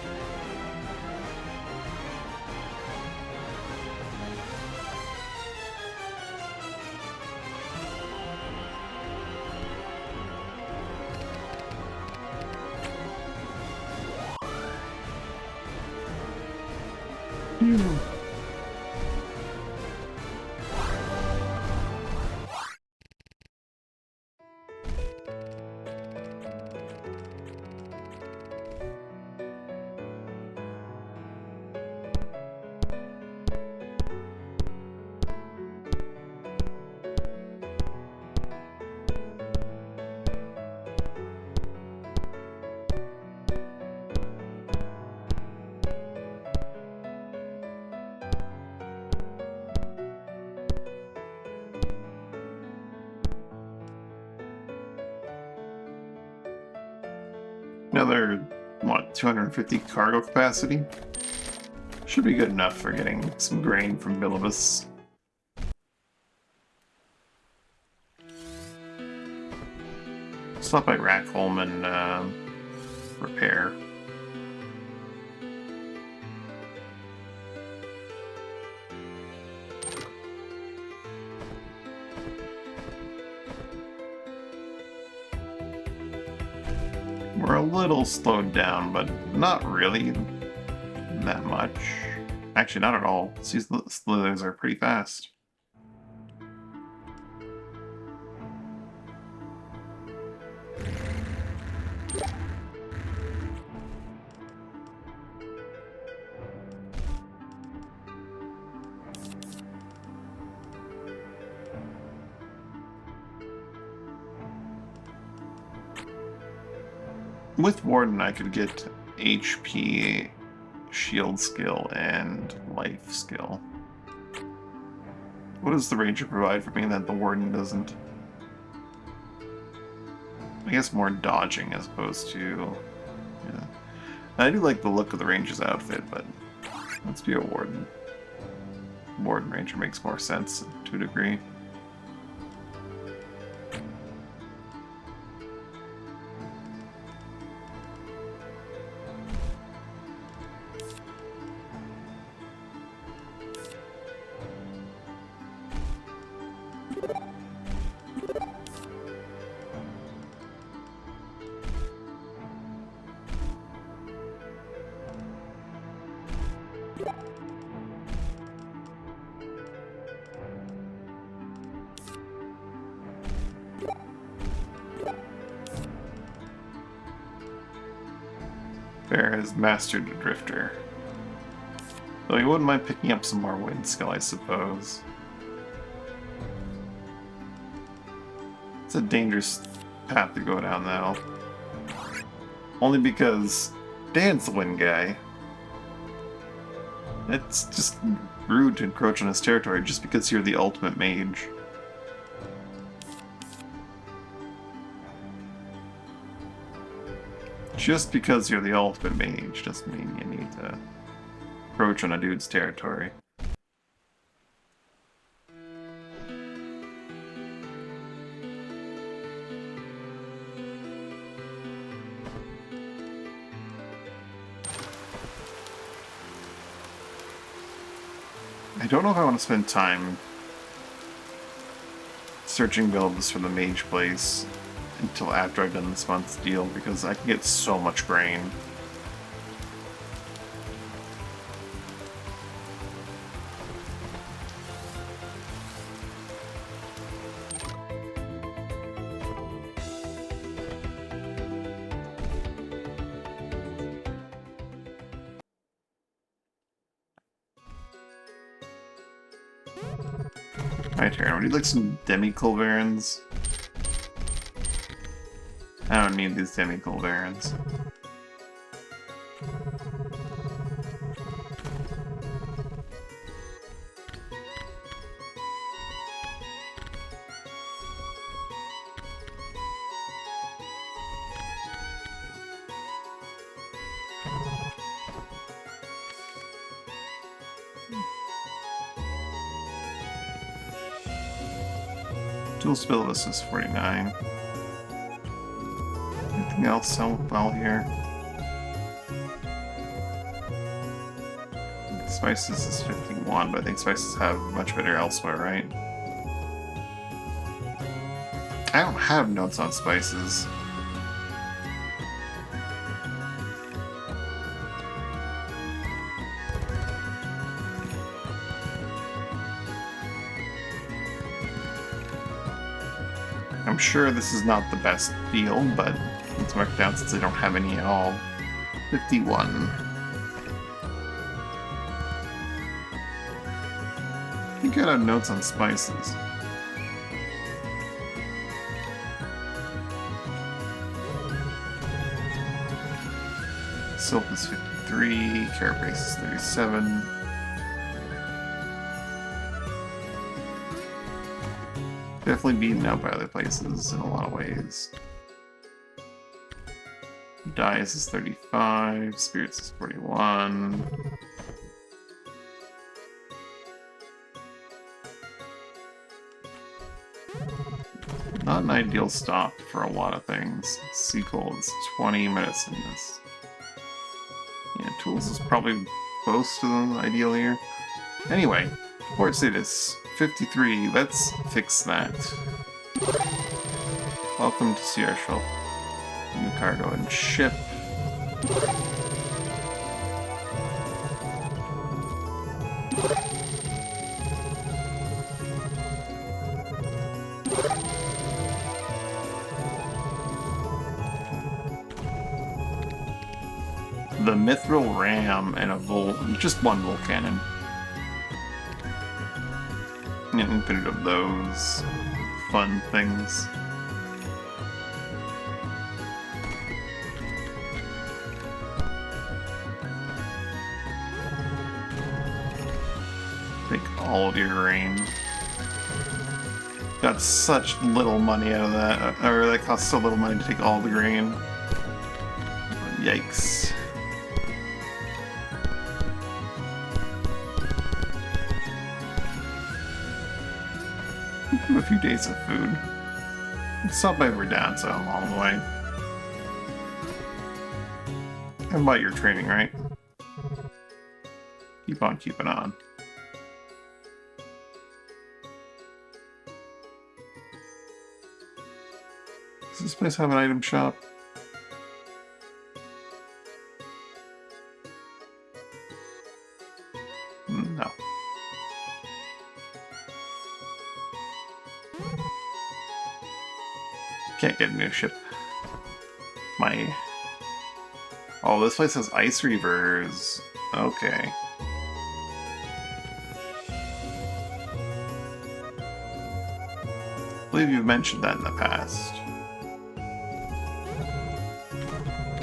S1: Another, what, 250 cargo capacity? Should be good enough for getting some grain from Bilibus. Stop by Rackholm and repair. We're a little slowed down, but not really that much. Actually, not at all. These slithers are pretty fast. With Warden, I could get HP, shield skill, and life skill. What does the Ranger provide for me that the Warden doesn't? I guess more dodging as opposed to... Yeah. I do like the look of the Ranger's outfit, but let's be a Warden. Warden Ranger makes more sense to a degree. Bear has mastered the drifter. Though he wouldn't mind picking up some more wind skill, I suppose. It's a dangerous path to go down, though. Only because Dan's the wind guy. It's just rude to encroach on his territory just because you're the ultimate mage. Just because you're the ultimate mage doesn't mean you need to encroach on a dude's territory. I don't know if I want to spend time searching builds for the mage place until after I've done this month's deal, because I can get so much grain. Alright, Taryn, would you like some demi-culverins? I don't need these demi-culverins. Dual Spillus is 49. Anything else sell well here? Spices is 51, but I think spices have much better elsewhere, right? I don't have notes on spices. I'm sure this is not the best deal, but let's mark it down since I don't have any at all. 51. I think I have notes on spices. Silk is 53, Carapace is 37. Definitely beaten out by other places in a lot of ways. Dyes is 35, Spirits is 41. Not an ideal stop for a lot of things. Sequel is 20, Medicine is... Yeah, Tools is probably close to the ideal here. Anyway, port status 53, let's fix that. Welcome to Sierra Shell. New cargo and ship. The Mithril Ram and just one Volt Cannon. An infinite of those fun things. Take all of your grain. Got such little money out of that, or that costs so little money to take all the grain. Yikes. A few days of food. It's not by Verdanza along the way. And by your training, right? Keep on keeping on. Does this place have an item shop? No. Can't get a new ship. Oh, this place has ice reavers. Okay. I believe you've mentioned that in the past.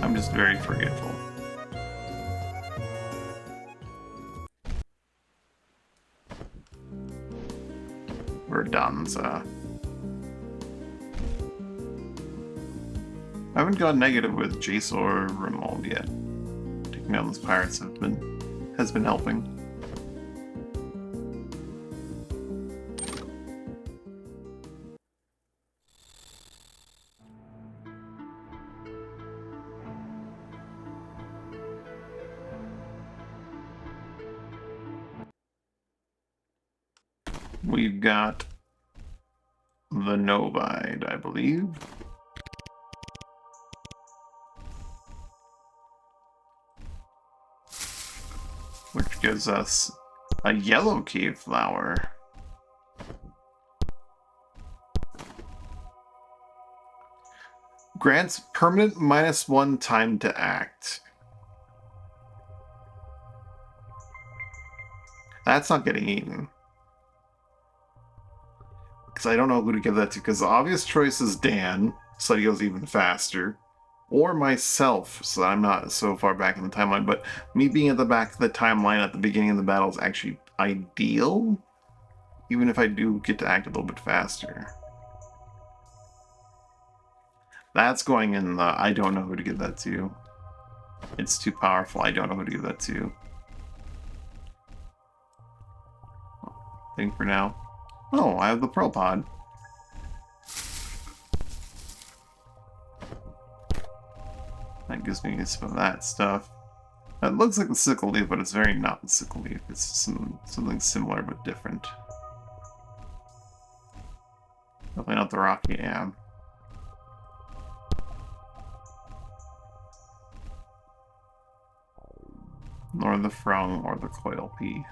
S1: I'm just very forgetful. Verdanza. I haven't gone negative with Jace or Ronald yet. Taking down those pirates has been helping. We've got the Novide, I believe. Which gives us a yellow cave flower. Grants permanent -1 time to act. That's not getting eaten. Because I don't know who to give that to, because the obvious choice is Dan, so that he goes even faster. Or myself, so that I'm not so far back in the timeline. But me being at the back of the timeline at the beginning of the battle is actually ideal, even if I do get to act a little bit faster. That's going in the I don't know who to give that to. It's too powerful, I don't know who to give that to. Thing for now. Oh, I have the Pearl Pod. That gives me some of that stuff. That looks like the Sickle Leaf, but it's very not the Sickle Leaf. It's something similar but different. Definitely not the Rocky Am. Nor the Frung or the Coil Pea.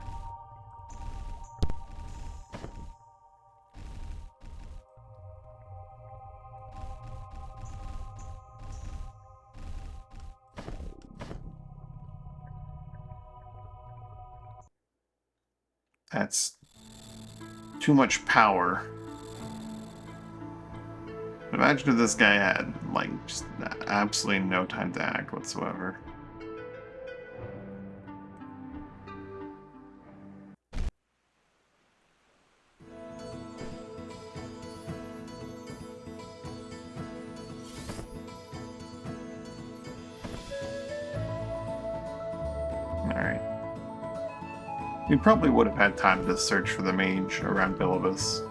S1: That's too much power. Imagine if this guy had, like, just absolutely no time to act whatsoever. Alright. We probably would have had time to search for the mage around Bilibus.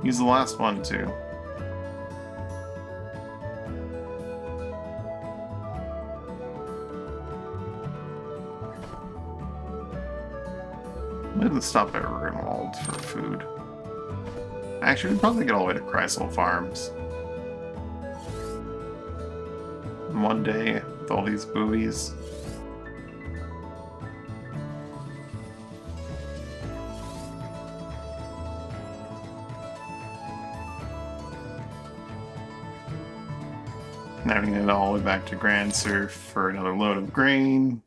S1: He's the last one, too. I'm gonna stop at Ruinwald for food. Actually, we'd probably get all the way to Chrysal Farms. In one day, with all these buoys. Having it all the way back to Grand Surf for another load of grain.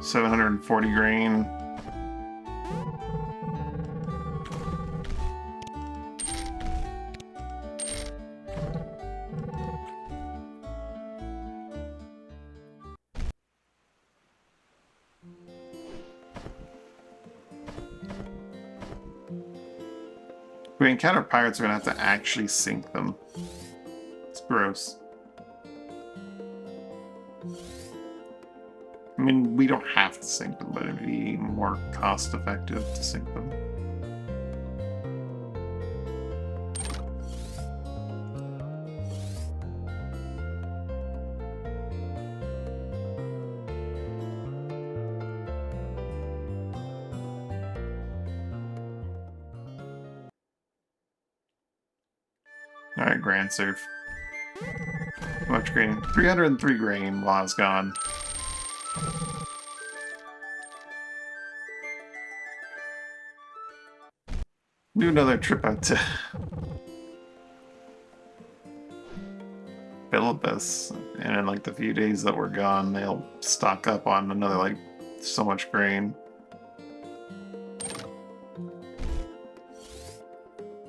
S1: $740 grain. If we encounter pirates, we're gonna have to actually sink them. It's gross. I mean, we don't have to sink them, but it'd be more cost-effective to sink them. Alright, Grand Surf. How much grain? 303 grain while I was gone. Do another trip out to Philippus, and in like the few days that we're gone, they'll stock up on another like so much grain.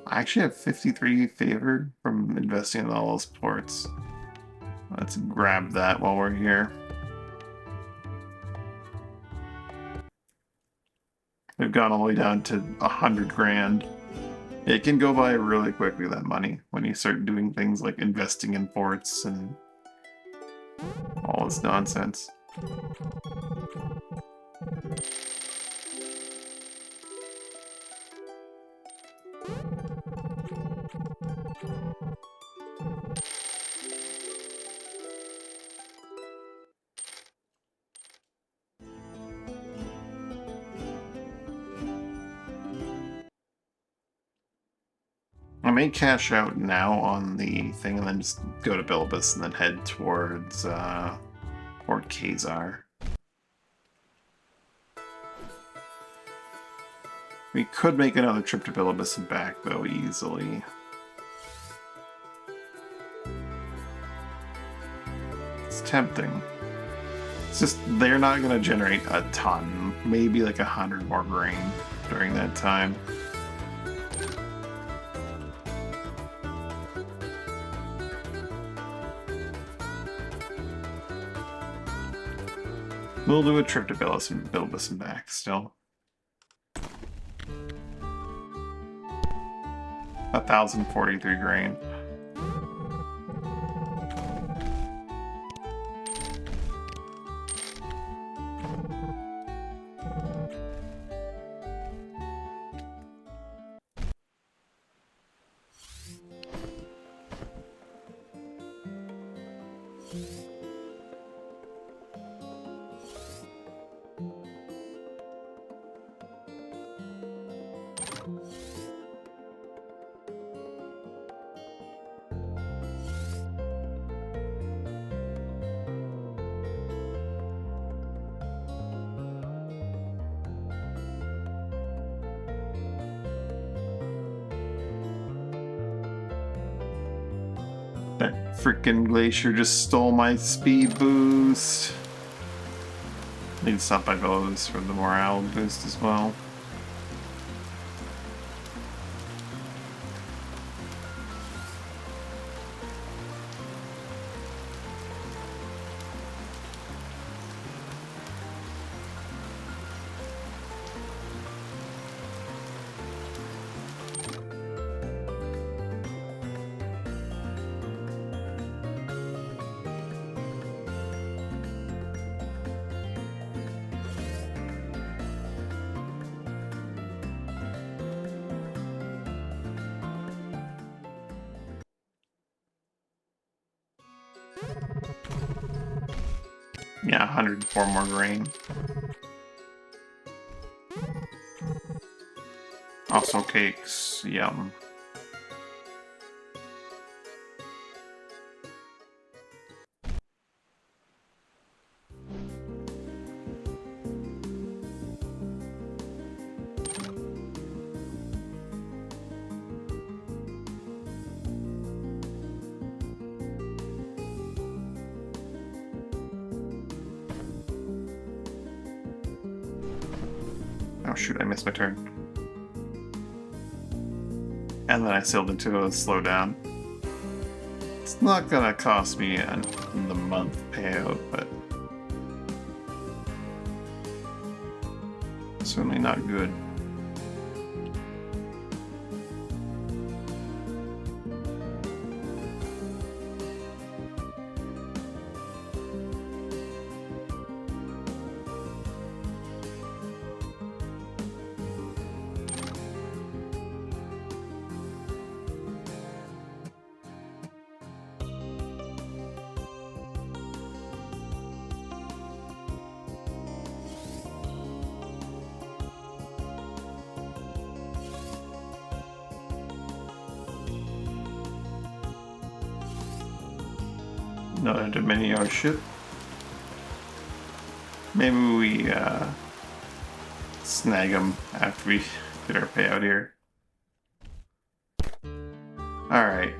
S1: I actually have 53 favor from investing in all those ports. Let's grab that while we're here. We've gone all the way down to 100 grand. It can go by really quickly, that money, when you start doing things like investing in ports and all this nonsense. I may cash out now on the thing and then just go to Bilibus and then head towards Port Khazar. We could make another trip to Bilibus and back, though, easily. It's tempting. It's just, they're not going to generate a ton. Maybe like 100 more grain during that time. We'll do a trip to Bilibus and back still. 1,043 grain. That freaking glacier just stole my speed boost. Need to stop by Bilibus for the morale boost as well. Yeah, 104 more grain. Also cakes, yum. Oh shoot, I missed my turn. And then I sailed into a slowdown. It's not gonna cost me the month payout, but certainly not good. Another Dominio ship. Maybe we snag them after we get our payout here. Alright.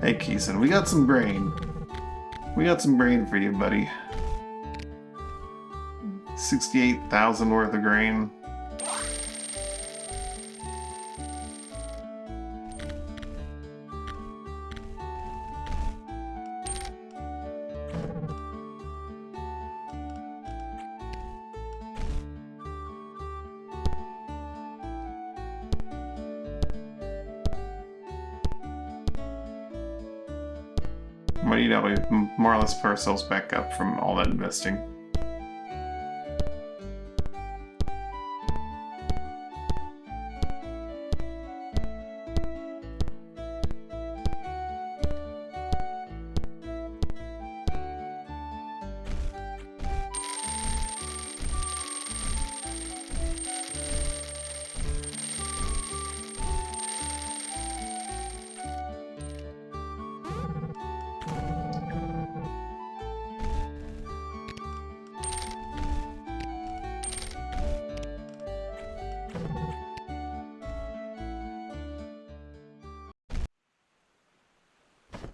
S1: Hey Keeson, we got some grain. We got some grain for you, buddy. 68,000 worth of grain. What do you know? We've more or less put ourselves back up from all that investing.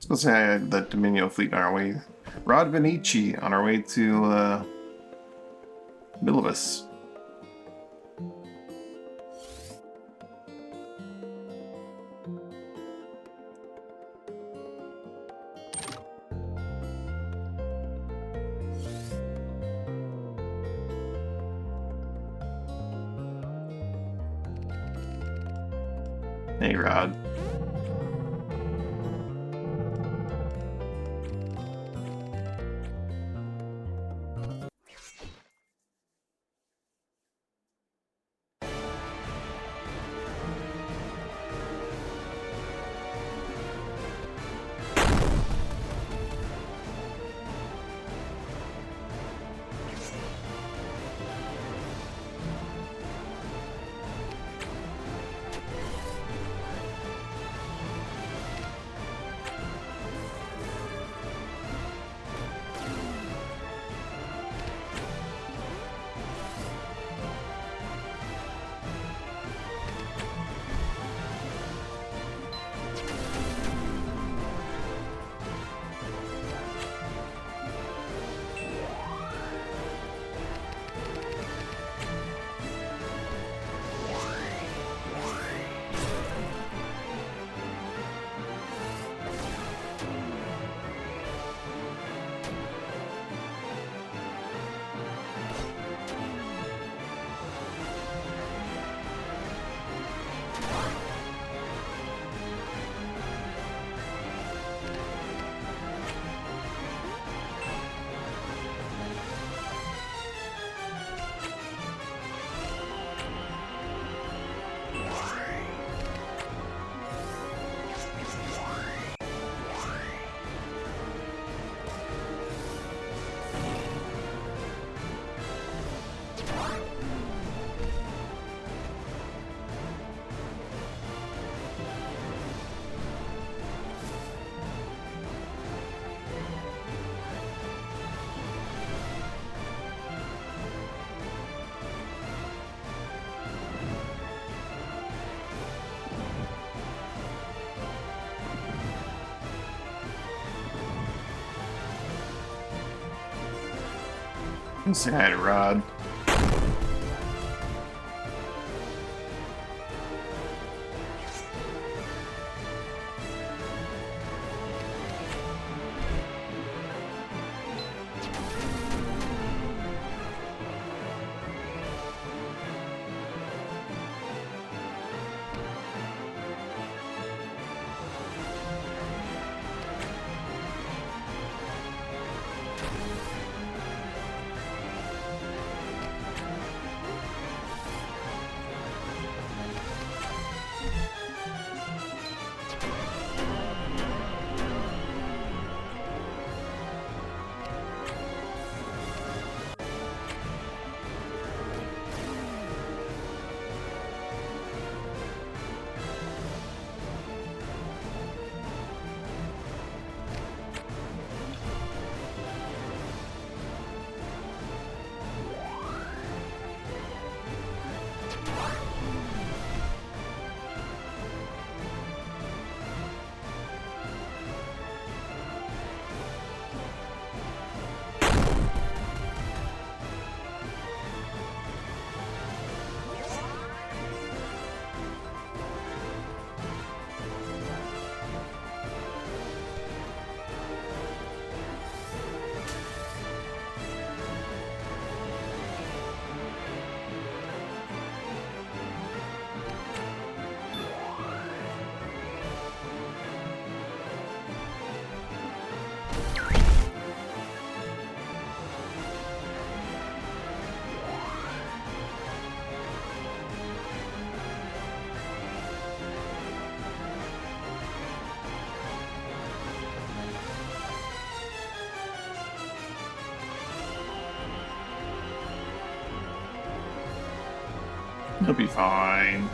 S1: Let's say I had the Dominio fleet on our way. Rod Vinici on our way to Bilibus. Hey, Rod. Say hi to Rod. He'll be fine.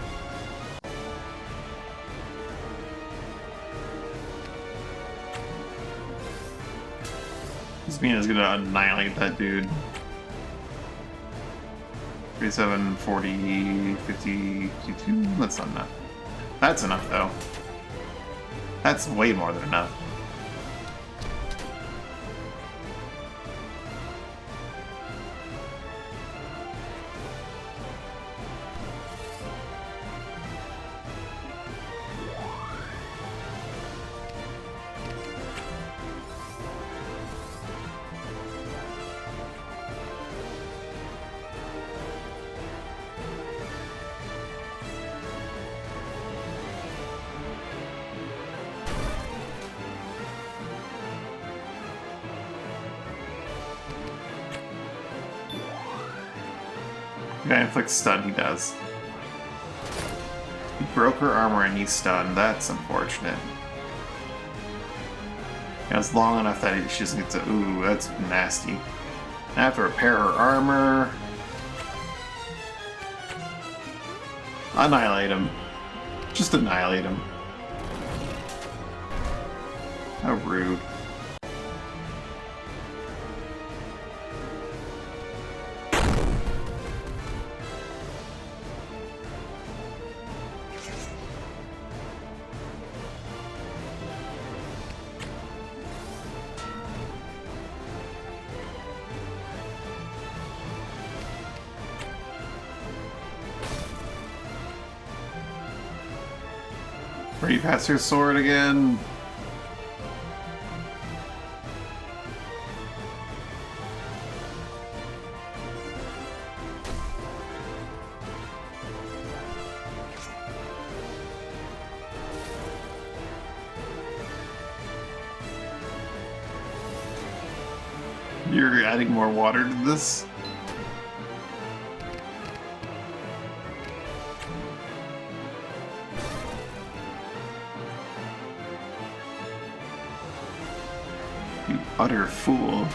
S1: This Mina's gonna annihilate that dude. 37, 40, 50, 52. That's not enough. That's enough, though. That's way more than enough. Guy inflicts stun, he does. He broke her armor and he's stunned. That's unfortunate. Yeah, it's long enough that she doesn't get to. Ooh, that's nasty. I have to repair her armor. Annihilate him. Just annihilate him. How rude. Where you pass your sword again? You're adding more water to this? You utter fool.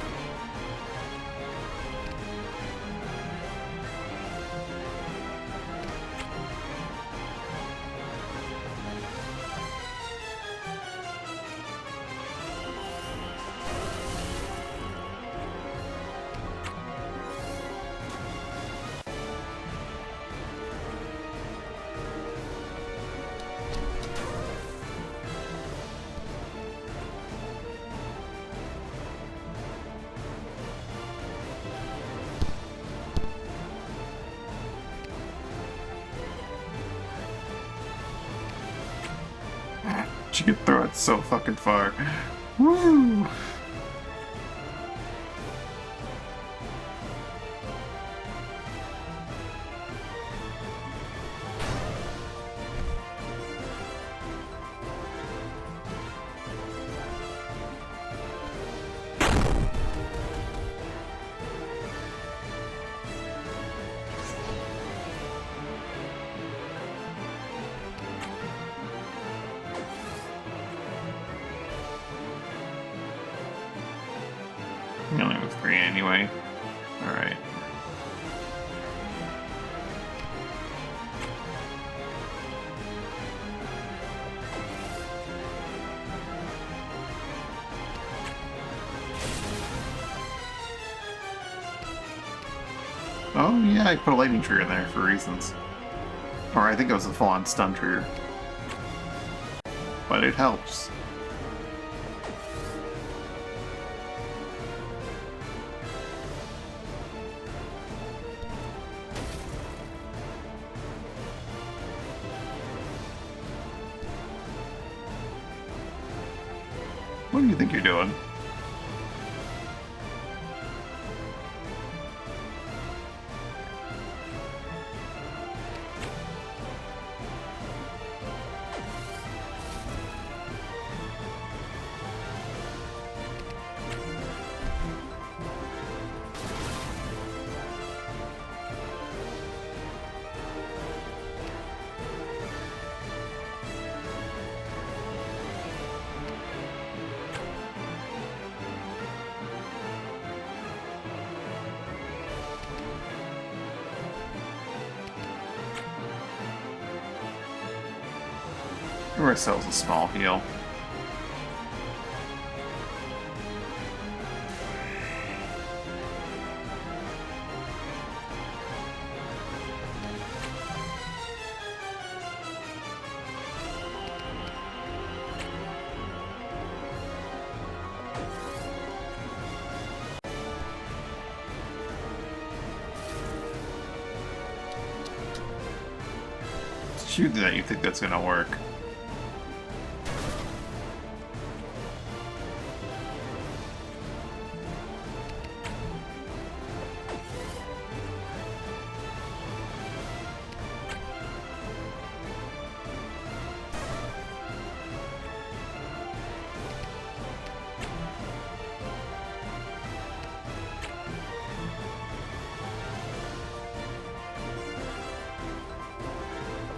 S1: She could throw it so fucking far. Woo! You only have 3 anyway. Alright. Oh yeah, I put a lightning trigger in there for reasons. Or I think it was a full-on stun trigger. But it helps. What do you think you're doing? Give ourselves a small heal. Shoot that, you think that's gonna work.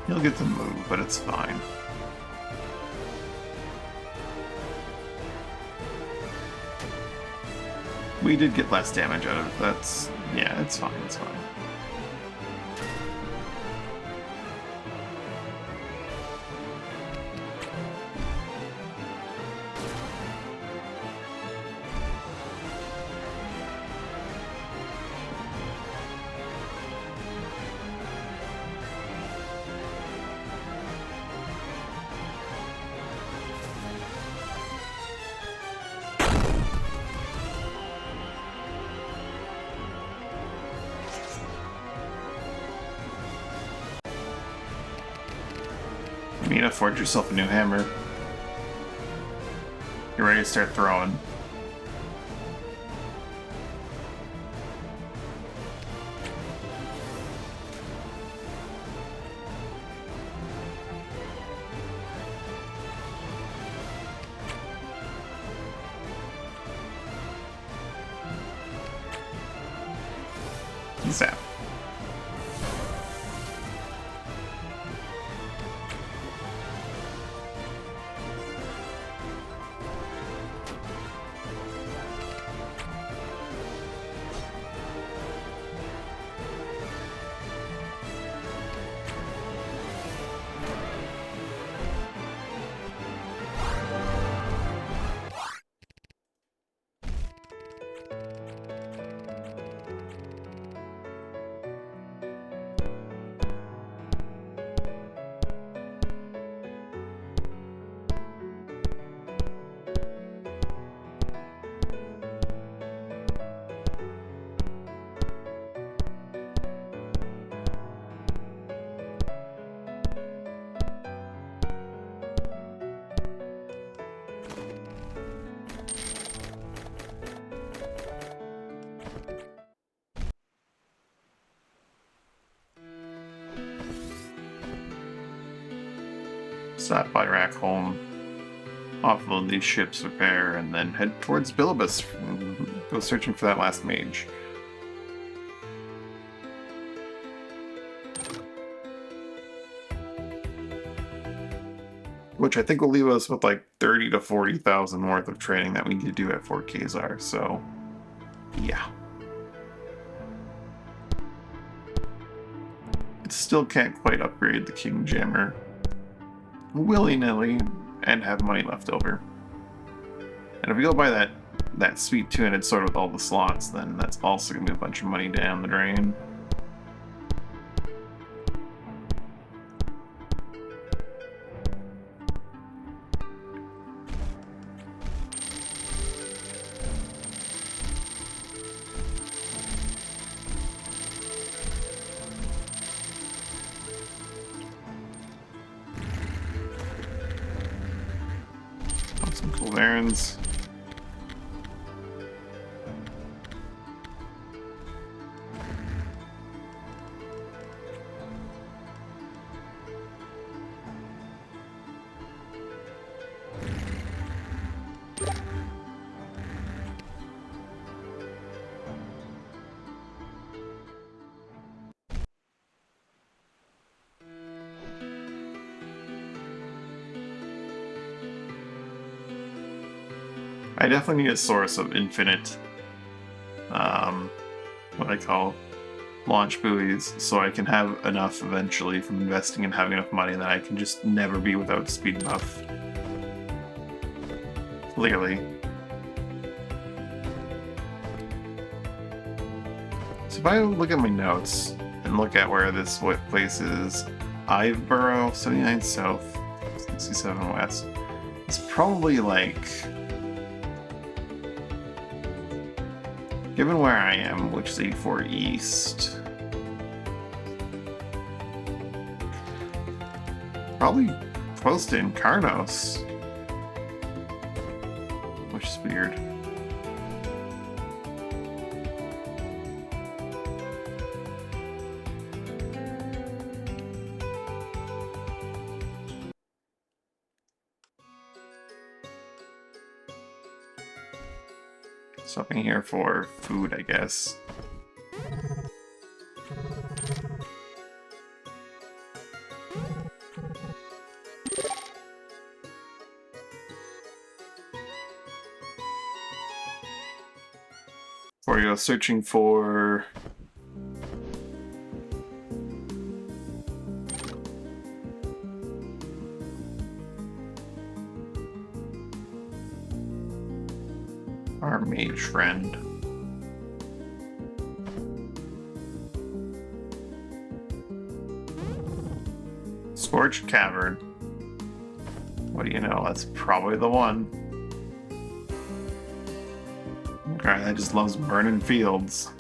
S1: He'll get the move, but it's fine. We did get less damage out of it. That's... yeah, it's fine, it's fine. You need to forge yourself a new hammer. You're ready to start throwing. Zap. Stop by Rackholm, offload these ships, repair, and then head towards Bilibus. Go searching for that last mage. Which I think will leave us with like 30 to 40,000 worth of training that we need to do at Fort Khazar, so yeah. It still can't quite upgrade the King Jammer willy-nilly and have money left over. And if we go buy that sweet two-handed sword with all the slots, then that's also going to be a bunch of money down the drain. Some cool errands. I definitely need a source of infinite, what I call launch buoys so I can have enough eventually from investing and having enough money that I can just never be without speed buff. Clearly. So if I look at my notes and look at where this place is, Iveboro, 79 South, 67 West. It's probably like, given where I am, which is 84 East, probably close to Incarnos, which is weird. Stopping here for food, I guess. Before you go searching for... our mage friend. Scorched Cavern. What do you know? That's probably the one. Okay, that just loves burning fields.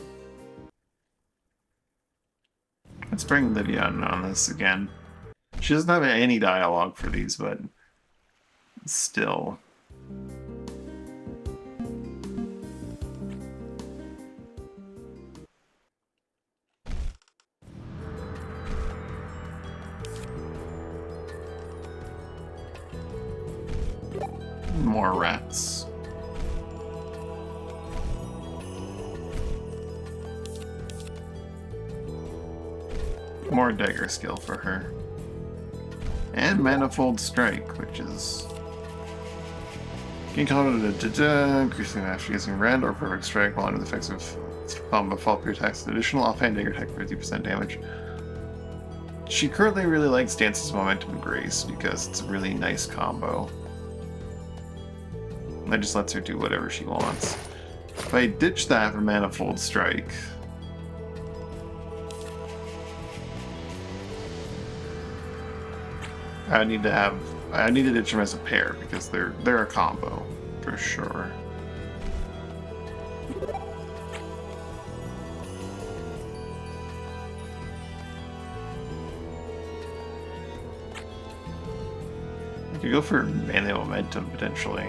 S1: Let's bring Lydia on this again. She doesn't have any dialogue for these, but still. More rats. More dagger skill for her. And Manifold Strike, which is... Can call it increasing mastery using red or perfect strike while under the effects of combo fall through attacks. Additional offhand dagger attack for 50% damage. She currently really likes Dance's Momentum and Grace because it's a really nice combo. That just lets her do whatever she wants. If I ditch that for Manifold Strike... I need to ditch them as a pair because they're a combo for sure. I could go for melee momentum potentially.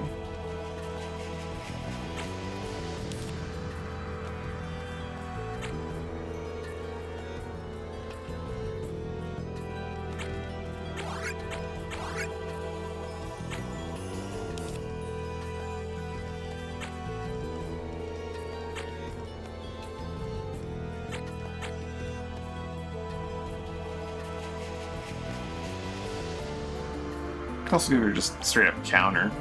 S1: Also give her just straight up counter.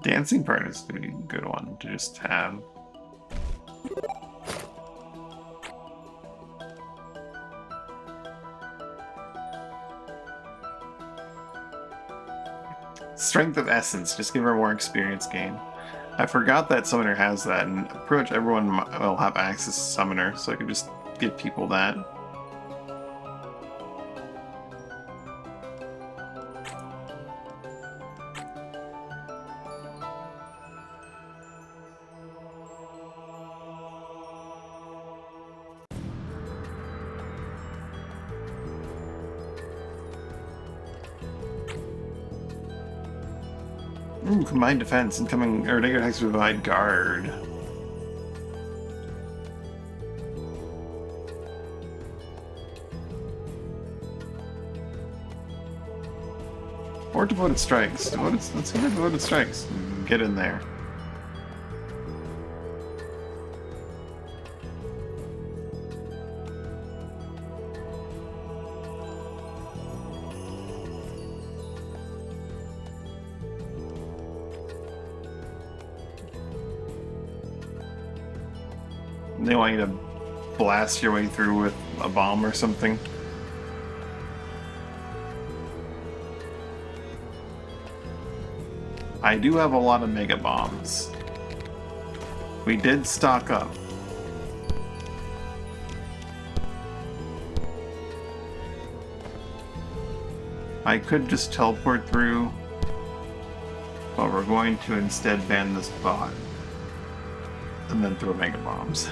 S1: Dancing part is going to be a good one to just have. Strength of Essence, just give her more experience gain. I forgot that Summoner has that, and pretty much everyone will have access to Summoner, so I can just give people that. Ooh, combined defense, incoming, or negative attacks provide guard. Or devoted strikes. Let's get devoted strikes. Get in there. They want you to blast your way through with a bomb or something. I do have a lot of mega bombs. We did stock up. I could just teleport through, but we're going to instead ban this bot and then throw mega bombs.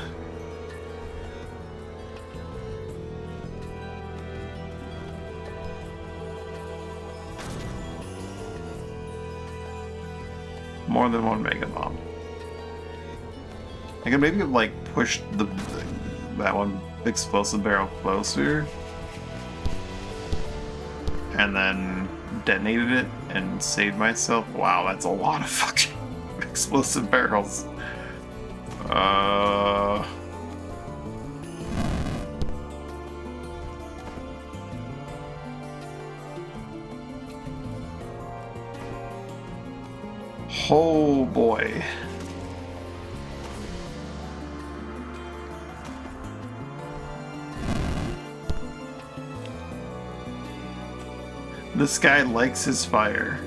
S1: More than one mega bomb. I could maybe have like pushed that one explosive barrel closer and then detonated it and saved myself. Wow, that's a lot of fucking explosive barrels. Oh boy. This guy likes his fire.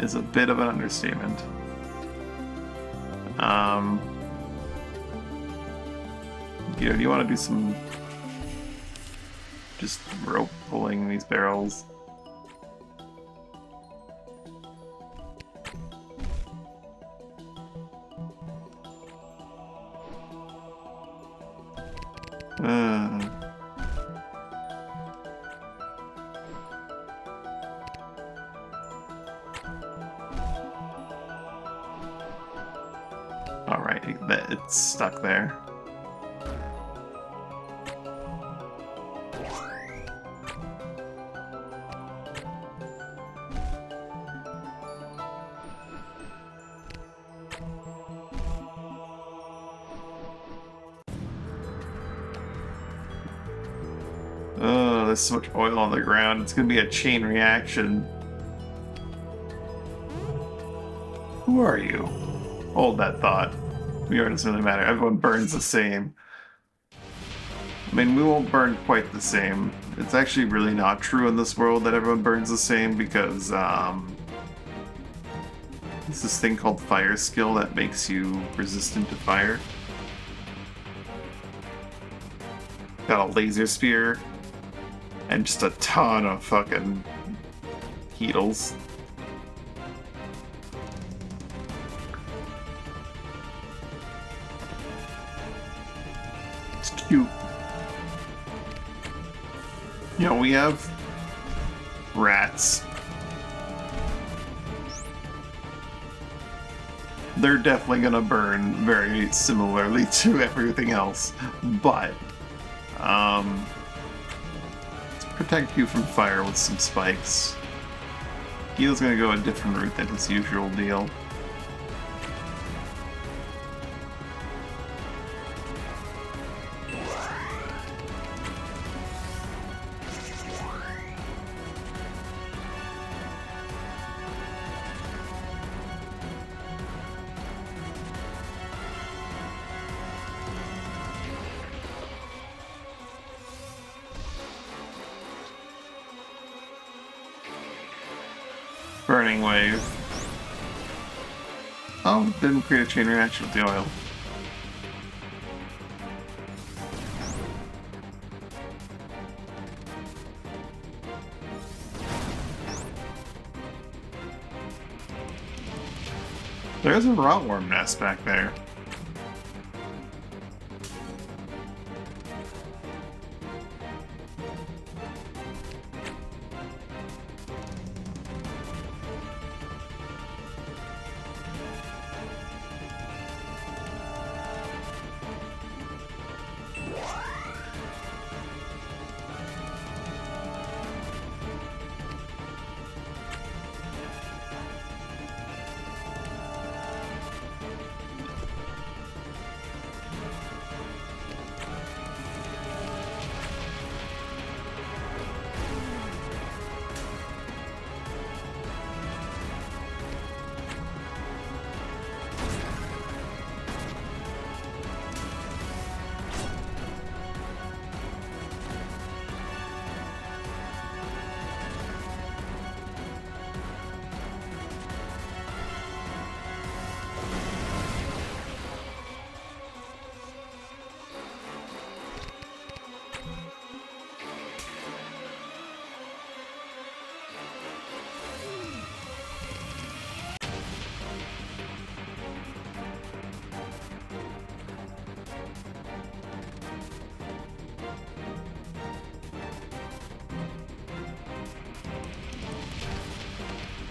S1: Is a bit of an understatement. Do you want to do some just rope pulling these barrels? Alright, it's stuck there. Oh, there's so much oil on the ground. It's gonna be a chain reaction. Who are you? Hold that thought. We are, doesn't really matter. Everyone burns the same. I mean, we won't burn quite the same. It's actually really not true in this world that everyone burns the same because there's this thing called fire skill that makes you resistant to fire. Got a laser spear and just a ton of fucking heatles. It's cute. You know, we have rats. They're definitely gonna burn very similarly to everything else, but let's protect you from fire with some spikes. Gil's gonna go a different route than his usual deal. Burning wave. Oh, didn't create a chain reaction with the oil. There's a rotworm nest back there.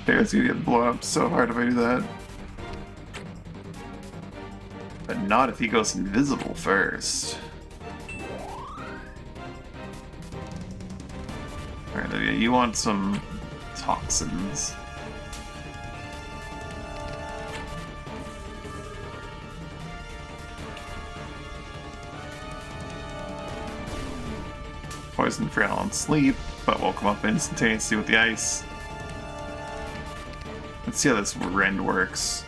S1: Bear's gonna get blown up so hard if I do that. But not if he goes invisible first. Alright, Olivia, you want some toxins. Poison for Alan Sleep, but will come up instantaneously with the ice. Let's see how this rend works.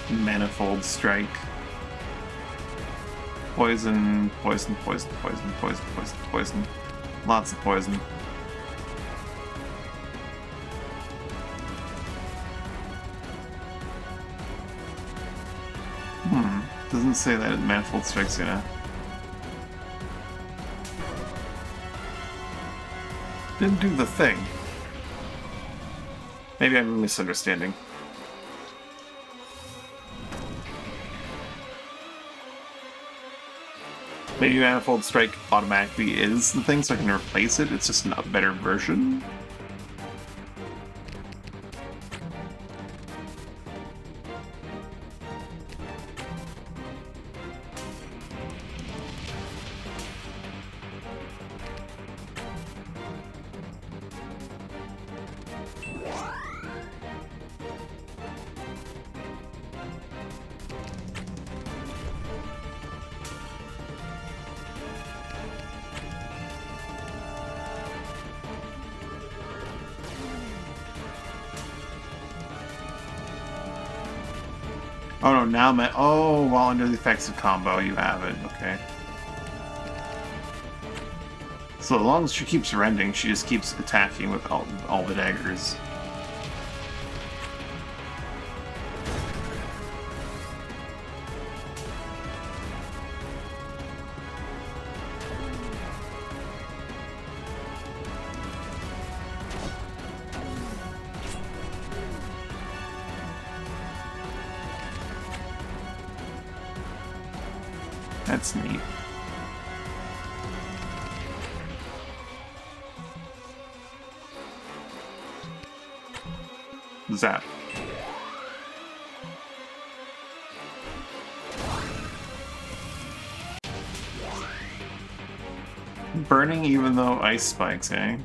S1: Manifold Strike. Poison, poison, poison, poison, poison, poison, poison. Lots of poison. Doesn't say that Manifold Strike's gonna... Didn't do the thing. Maybe I'm misunderstanding. Maybe Manifold Strike automatically is the thing, so I can replace it. It's just a better version. Oh no, now while under the effects of combo, you have it, okay. So as long as she keeps rending, she just keeps attacking with all the daggers. That's neat. Zap. Burning even though ice spikes, eh?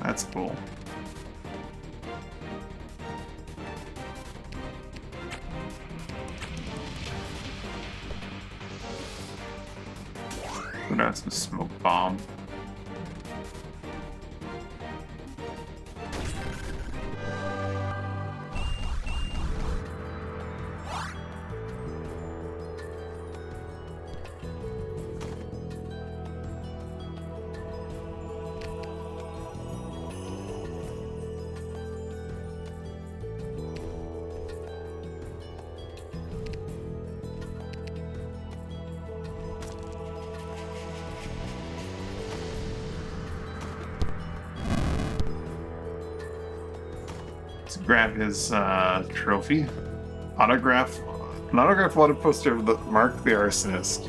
S1: That's cool. That's the smoke bomb. Grab his trophy. An autograph wanted poster of Mark the Arsonist.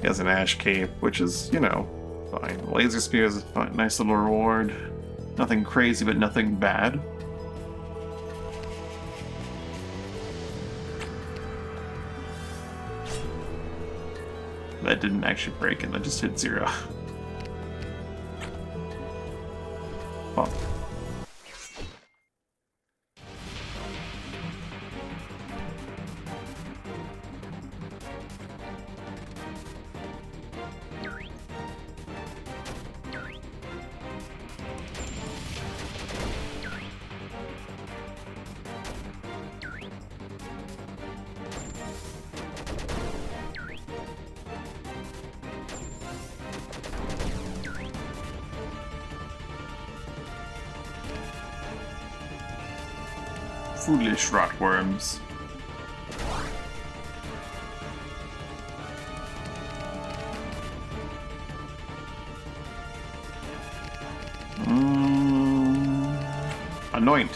S1: He has an ash cape, which is, you know, fine. Laser spear is a nice little reward. Nothing crazy, but nothing bad. That didn't actually break it, that just hit 0. Oh. Foolish rotworms. Anoint.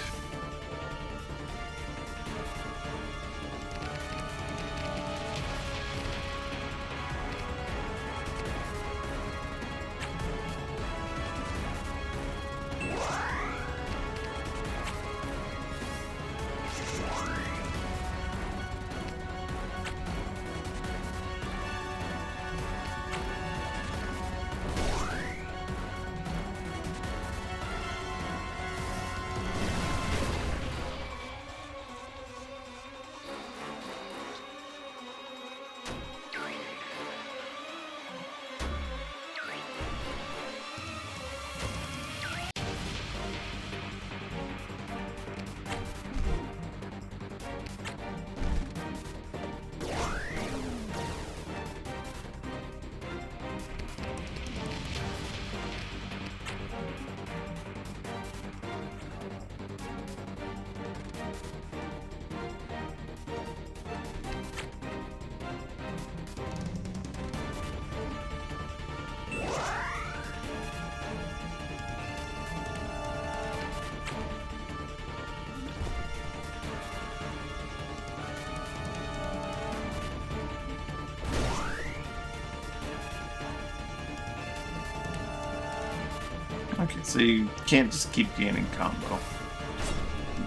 S1: Okay, so you can't just keep gaining combo.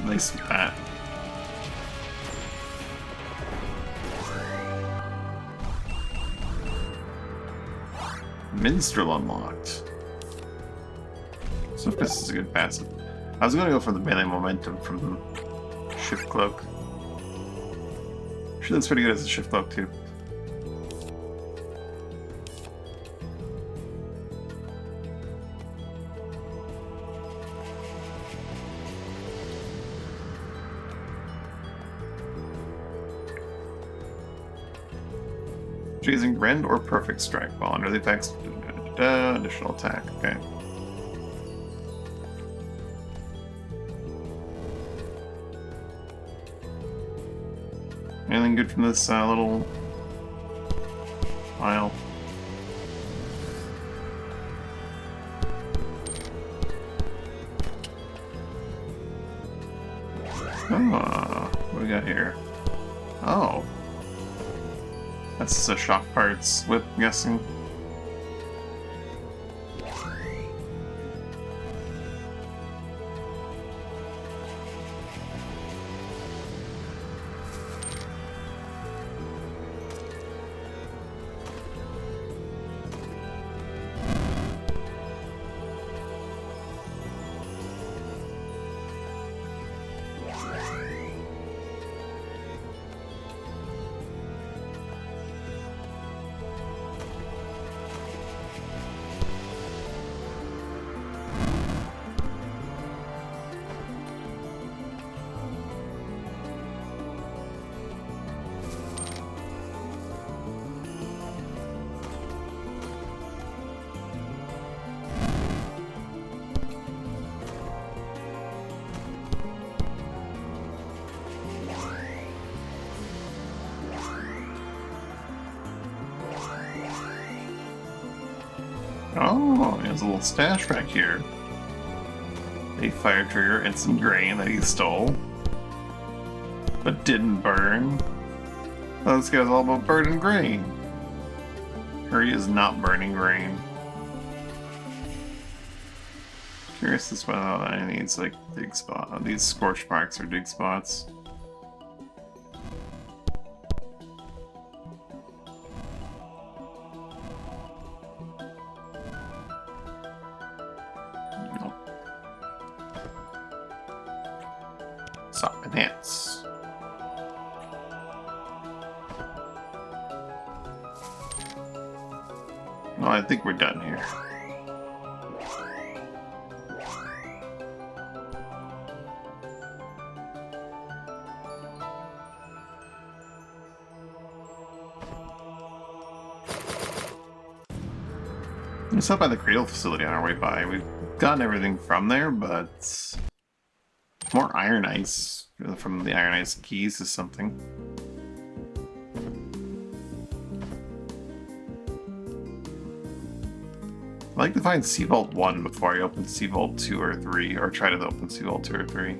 S1: Nice with that. Minstrel unlocked. Swiftness is a good passive. I was gonna go for the melee momentum from the shift cloak. Sure, that's pretty good as a shift cloak too. Choosing rend or perfect strike while under the effects. Additional attack. Okay. Anything good from this little file? What do we got here? Oh. That's a shock parts whip, I'm guessing. Oh, he has a little stash back here. A fire trigger and some grain that he stole. But didn't burn. Oh, this guy's all about burning grain. Or he is not burning grain. Curious as well, I need like dig spot. These scorch marks are dig spots. Stop enhance. No, I think we're done here. We stopped by the Cradle facility on our way by. We've gotten everything from there, but more Iron Ice from the Iron Ice keys is something. I'd like to find Sea Vault 1 before I open Sea Vault 2 or 3, or try to open Sea Vault 2 or 3.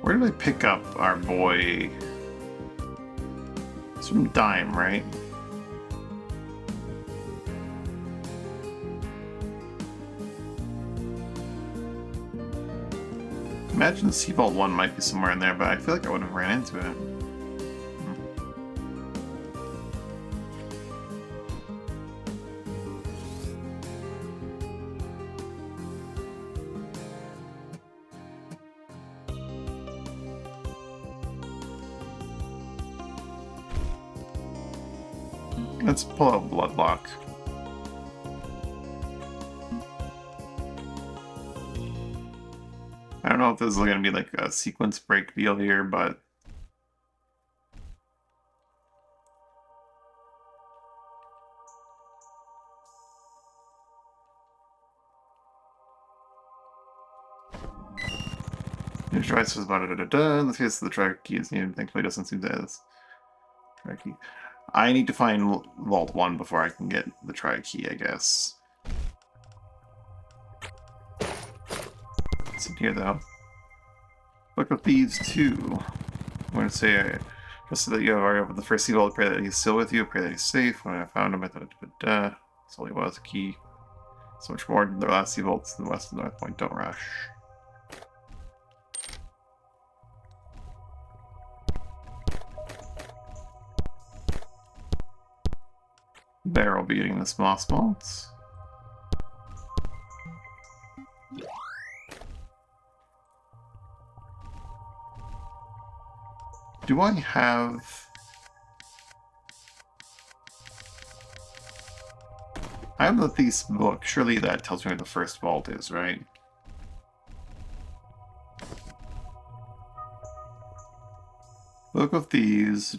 S1: Where did I pick up our boy? It's from Dime, right? Imagine Sea Vault 1 might be somewhere in there, but I feel like I would have ran into it. Let's pull out Bloodlock. I don't know if this is going to be like a sequence break deal here, but your device was about in the case of the track key is needed. Thankfully, doesn't seem to as track key. I need to find Vault 1 before I can get the tri key, I guess. What's in here, though? Book of Thieves 2. I'm going to say, just so that you have already opened the first sea vault, pray that he's still with you, pray that he's safe. When I found him, I thought, that's all he was, a key. So much more than the last sea vaults in the west and north point. Don't rush. Bear will be eating this moss malt. Do I have... I have the Thief's book. Surely that tells me where the first vault is, right? Book of Thieves.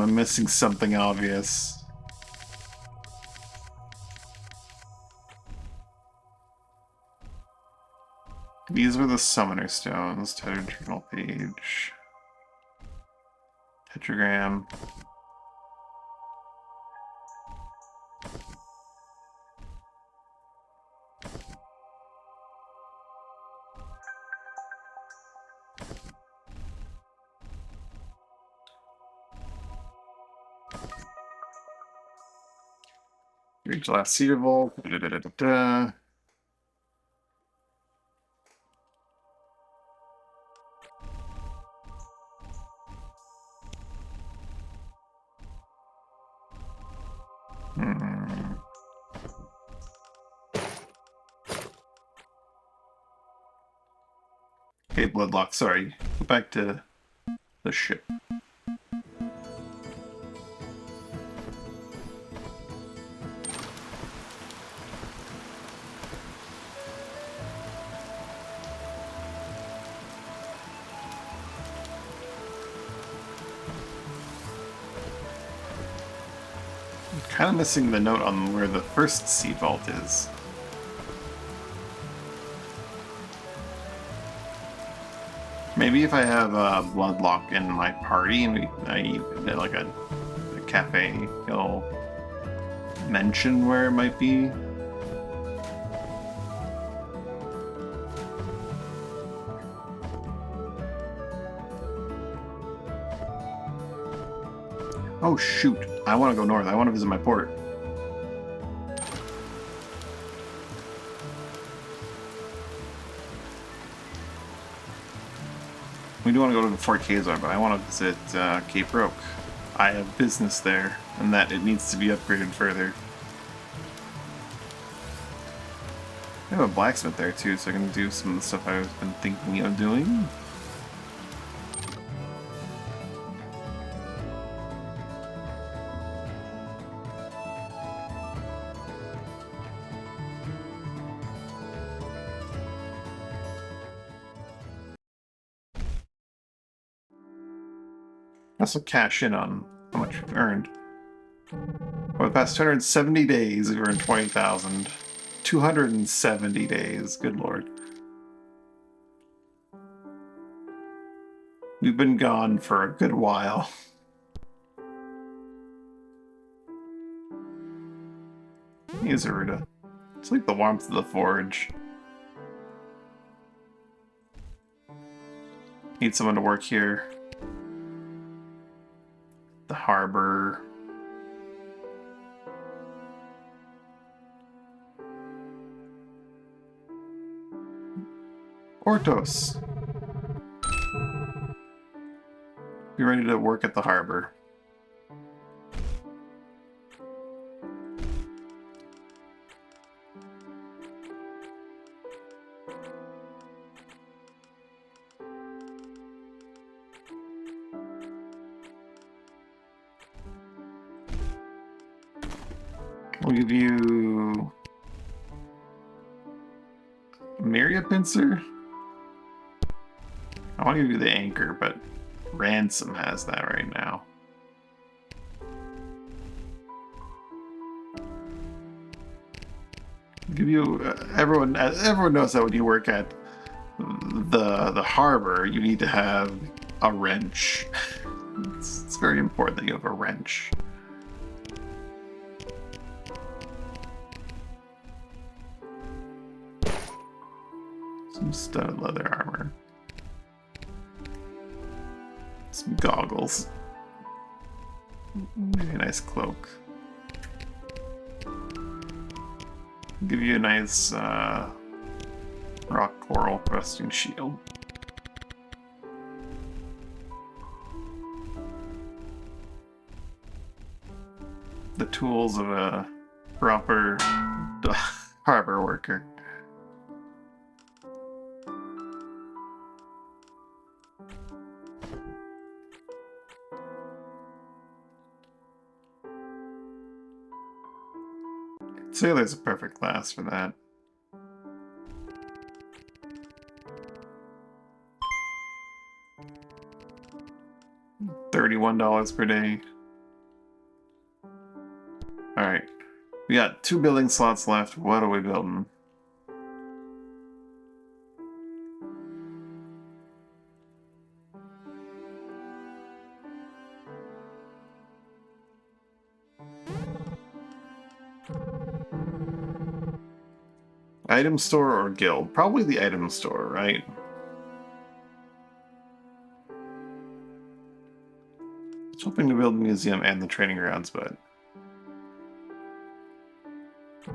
S1: I'm missing something obvious. These were the summoner stones. Tattered journal page. Tetragram. Reach the last cedar vault. Okay, Bloodlock, sorry. Go back to the ship. Kind of missing the note on where the first sea vault is. Maybe if I have a Bloodlock in my party and I eat like a cafe, he'll mention where it might be. Oh shoot, I want to go north. I want to visit my port. We do want to go to Fort Kazar, but I want to visit Cape Roke. I have business there, and that it needs to be upgraded further. I have a blacksmith there too, so I can do some of the stuff I've been thinking of doing. Also cash in on how much we've earned. For the past 270 days, we've earned 20,000. 270 days, good lord. We've been gone for a good while. Izaruda. It's like the warmth of the forge. Need someone to work here. The harbor. Ortos. Be ready to work at the harbor. We'll give you Myria Pincer. I want to give you the anchor, but Ransom has that right now. Give you everyone knows that when you work at the harbor, you need to have a wrench. It's very important that you have a wrench. Some studded leather armor. Some goggles. Maybe a nice cloak. Give you a nice rock coral rusting shield. The tools of a proper harbor worker. Sailor's a perfect class for that. $31 per day. Alright. We got 2 building slots left. What are we building? Item store or guild? Probably the item store, right? I was hoping to build a museum and the training grounds, but... I'm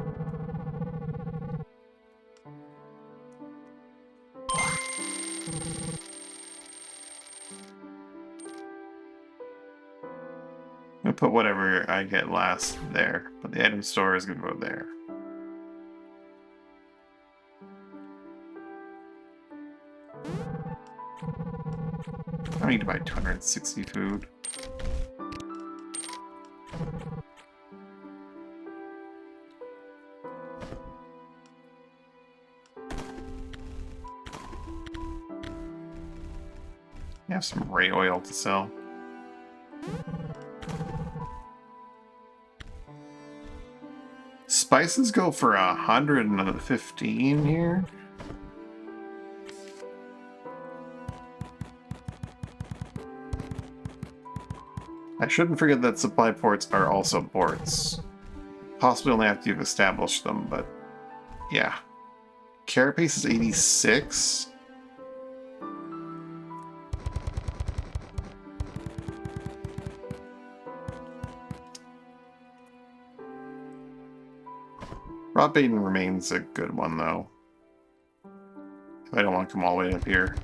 S1: gonna put whatever I get last there, but the item store is gonna go there. I need to buy 260 food. I have some ray oil to sell. Spices go for 115 here. I shouldn't forget that supply ports are also ports. Possibly only after you've established them, but yeah. Carapace is 86. Rot baiting remains a good one, though. I don't want to come all the way up here.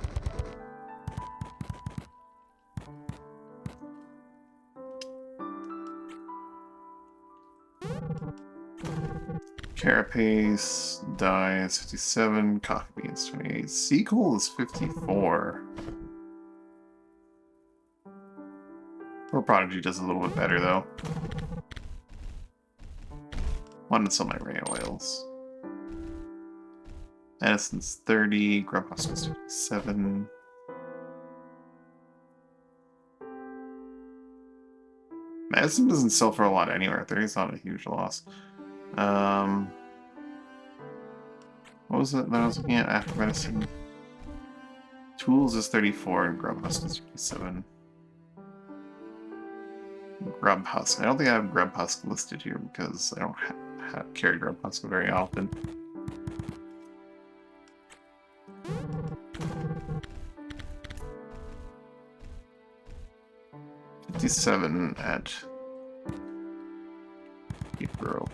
S1: Carapace, dye is 57, coffee beans 28, sea coal is 54. Or Prodigy does a little bit better, though. Wanted to sell my ray oils. Medicine's 30, grub husk is 57. Medicine doesn't sell for a lot anywhere. 30 is not a huge loss. What was it that I was looking at after medicine? Tools is 34 and grub husk is 57. Grub husk. I don't think I have grub husk listed here because I don't carry grub husk very often. $57 at Hebrew.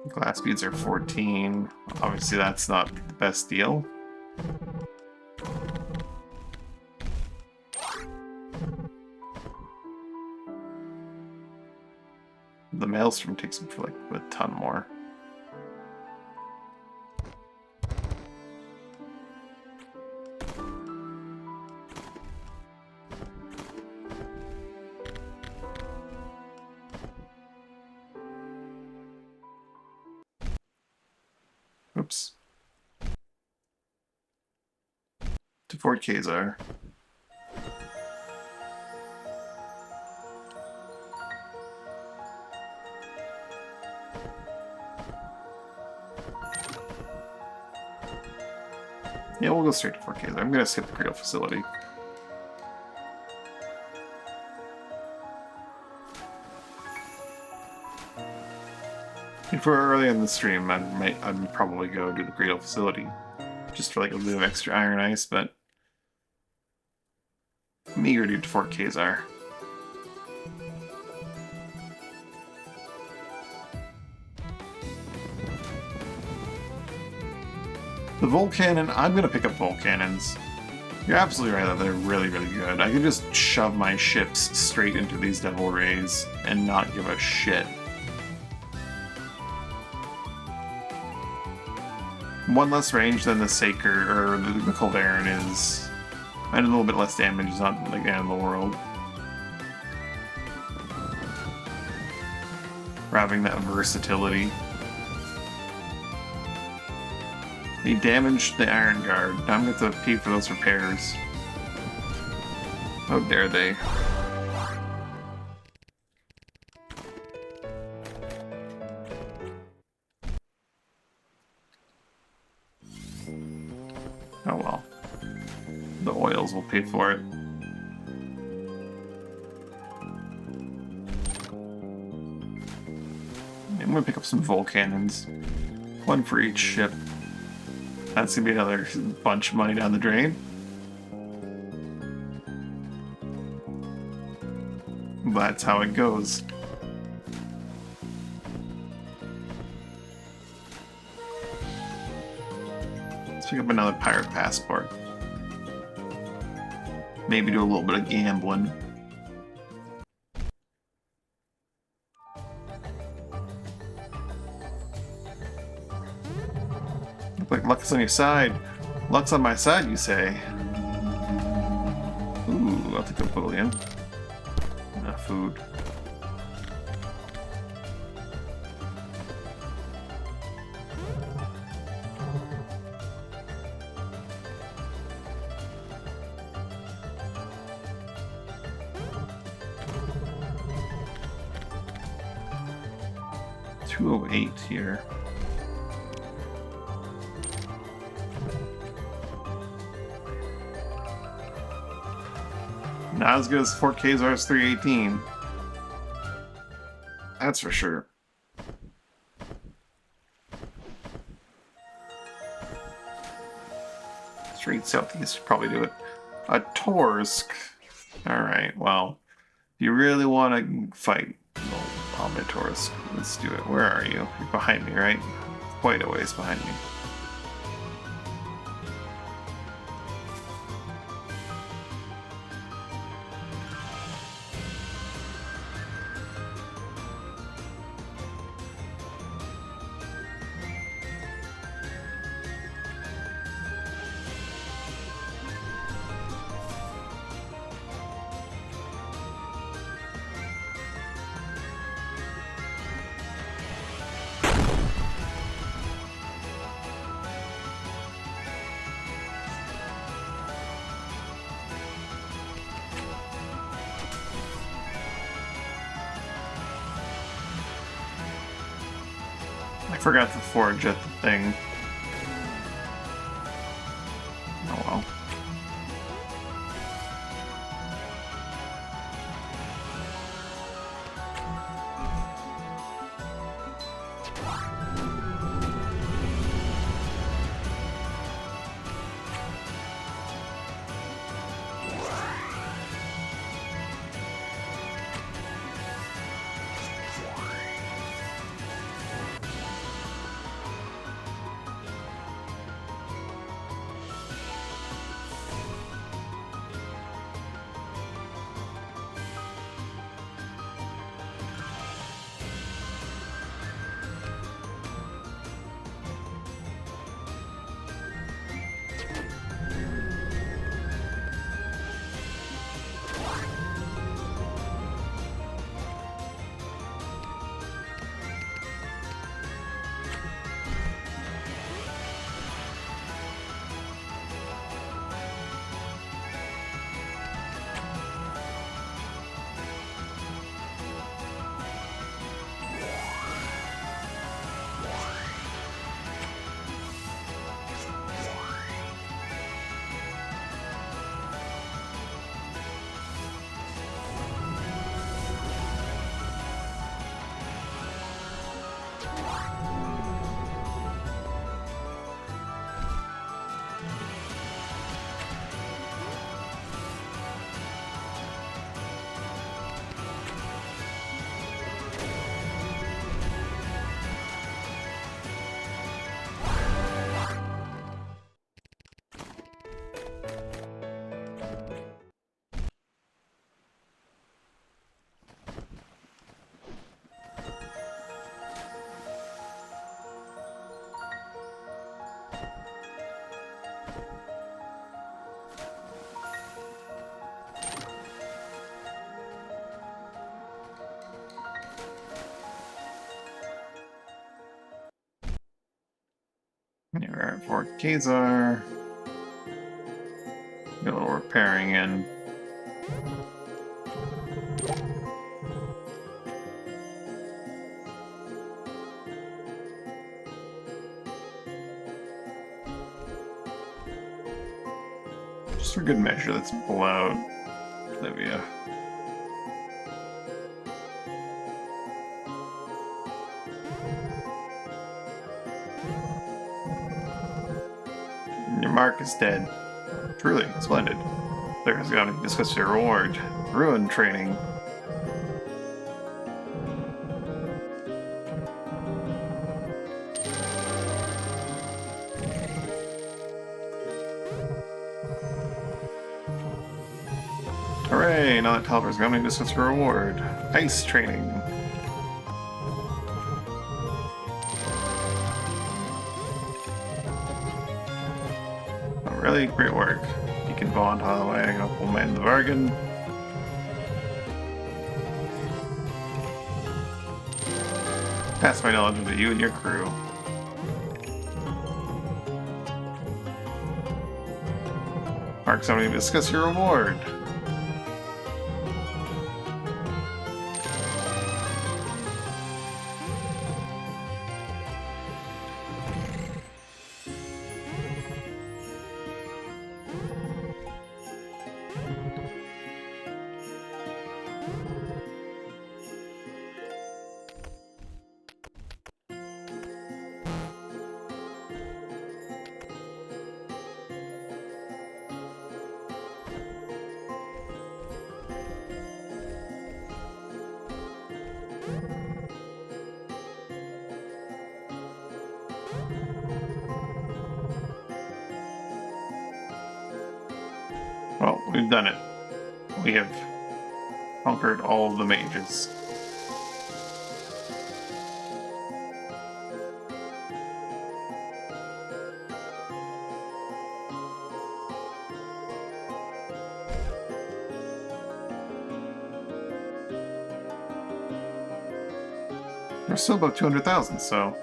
S1: Glass beads are 14. Obviously that's not the best deal. The maelstrom takes them for like a ton more. Fort Kazar. Yeah, we'll go straight to Fort Kazar. I'm gonna skip the Cradle Facility. If we're early in the stream, I'd probably go to the Cradle Facility. Just for like a bit of extra Iron Ice, but I'm eager to get to Fort Kazar. The Volcannon, I'm gonna pick up Volcannons. You're absolutely right that they're really, really good. I could just shove my ships straight into these Devil Rays and not give a shit. One less range than the Saker, or the Culverin is, and a little bit less damage is not like the end of the world. For having that versatility. He damaged the Iron Guard. Now I'm going to have to pay for those repairs. How dare they? Oh well. The oils will pay for it. I'm gonna pick up some Volcannons. One for each ship. That's gonna be another bunch of money down the drain. That's how it goes. Let's pick up another pirate passport. Maybe do a little bit of gambling. Look like luck's on your side. Luck's on my side, you say? Ooh, I'll take a bullion. Food. $208 here. Not as good as Fort Kazar's 318. That's for sure. Straight southeast would probably do it. A Torsk. Alright, well, if you really want to fight, well, Torsk, let's do it. Where are you? You're behind me, right? Quite a ways behind me. I forgot to forge at the thing. Oh well. we're at Fort Kazar. Get a little repairing in. Just for good measure, let's pull out Olivia. Your mark is dead. Truly, splendid. Players gotta discuss your reward. Ruin training. Hooray! Now that Talber's gonna discuss your reward. Ice training. Oh, really? Great work. You can bond highway, I'm gonna pull man the bargain. Pass my knowledge to you and your crew. Mark somebody to discuss your reward. Well, we've done it. We have conquered all of the mages. We're still about 200,000, so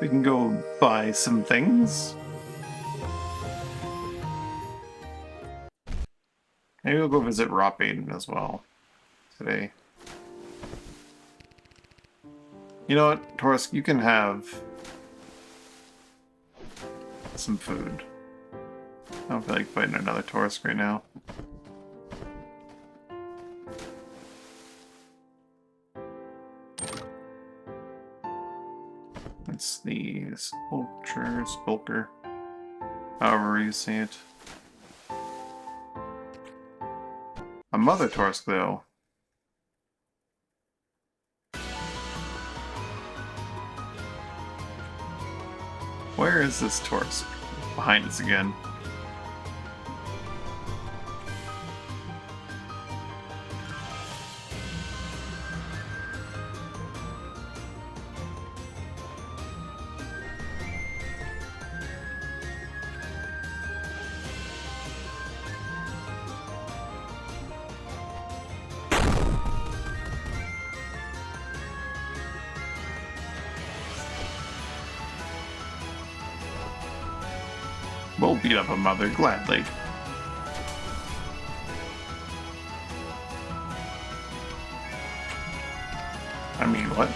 S1: we can go buy some things. Maybe we'll go visit Ropaden as well today. You know what, Torsk, you can have some food. I don't feel like fighting another Torsk right now. It's the Spulker, however you say it. A mother Torsk, though. Where is this Torsk? Behind us again. We'll beat up a mother gladly. I mean, what?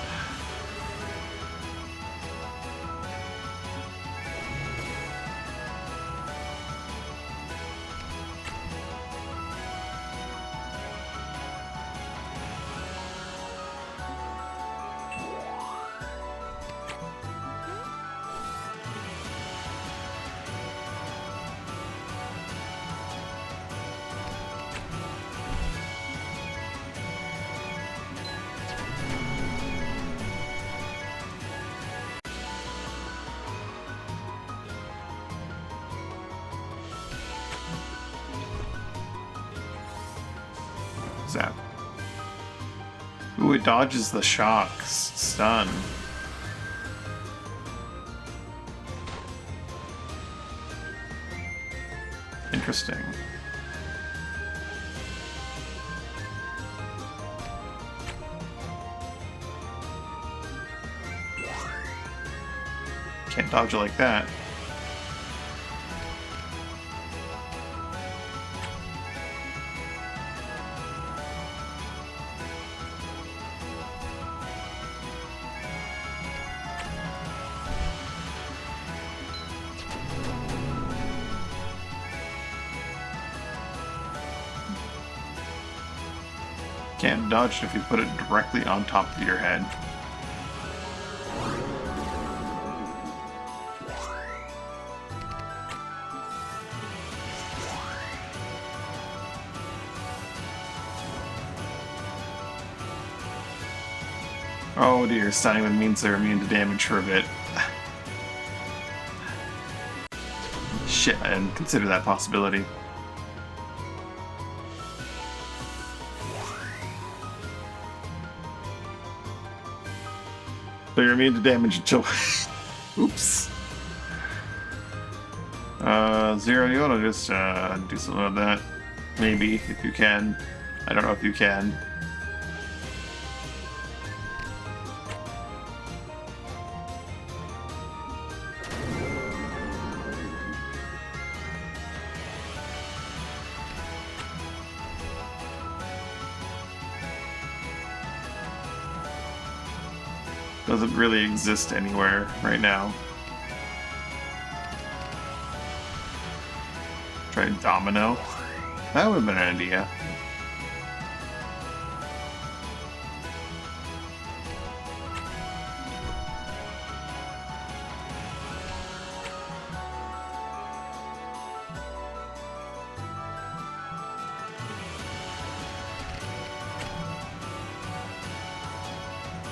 S1: Zap. Ooh, it dodges the shocks. Stun. Interesting. Can't dodge it like that. Can't dodge it if you put it directly on top of your head. Oh dear, stunning them means they're immune to damage for a bit. Shit, I didn't consider that possibility. They're immune to damage until... Oops. Zero, you wanna just do something about that? Maybe, if you can. I don't know if you can. Doesn't really exist anywhere right now. Try Domino. That would have been an idea.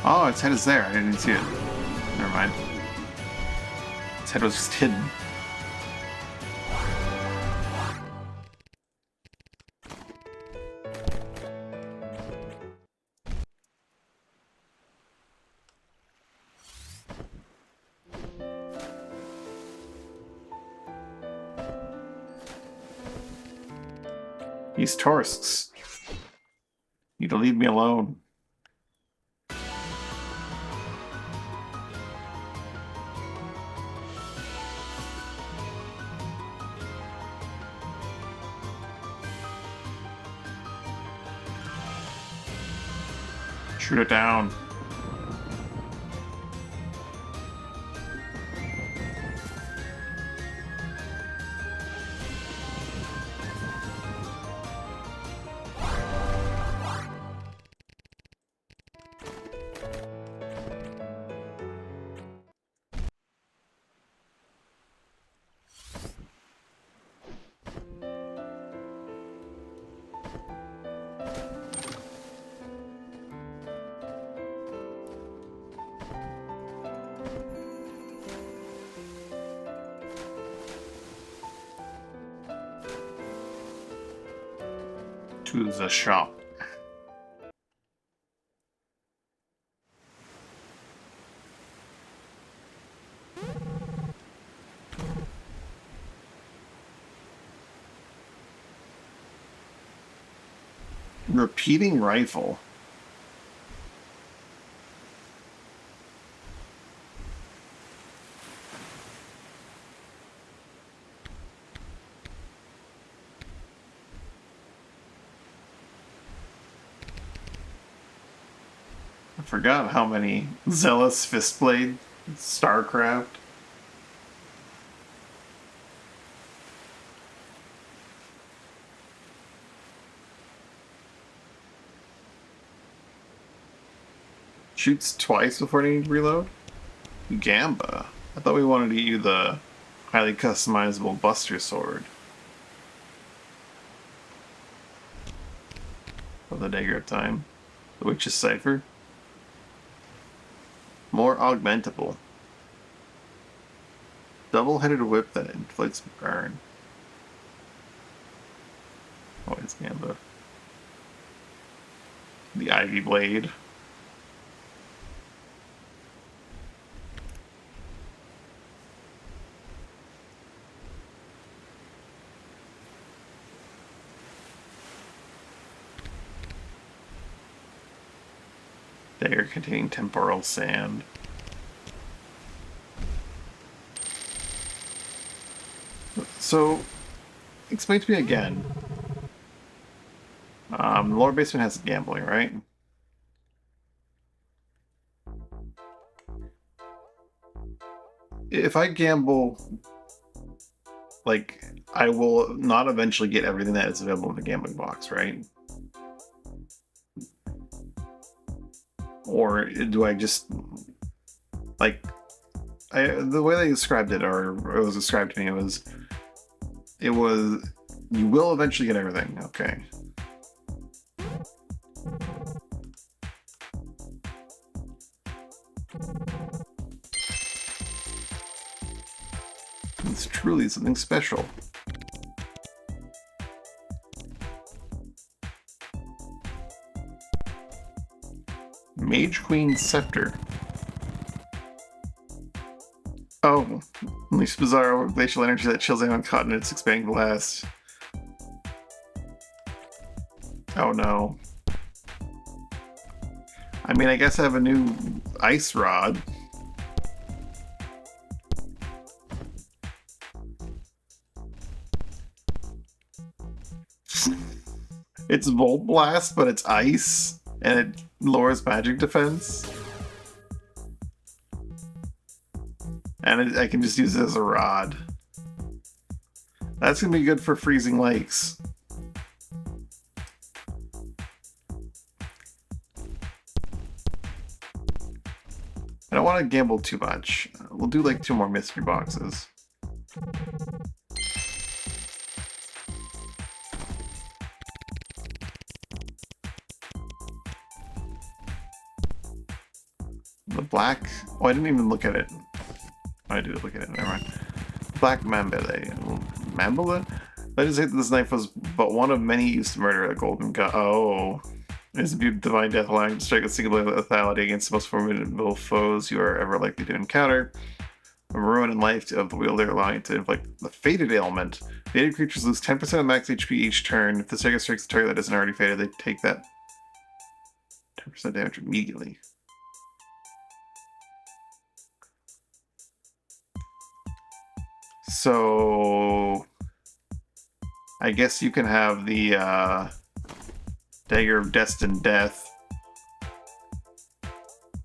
S1: Oh, its head is there. I didn't even see it. Never mind. Its head was just hidden. These tourists. Need to leave me alone. Shoot it down. To the shop. Repeating rifle. I forgot how many Zealous Fistblade, Starcraft. Shoots twice before needing to reload? Gamba. I thought we wanted to get you the highly customizable Buster Sword. Of the Dagger of Time. The Witch's Cipher. More augmentable. Double-headed whip that inflicts burn. Oh, it's Gamba. The Ivy Blade. Dagger containing temporal sand. So, explain to me again. The lower basement has gambling, right? If I gamble, like, I will not eventually get everything that is available in the gambling box, right? Or do I just, like, the way they described it, or it was described to me, it was, you will eventually get everything, okay. It's truly something special. Mage Queen Scepter. Oh, unleash bizarre glacial energy that chills anyone caught in its expanding blast. Oh no. I mean, I guess I have a new ice rod. It's Volt Blast, but it's ice, and it lowers magic defense. And I can just use it as a rod. That's gonna be good for freezing lakes. I don't want to gamble too much. We'll do like 2 more mystery boxes. The black... Oh, I didn't even look at it. I did look at it, never mind. Black Mambele. Mambele? Legends say that this knife was but one of many used to murder a golden god. Oh. It is a beautiful divine death, allowing you to strike a single lethality against the most formidable foes you are ever likely to encounter. A ruin in life of the wielder, allowing it to inflict the fated ailment. Fated creatures lose 10% of max HP each turn. If the striker strikes a target that isn't already fated, they take that 10% damage immediately. So I guess you can have the Dagger of Destined Death.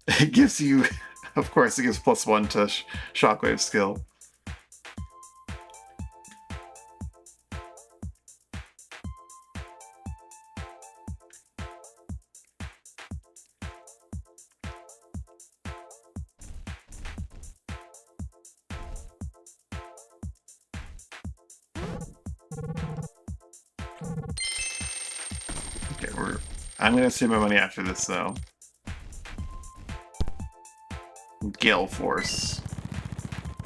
S1: It gives you, of course, it gives +1 to Shockwave skill. I'm gonna save my money after this, though. Gale Force.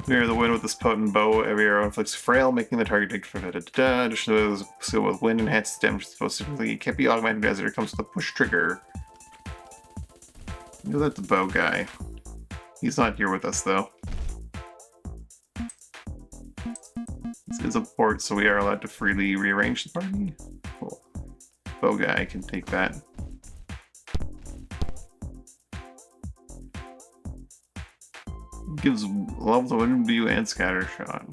S1: Mirror the wind with this potent bow. Every arrow inflicts frail, making the target take for da-da-da. Additionally, the skill with wind enhances damage specifically. It can't be augmented as it comes with a push trigger. You know that the bow guy. He's not here with us, though. This is a port, so we are allowed to freely rearrange the party. Cool. Bow guy can take that. Gives level to wind view and scatter shot.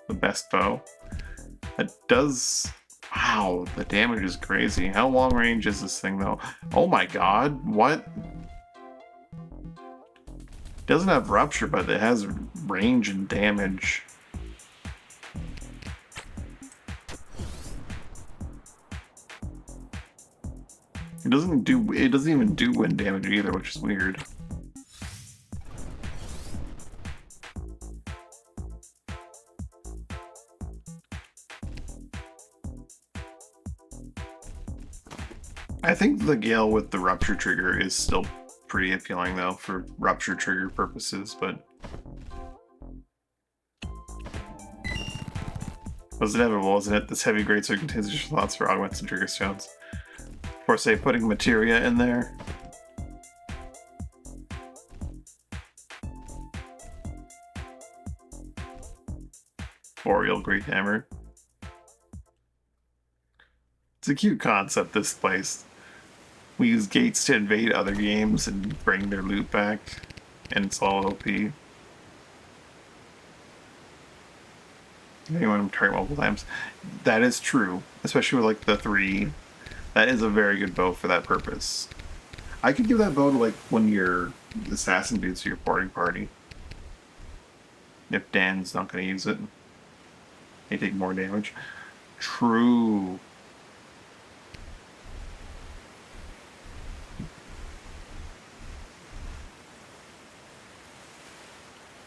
S1: The best bow. It does. Wow, the damage is crazy. How long range is this thing though? Oh my god, what? It doesn't have rupture, but it has range and damage. It doesn't even do wind damage either, which is weird. I think the Gale with the rupture trigger is still pretty appealing though for rupture trigger purposes, but was inevitable, wasn't it? This heavy greatsword contains additional slots for augments and trigger stones. For say putting materia in there. Boreal Great Hammer. It's a cute concept, this place. We use gates to invade other games and bring their loot back, and it's all OP. Anyone I'm target multiple times. That is true, especially with like the 3. That is a very good bow for that purpose. I could give that bow to like one of your assassin dudes for your boarding party. If Dan's not going to use it, they take more damage. True.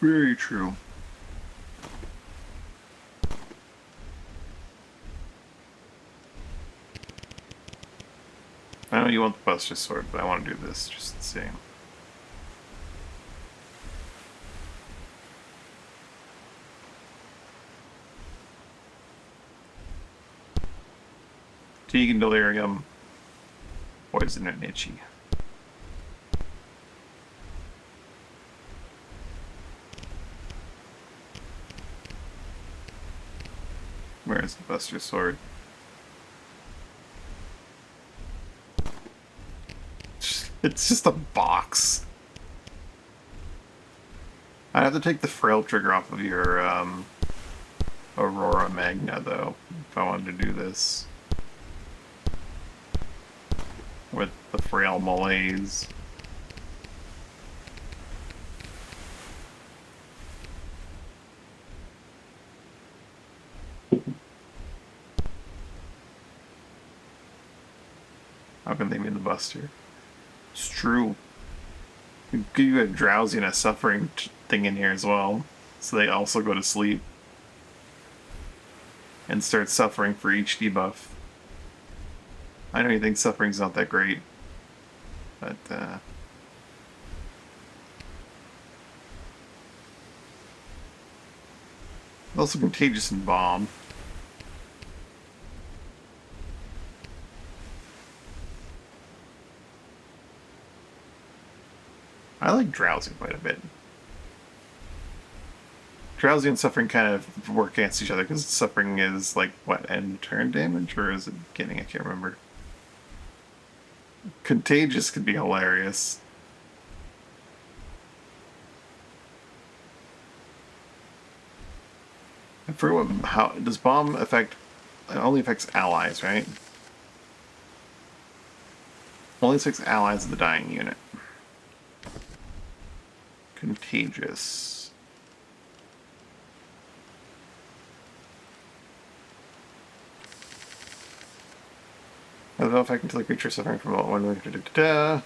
S1: Very true. I know you want the Buster Sword, but I want to do this just the same. Tegan Delirium. Poison and Itchy. Where is the Buster Sword? It's just a box. I have to take the frail trigger off of your Aurora Magna, though, if I wanted to do this. With the frail malaise. How can they be the Buster? It's true. You get drowsiness suffering thing in here as well, so they also go to sleep and start suffering for each debuff. I know you think suffering's not that great, but also contagious and bomb. I like drowsy quite a bit. Drowsy and suffering kind of work against each other because suffering is like what, end turn damage, or is it beginning? I can't remember. Contagious could be hilarious. I forget what, how does bomb affect? It only affects allies, right? Only affects allies of the dying unit. Contagious. Has no effect until the creature suffering from one. The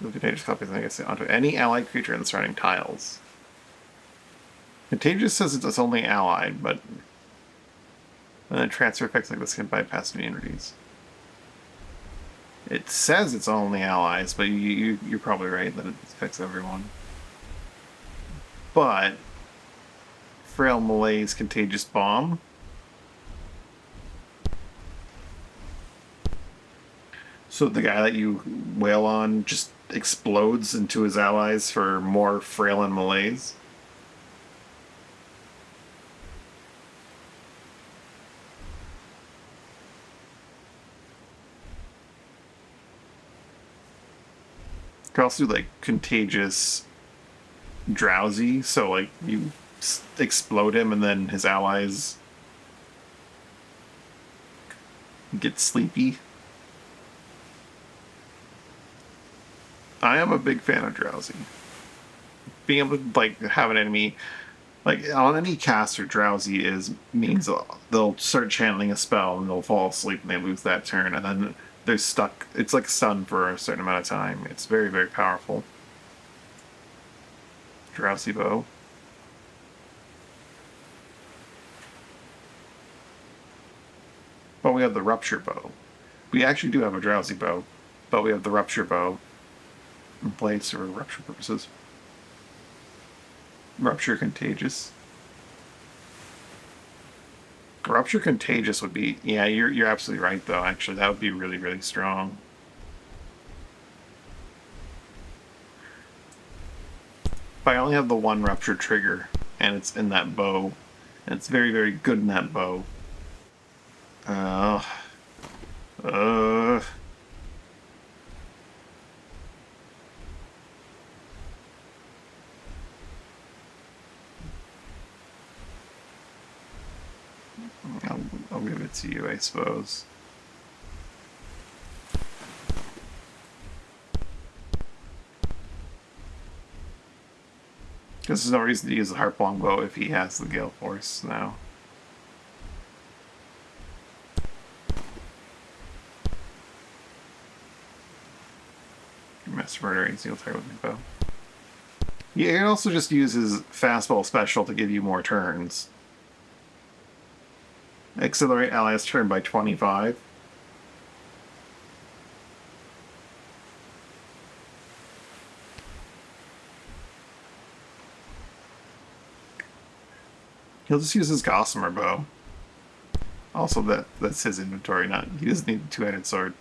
S1: contagious copies I guess onto any allied creature in the surrounding tiles. Contagious says it's only allied, but then transfer effects like this can bypass immunities. It says it's only allies, but you're probably right that it affects everyone. But frail malaise, contagious bomb. So the guy that you wail on just explodes into his allies for more frail and malaise. You could also do like contagious drowsy, so like you explode him and then his allies get sleepy. I am a big fan of drowsy. Being able to like have an enemy like on any caster, drowsy means they'll start channeling a spell and they'll fall asleep and they lose that turn, and then they're stuck. It's like stunned for a certain amount of time. It's very, very powerful. Drowsy bow. But we have the rupture bow. We actually do have a drowsy bow, but we have the rupture bow in place for rupture purposes. Rupture contagious. Rupture contagious would be, yeah, you're absolutely right though. Actually, that would be really, really strong. But I only have the one rupture trigger, and it's in that bow, and it's very, very good in that bow. give it to you, I suppose. Because there's no reason to use the Harp Longbow if he has the Gale Force now. Master Murdering Single Target with bow. Yeah, he can also just use his fastball special to give you more turns. Accelerate allies' turn by 25. He'll just use his Gossamer bow. Also, that's his inventory, not he doesn't need a two-handed sword.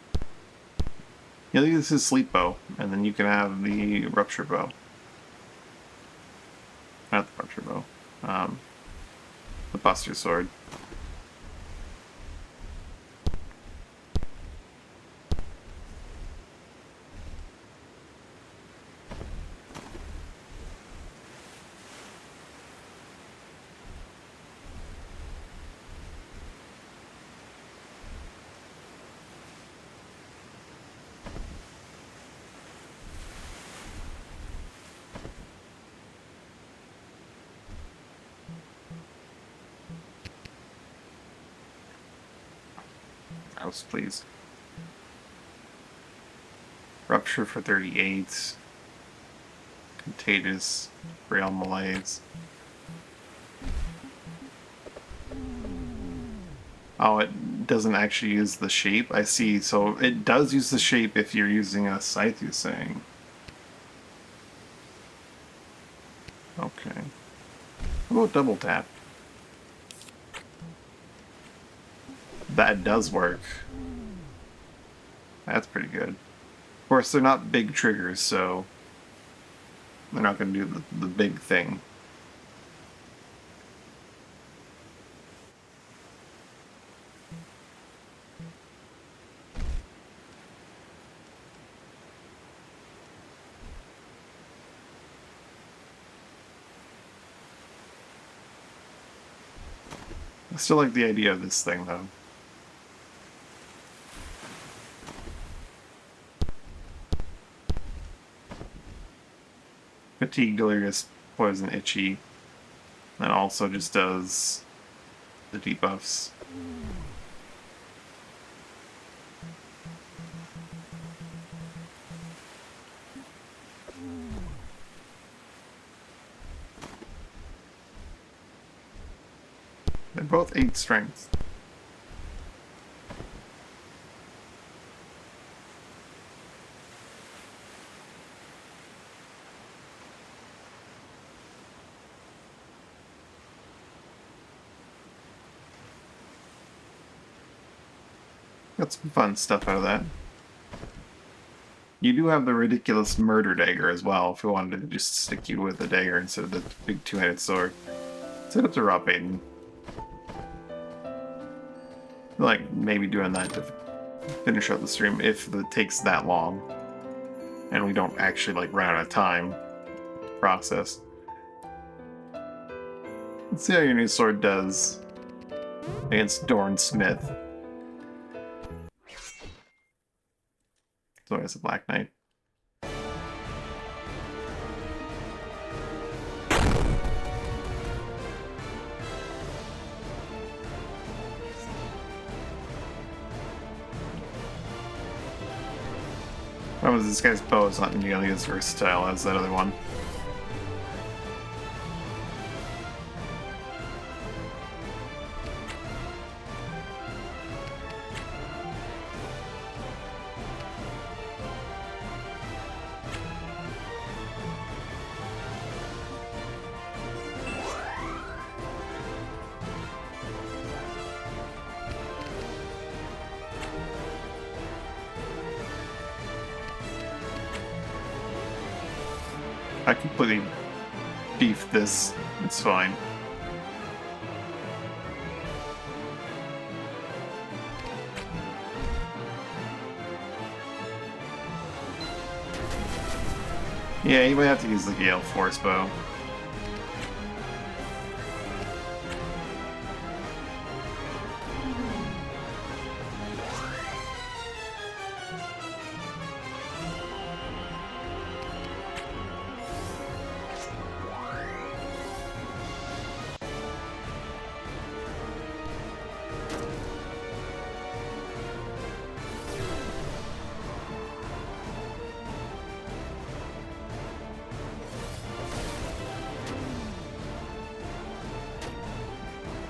S1: He'll use his sleep bow, and then you can have the rupture bow. Not the rupture bow. The Buster sword. House, please. Rupture for 38. Contagious. Frail Malaise. Oh, it doesn't actually use the shape? I see. So it does use the shape if you're using a Scythe, you're saying. Okay. What about double tap? That does work. That's pretty good. Of course, they're not big triggers, so they're not going to do the big thing. I still like the idea of this thing, though. Fatigue, Delirious, Poison, Itchy. And also just does the debuffs. They're both 8 strength. Got some fun stuff out of that. You do have the ridiculous murder dagger as well, if you wanted to just stick you with a dagger instead of the big two-handed sword. Set up to Rob Aiden. Like, maybe doing that to finish up the stream if it takes that long. And we don't actually, like, run out of time process. Let's see how your new sword does against Dorn Smith. So it's a Black Knight. That was this guy's bow is not nearly as versatile as that other one. I completely beefed this. It's fine. Yeah, you might have to use the Gale Force bow.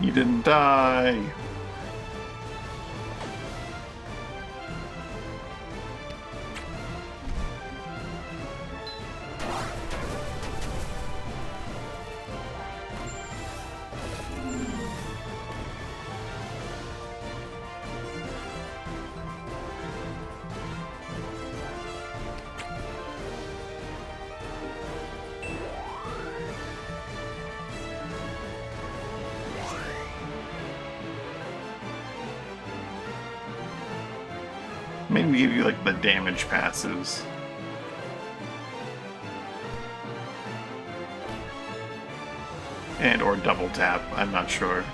S1: You didn't die. Maybe give you like the damage passives. And or double tap, I'm not sure.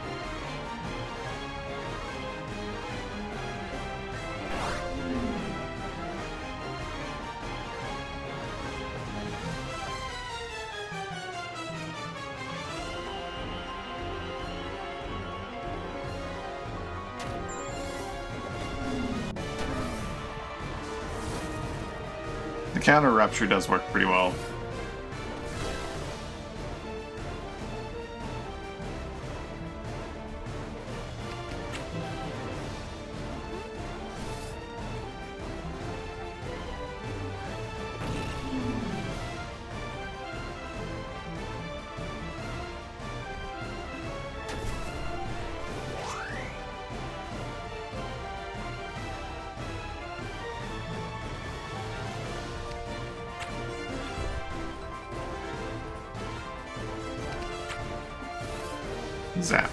S1: The counter rupture does work pretty well. Zap.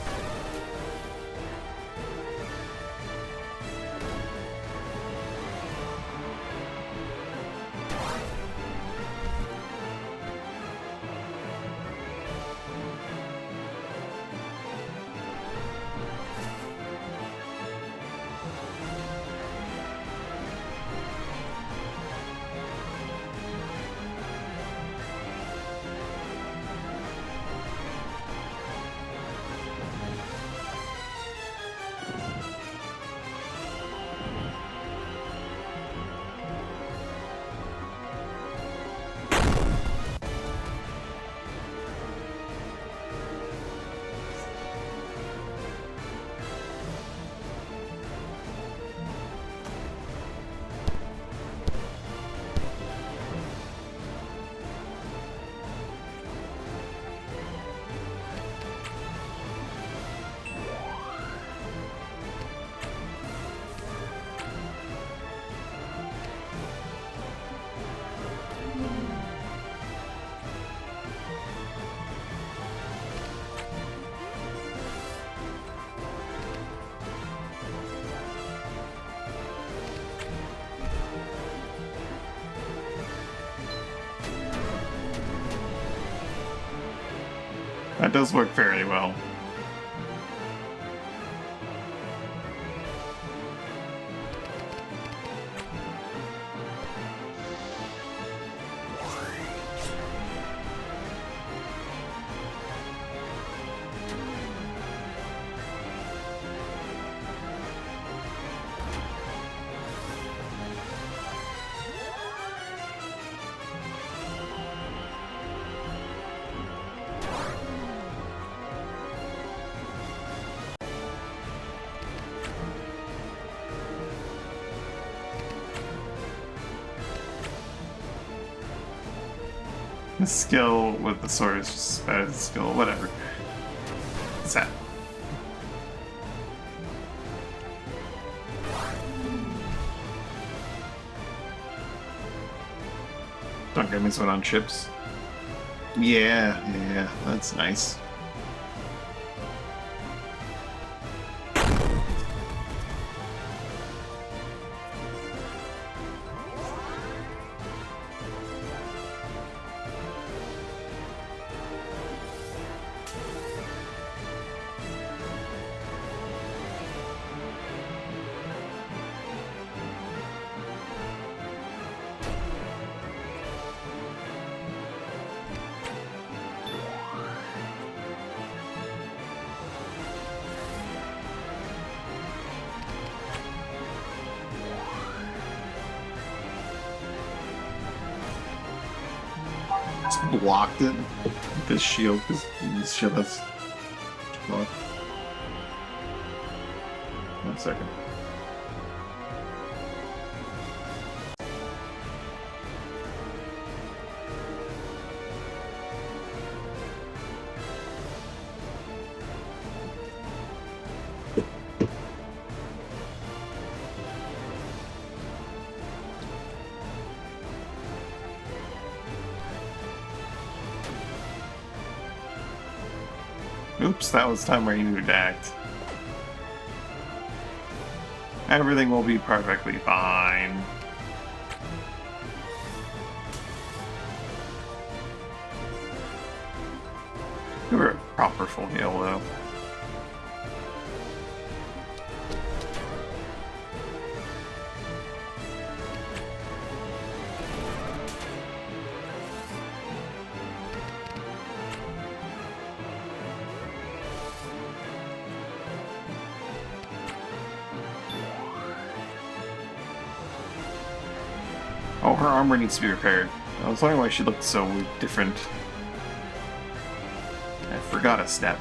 S1: That does work very well. The skill with the sword is just as bad as the skill, whatever. What's that? Don't get me someone on chips. Yeah, that's nice. Blocked it with this shield because this shield has block. a second. Oops, that was the time where you needed to act. Everything will be perfectly fine. You were a proper full heal, though. Oh, her armor needs to be repaired. I was wondering why she looked so different. I forgot a step.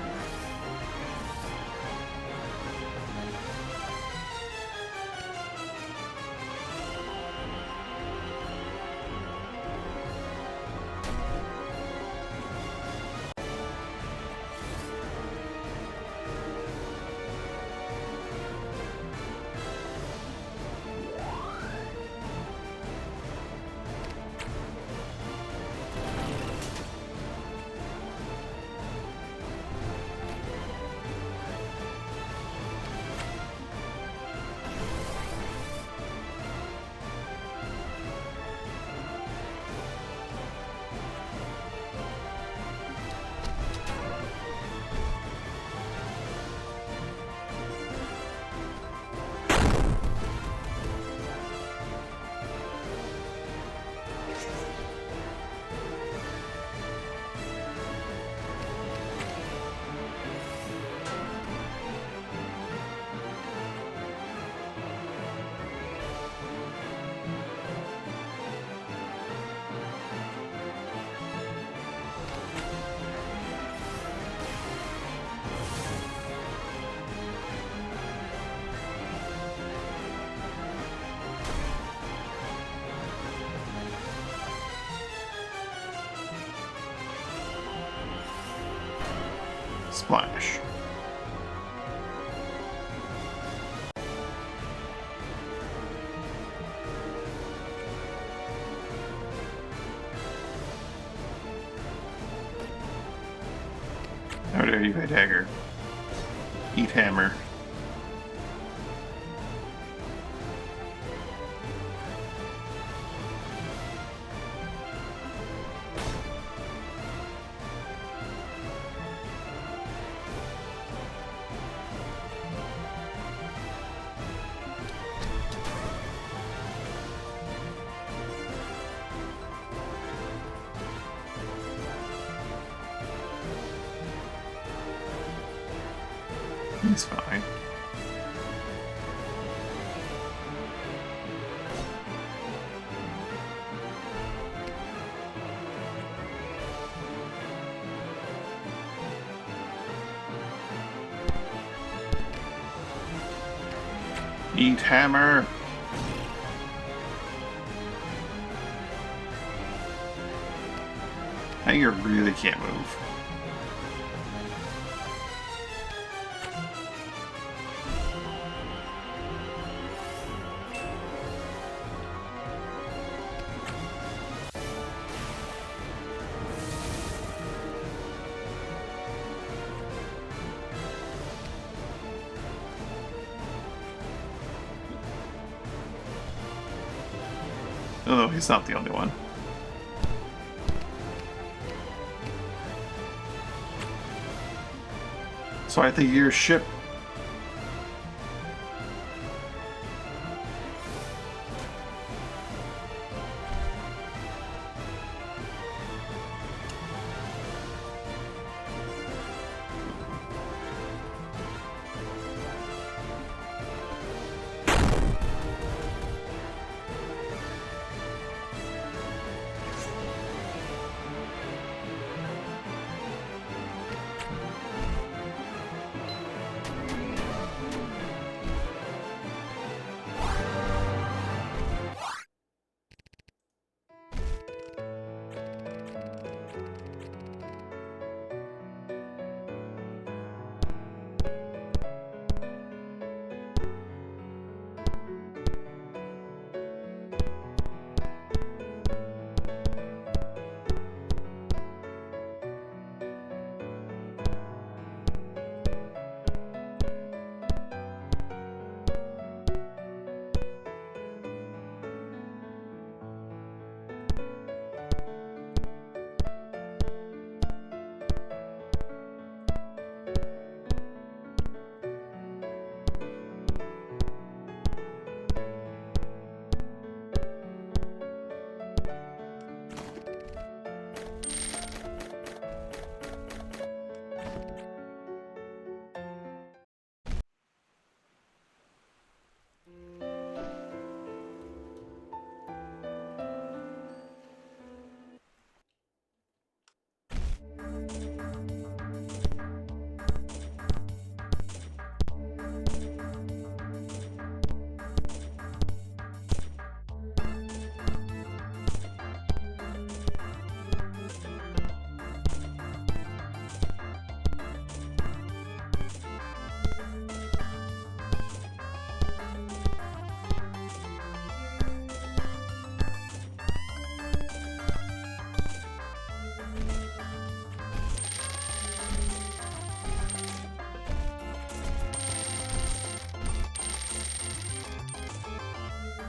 S1: Splash. How dare you hit dagger. Eat hammer. He's fine. Eat hammer. Now you really can't move. Although he's not the only one. So I think your ship...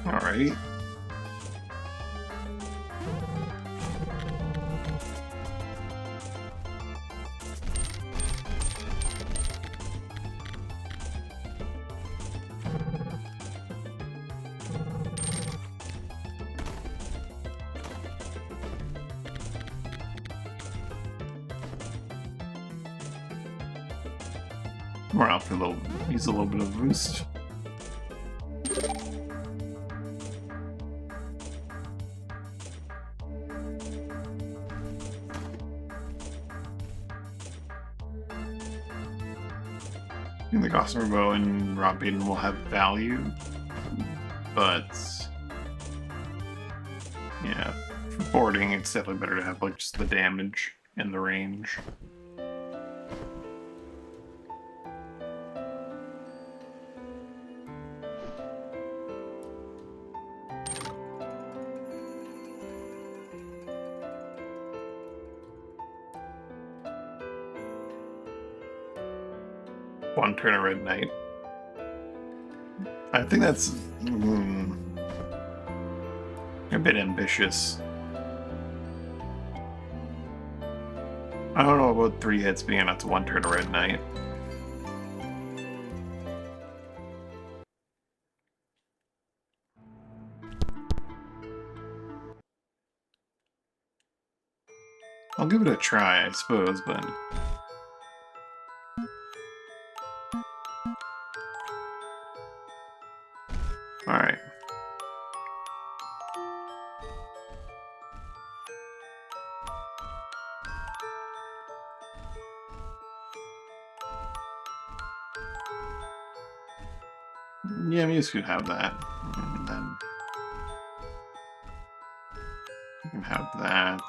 S1: Alright. We're out for a little, use a little bit of boost. I think the Gossamer Bow and Rob Baden will have value, but yeah, for boarding, it's definitely better to have like just the damage and the range. One turn of Red Knight. I think that's a bit ambitious. I don't know about 3 hits being enough to 1 turn of Red Knight. I'll give it a try, I suppose, but... Alright. Yeah, Muse could have that. And then... you can have that.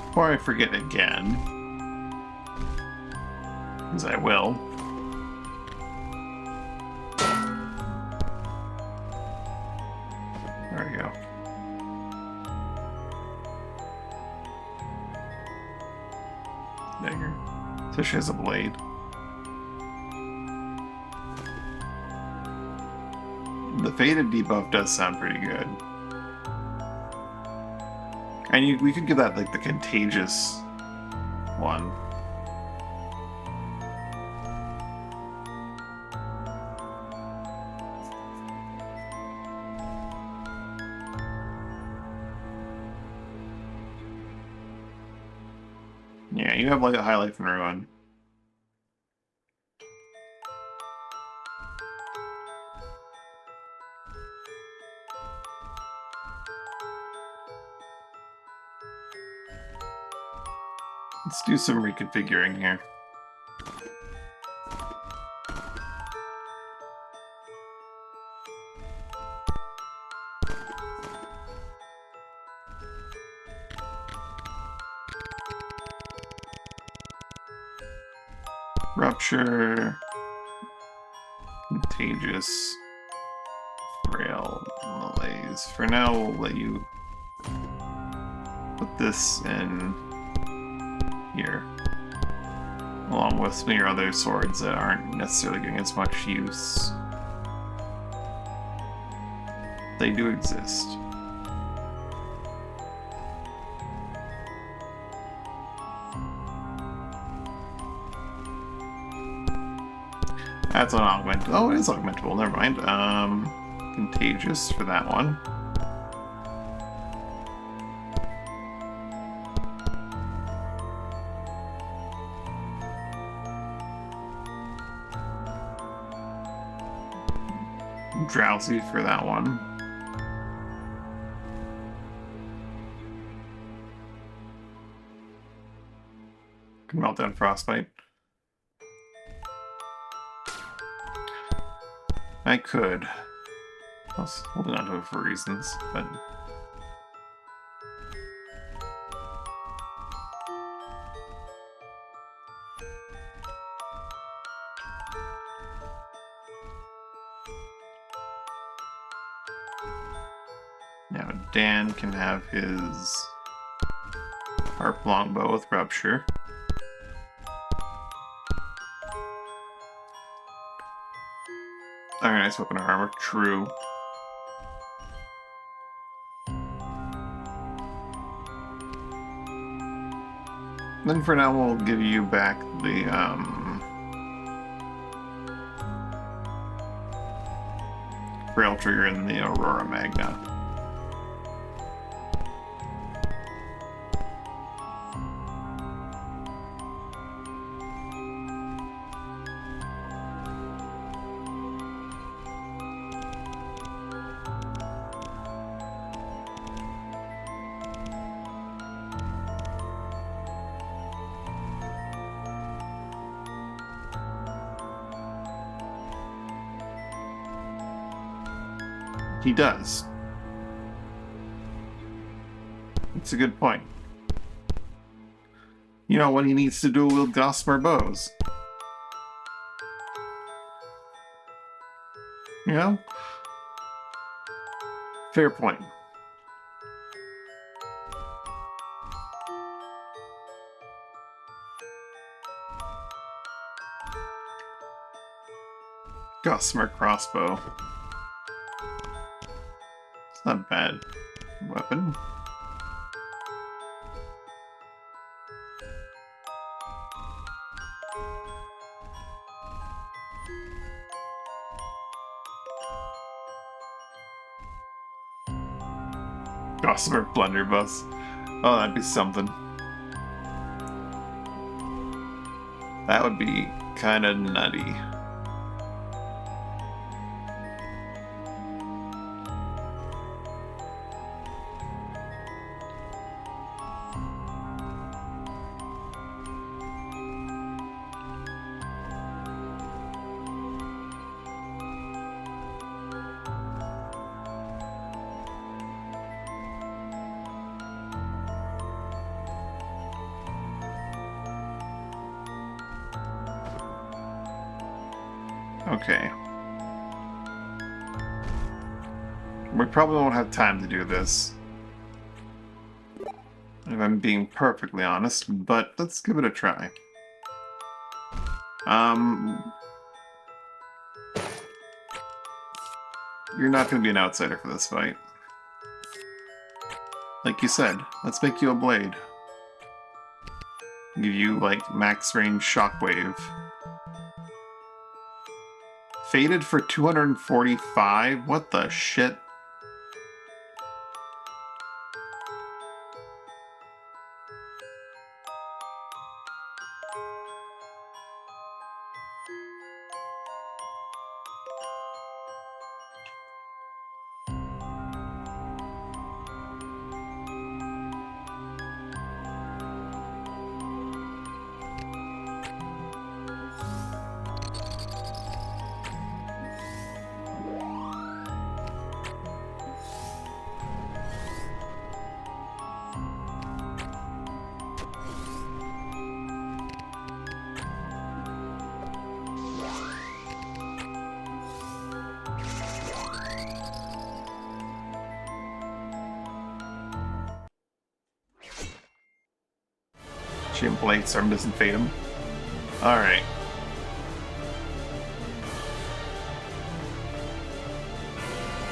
S1: Before I forget again, because I will. There we go. Dagger. So she has a blade. The faded debuff does sound pretty good. And we could give that like the contagious one. Yeah, you have like a highlight from Ruin. Let's do some reconfiguring here. Rupture, contagious, frail, malaise. For now, we'll let you put this in here, along with some of your other swords that aren't necessarily getting as much use. They do exist. That's an augment. Oh, it is augmentable. Never mind. Contagious for that one. Drowsy for that one. Can melt down Frostbite. I could. I was holding on to it for reasons, but... now Dan can have his Harp longbow with rupture. Ironized weapon armor, true. Then for now we'll give you back the rail trigger and the Aurora Magna. He does. It's a good point. You know what he needs to do with Gossamer bows? You know? Fair point. Gossamer crossbow. It's not a bad weapon. Gossamer blunderbuss. Oh, that'd be something. That would be kind of nutty. Okay. We probably won't have time to do this, if I'm being perfectly honest, but let's give it a try. You're not going to be an outsider for this fight. Like you said, let's make you a blade. Give you, like, max range shockwave. Faded for 245? What the shit? Shit, blade storm doesn't fade him. Alright.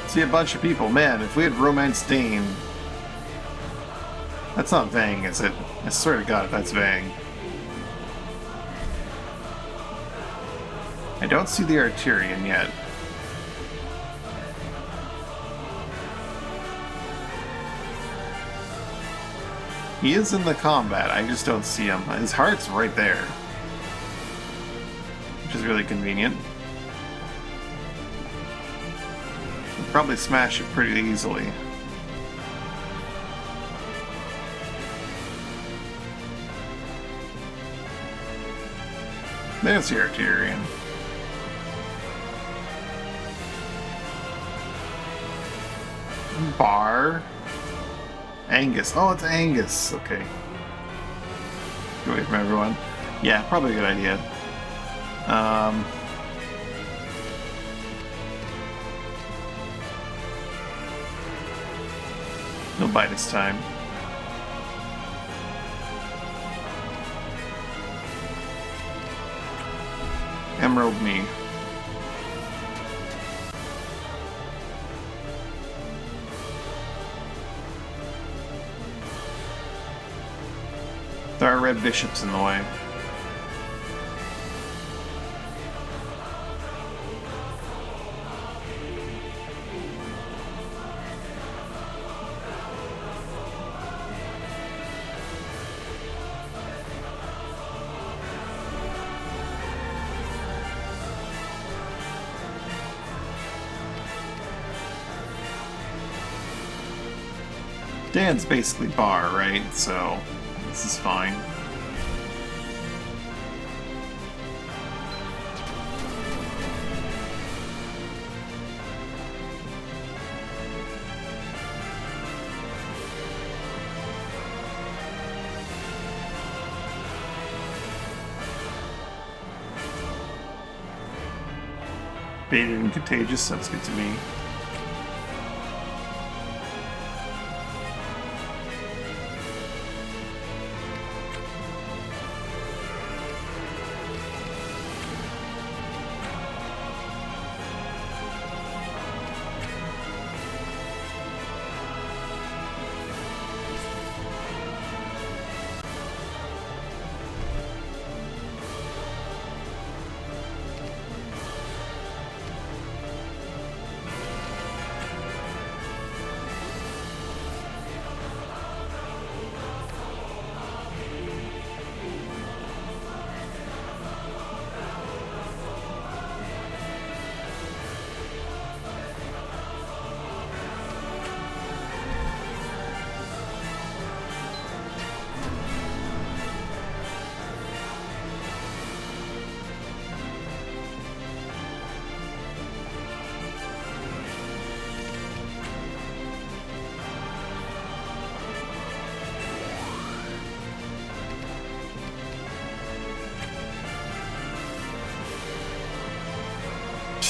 S1: See a bunch of people. Man, if we had Romance Dane... That's not Vang, is it? I swear to God if that's Vang. I don't see the Arturian yet. He is in the combat, I just don't see him. His heart's right there. Which is really convenient. We'll probably smash it pretty easily. There's the Arturian. Bar. Angus. Oh, it's Angus. Okay. Get away from everyone. Yeah, probably a good idea. No bite this time. Emerald me. There are red bishops in the way. Dan's basically bar, right? So this is fine. Baited and contagious, sounds good to me.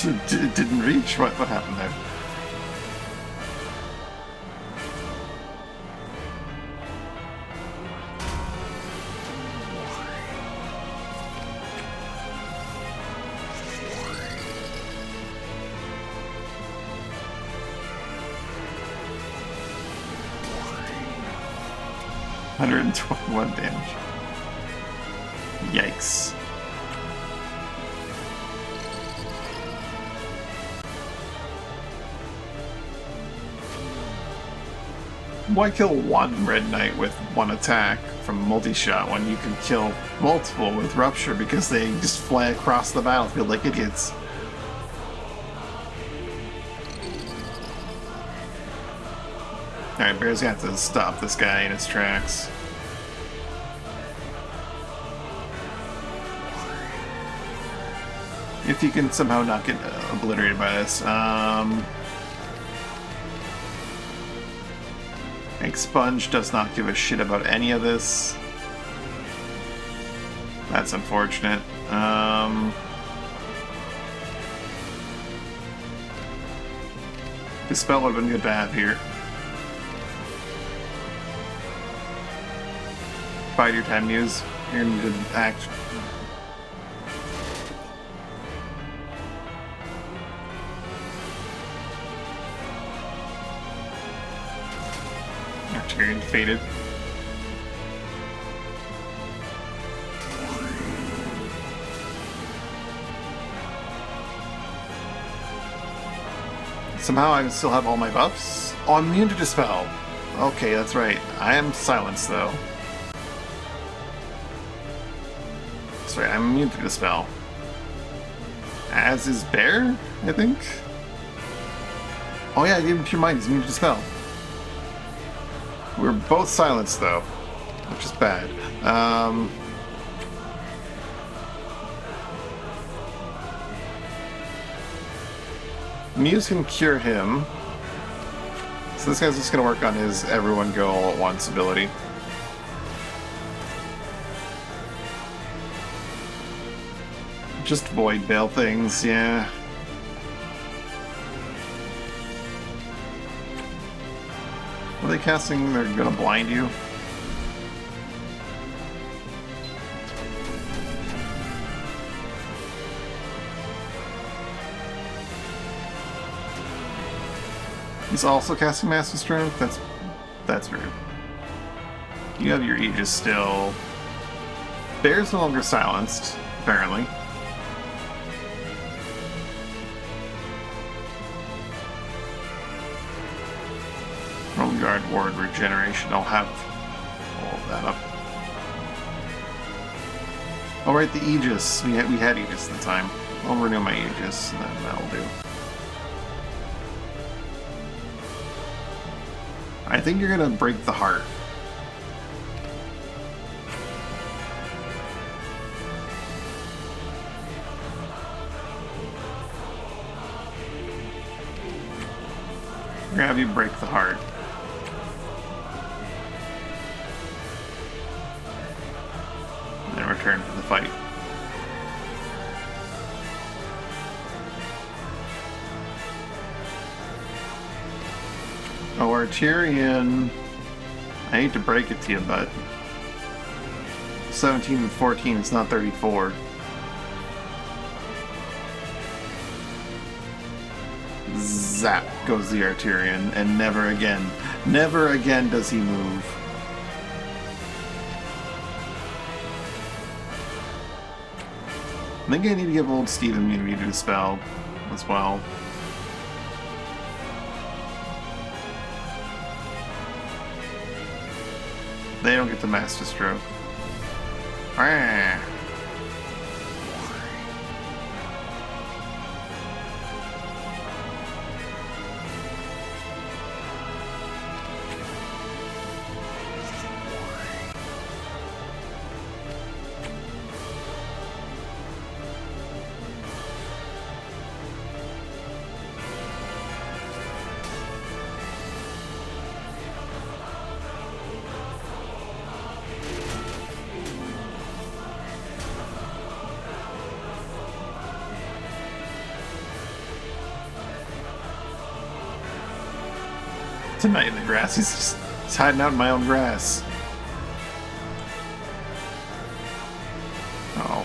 S1: It didn't reach? What happened there? $121 damage. Yikes. Why kill one Red Knight with one attack from multi-shot when you can kill multiple with Rupture because they just fly across the battlefield like idiots? Alright, Bear's gonna have to stop this guy in his tracks. If you can somehow not get obliterated by this. Expunge does not give a shit about any of this. That's unfortunate. Dispel would have been good to have here. Bide your time, Muse. You're gonna need to act. You're faded. Somehow I still have all my buffs. Oh, I'm immune to Dispel. Okay, that's right. I am silenced though. Sorry, I'm immune to Dispel. As is Bear, I think? Oh yeah, I gave him Pure Mind. He's immune to Dispel. We're both silenced, though, which is bad. Muse can cure him. So this guy's just going to work on his Everyone Go All at Once ability. Just Void Veil things, yeah. Are they casting? They're gonna blind you. He's also casting Master Strength? That's rude. You have your Aegis still. Bear's no longer silenced, apparently. Realm Guard Ward Regeneration. I'll have all of that up. Alright, the Aegis. We had Aegis at the time. I'll renew my Aegis, and then that'll do. I think you're gonna break the heart. We're gonna have you break the heart. And then return to the fight. Oh, Arterian, I hate to break it to you, but 17 and 14, it's not 34. Zap goes the Arterian, and never again does he move. I think I need to give old Steve immunity to the spell as well. They don't get the Master Stroke. Ah. Tonight in the grass, he's hiding out in my own grass. Oh.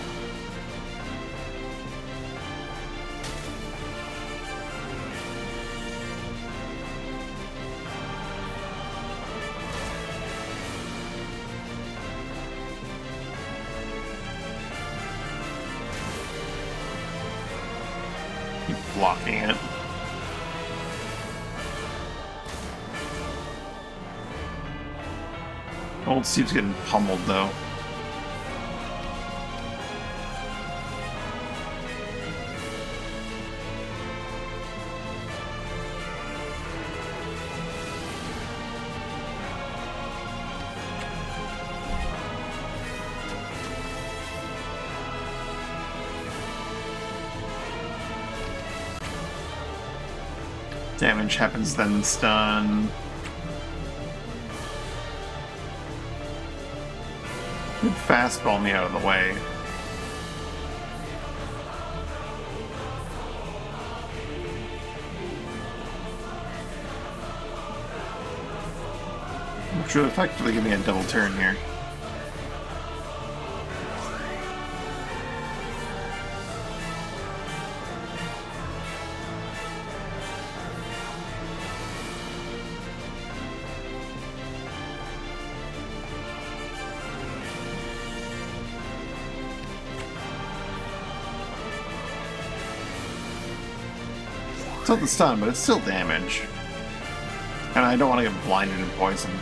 S1: Keep blocking it. Old Steve's getting pummeled, though. Damage happens then stun. Good fastball me out of the way. Which would effectively give me a double turn here. It's not the stun, but it's still damage. And I don't want to get blinded and poisoned.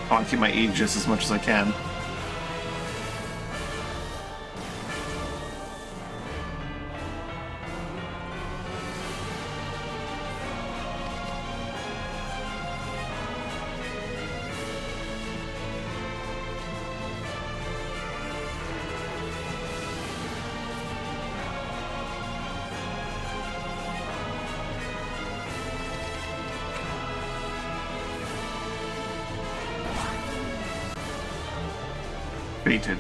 S1: I want to keep my Aegis as much as I can. Baited.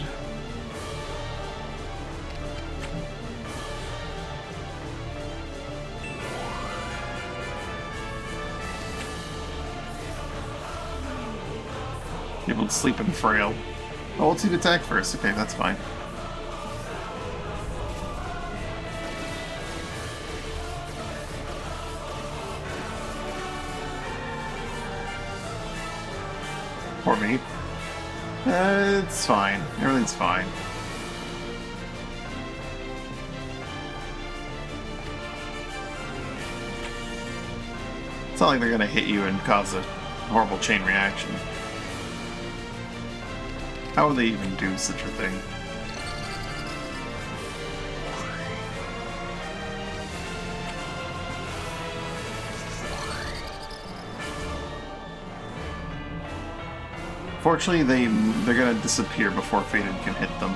S1: Able to sleep and frail. Oh, let's see the attack first. Okay, that's fine. Poor me. It's fine. Everything's fine. It's not like they're gonna hit you and cause a horrible chain reaction. How would they even do such a thing? Fortunately, they're gonna disappear before Fated can hit them.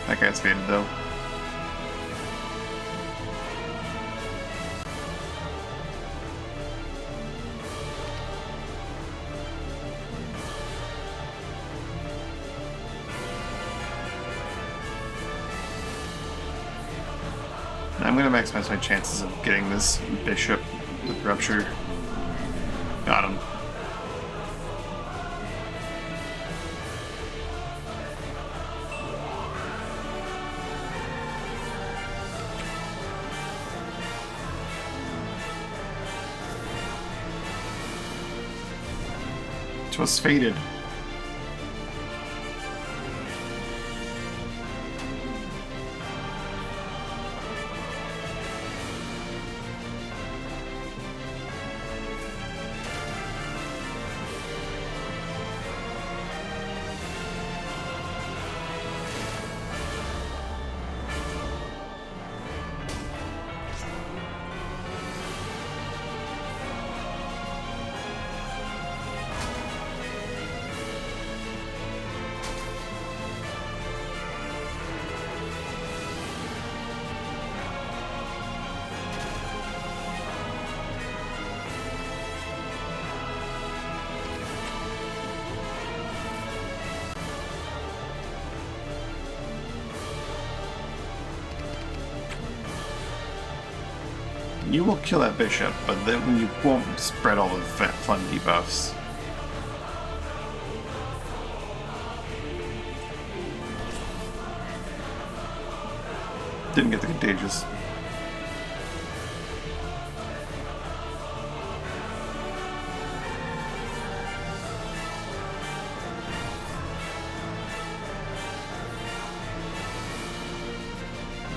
S1: That guy's Fated though. I'm gonna maximize my chances of getting this bishop with rupture. Got him. It was Fated. You will kill that bishop, but then you won't spread all the fun debuffs. Didn't get the contagious.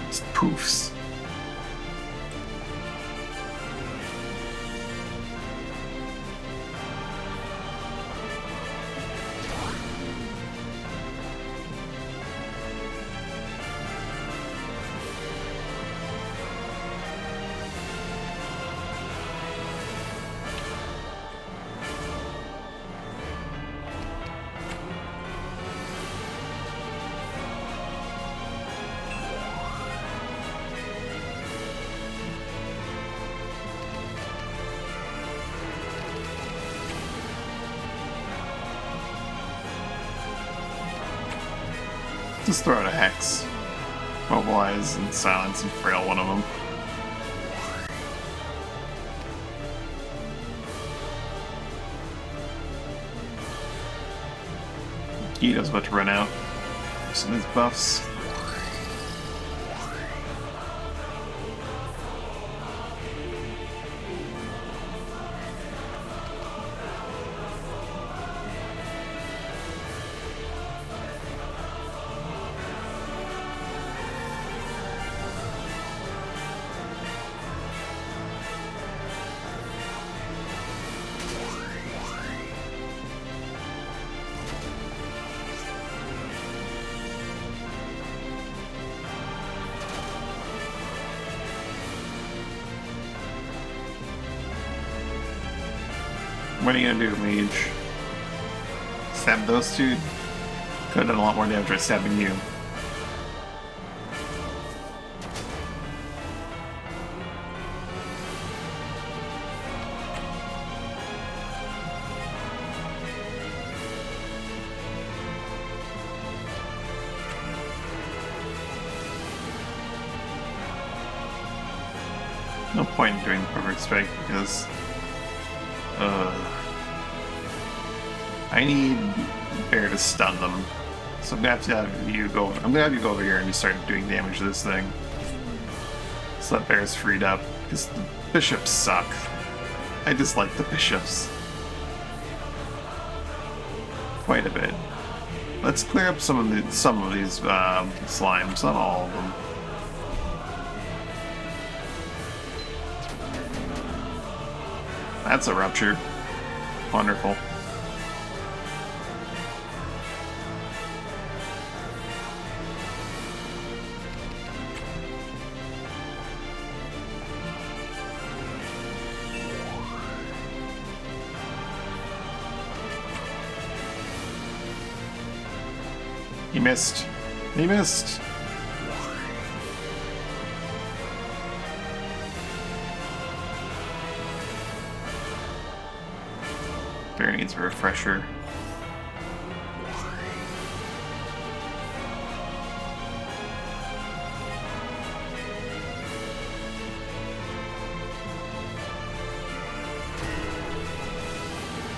S1: Just poofs. Just throw out a Hex. Mobilize and silence and frail one of them. Guido's about to run out. Some of his buffs. What are you gonna do, Mage? Stab those two? Could have done a lot more damage by stabbing you. No point in doing the perfect strike because I need bear to stun them. So I'm gonna have you go. I'm gonna have you go over here and just start doing damage to this thing. So that bear's freed up because the bishops suck. I dislike the bishops quite a bit. Let's clear up some of these slimes, not all of them. That's a rupture. Wonderful. He missed. He missed. Bear needs a refresher.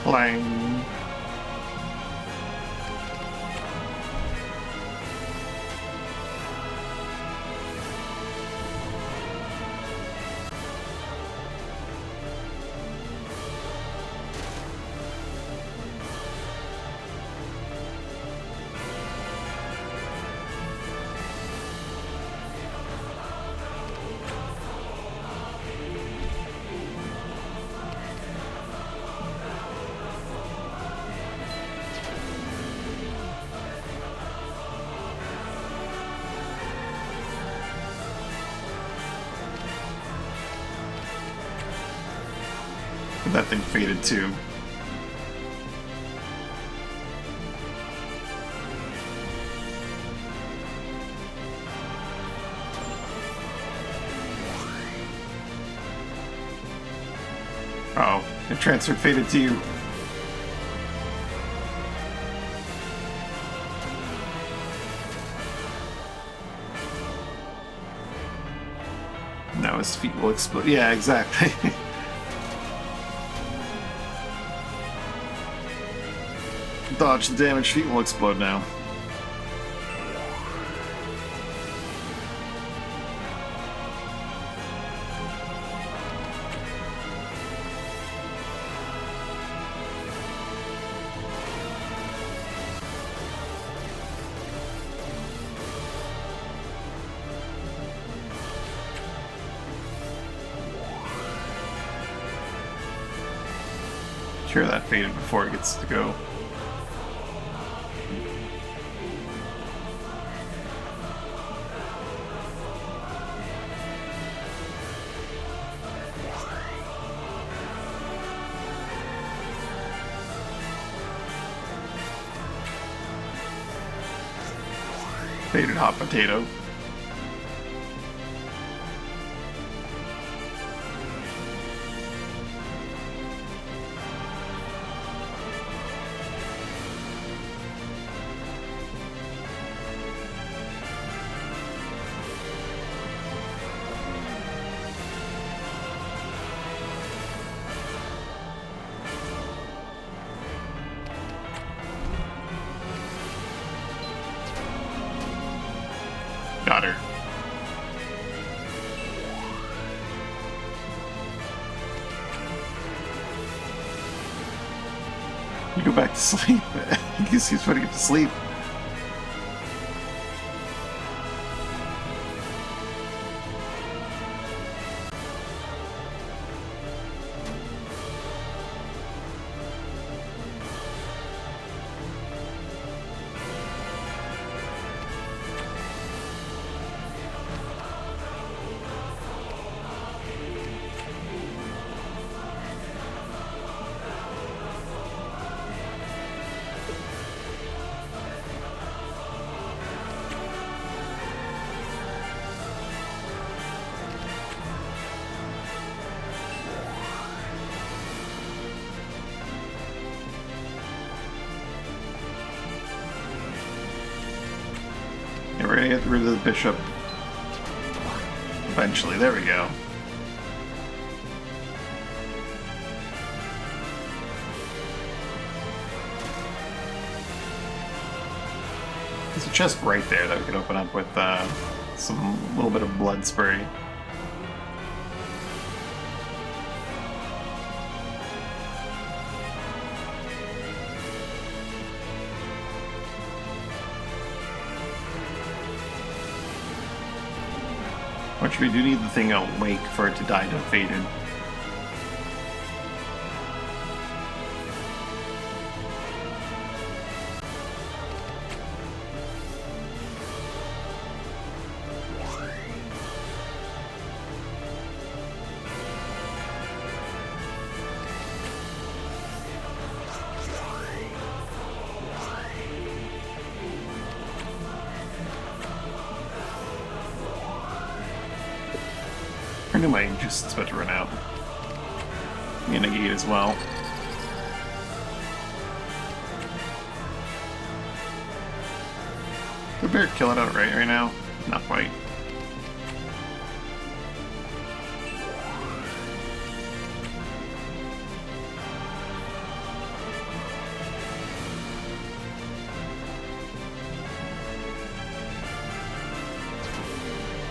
S1: Clang. That thing faded too. Oh, it transferred faded to you. Now his feet will explode. Yeah, exactly. Dodge the damage, feet will explode now. Sure, that faded before it gets to go. Faded hot potato. Got her. You go back to sleep. He's putting it to sleep. Yeah, we're gonna get rid of the bishop eventually. There we go. There's a chest right there that we could open up with some little bit of blood spray. Which we do need the thing awake for it to die to faded. I knew my juice is about to run out. And negate as well. The bear kill it outright right now? Not quite.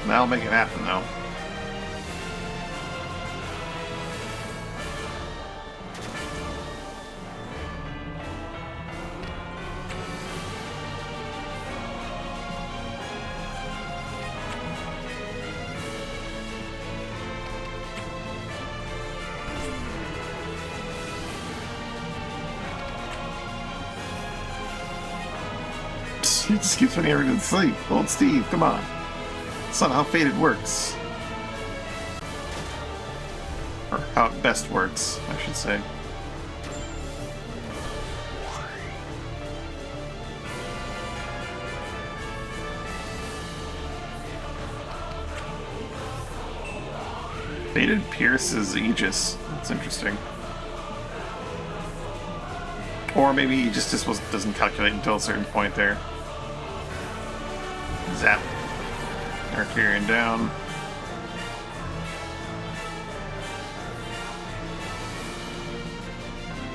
S1: That'll make it happen though. He just keeps putting everything to sleep. Old Steve, come on. That's not how Faded works. Or how it best works, I should say. Faded pierces Aegis. That's interesting. Or maybe he just doesn't calculate until a certain point there. Zap. Arcurian down.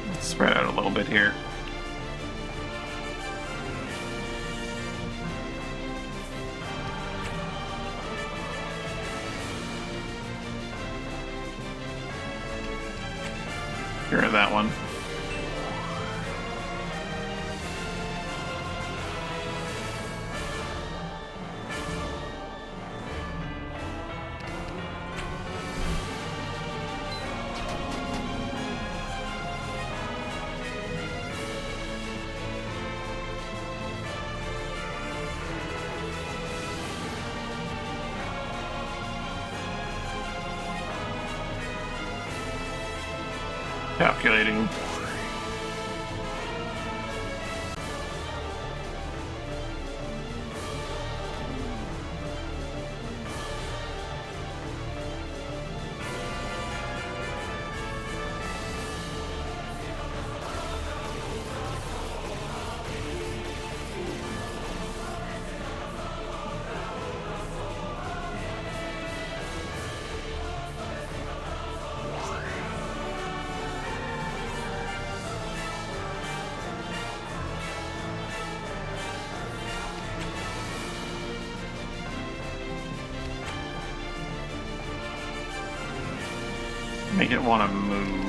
S1: Let's spread out a little bit here. Get rid of that one. Calculating. Make it want to move.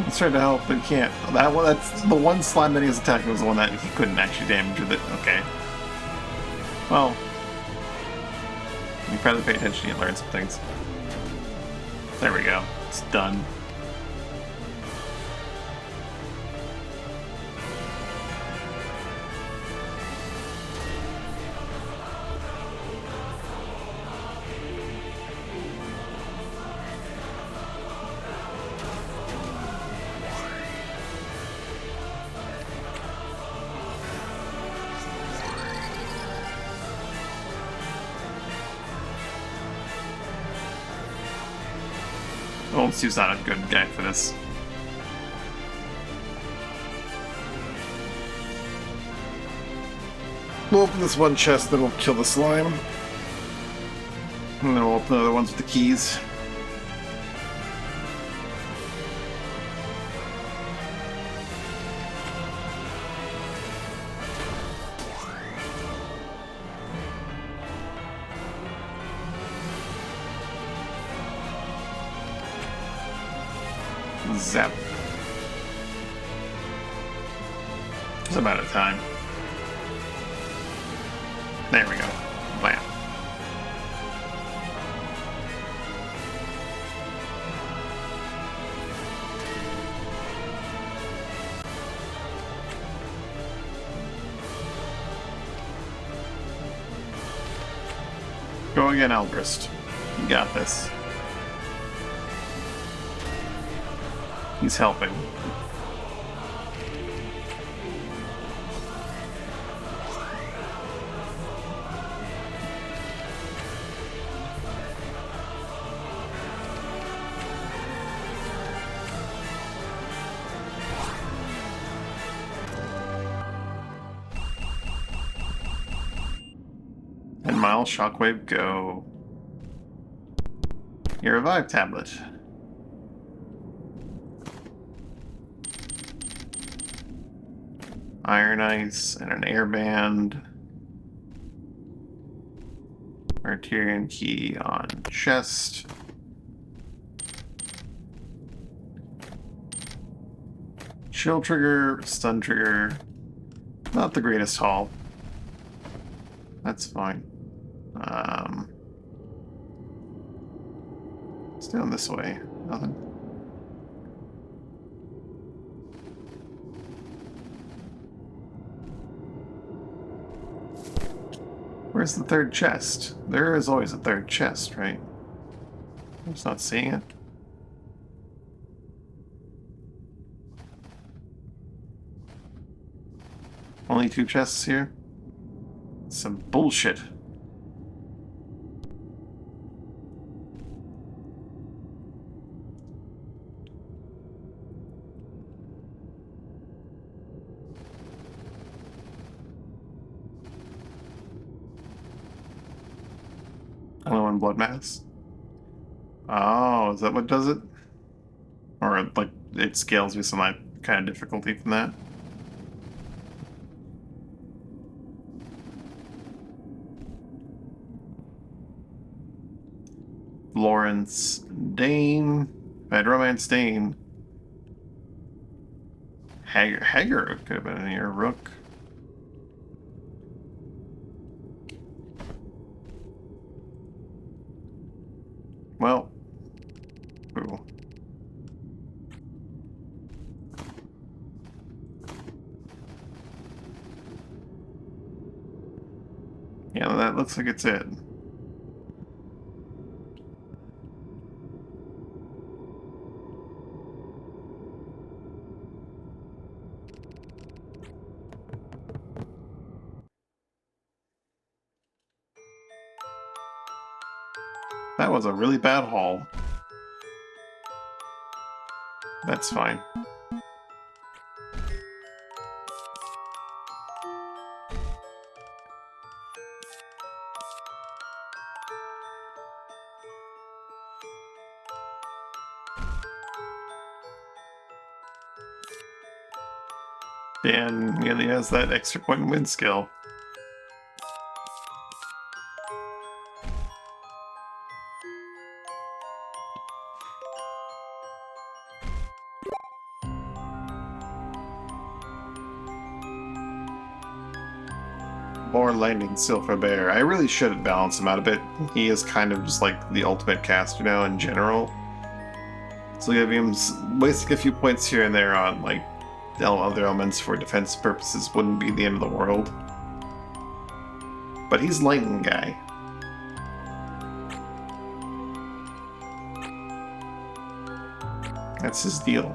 S1: He's trying to help, but he can't. That's the one slime that he was attacking was the one that he couldn't actually damage with it. Okay. Well, you probably pay attention and learn some things. There we go. It's done. Old Stu's not a good guy for this. We'll open this one chest, then we'll kill the slime. And then we'll open the other ones with the keys. Zap. It's about a time. There we go. Bam. Go again, Elgrist. You got this. He's helping. And Miles, Shockwave, go. Your revive tablet. Iron Ice and an airband. Arterian key on chest. Chill trigger, stun trigger. Not the greatest haul. That's fine. It's down this way. Nothing. Where's the third chest? There is always a third chest, right? I'm just not seeing it. Only 2 chests here? Some bullshit. Only 1 blood mass. Oh, is that what does it? Or, like, it scales with some kind of difficulty from that? Lawrence Dane. Bad Romance Dane. Hager could have been in here. Rook. Well. Ooh. Yeah, that looks like it's it. That was a really bad haul. That's fine. Dan really has that extra point win skill. More lightning, Silver Bear. I really should balance him out a bit. He is kind of just like the ultimate caster now in general. So giving him wasting a few points here and there on like other elements for defense purposes wouldn't be the end of the world. But he's lightning guy. That's his deal.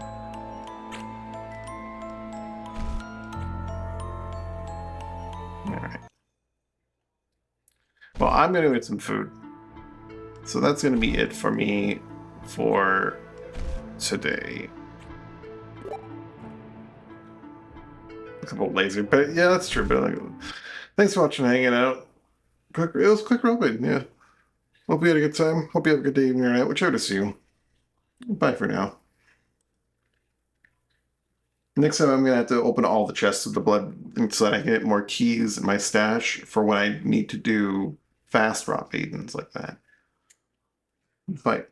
S1: Alright. Well, I'm gonna get some food. So that's gonna be it for me for today. A couple laser, but yeah, that's true. But like, thanks for watching, hanging out. It was quick Robin, yeah. Hope you had a good time. Hope you have a good day, evening, or night, whichever to see you. Bye for now. Next time I'm gonna have to open all the chests of the blood so that I can get more keys in my stash for when I need to do fast raw maidens like that. Fight.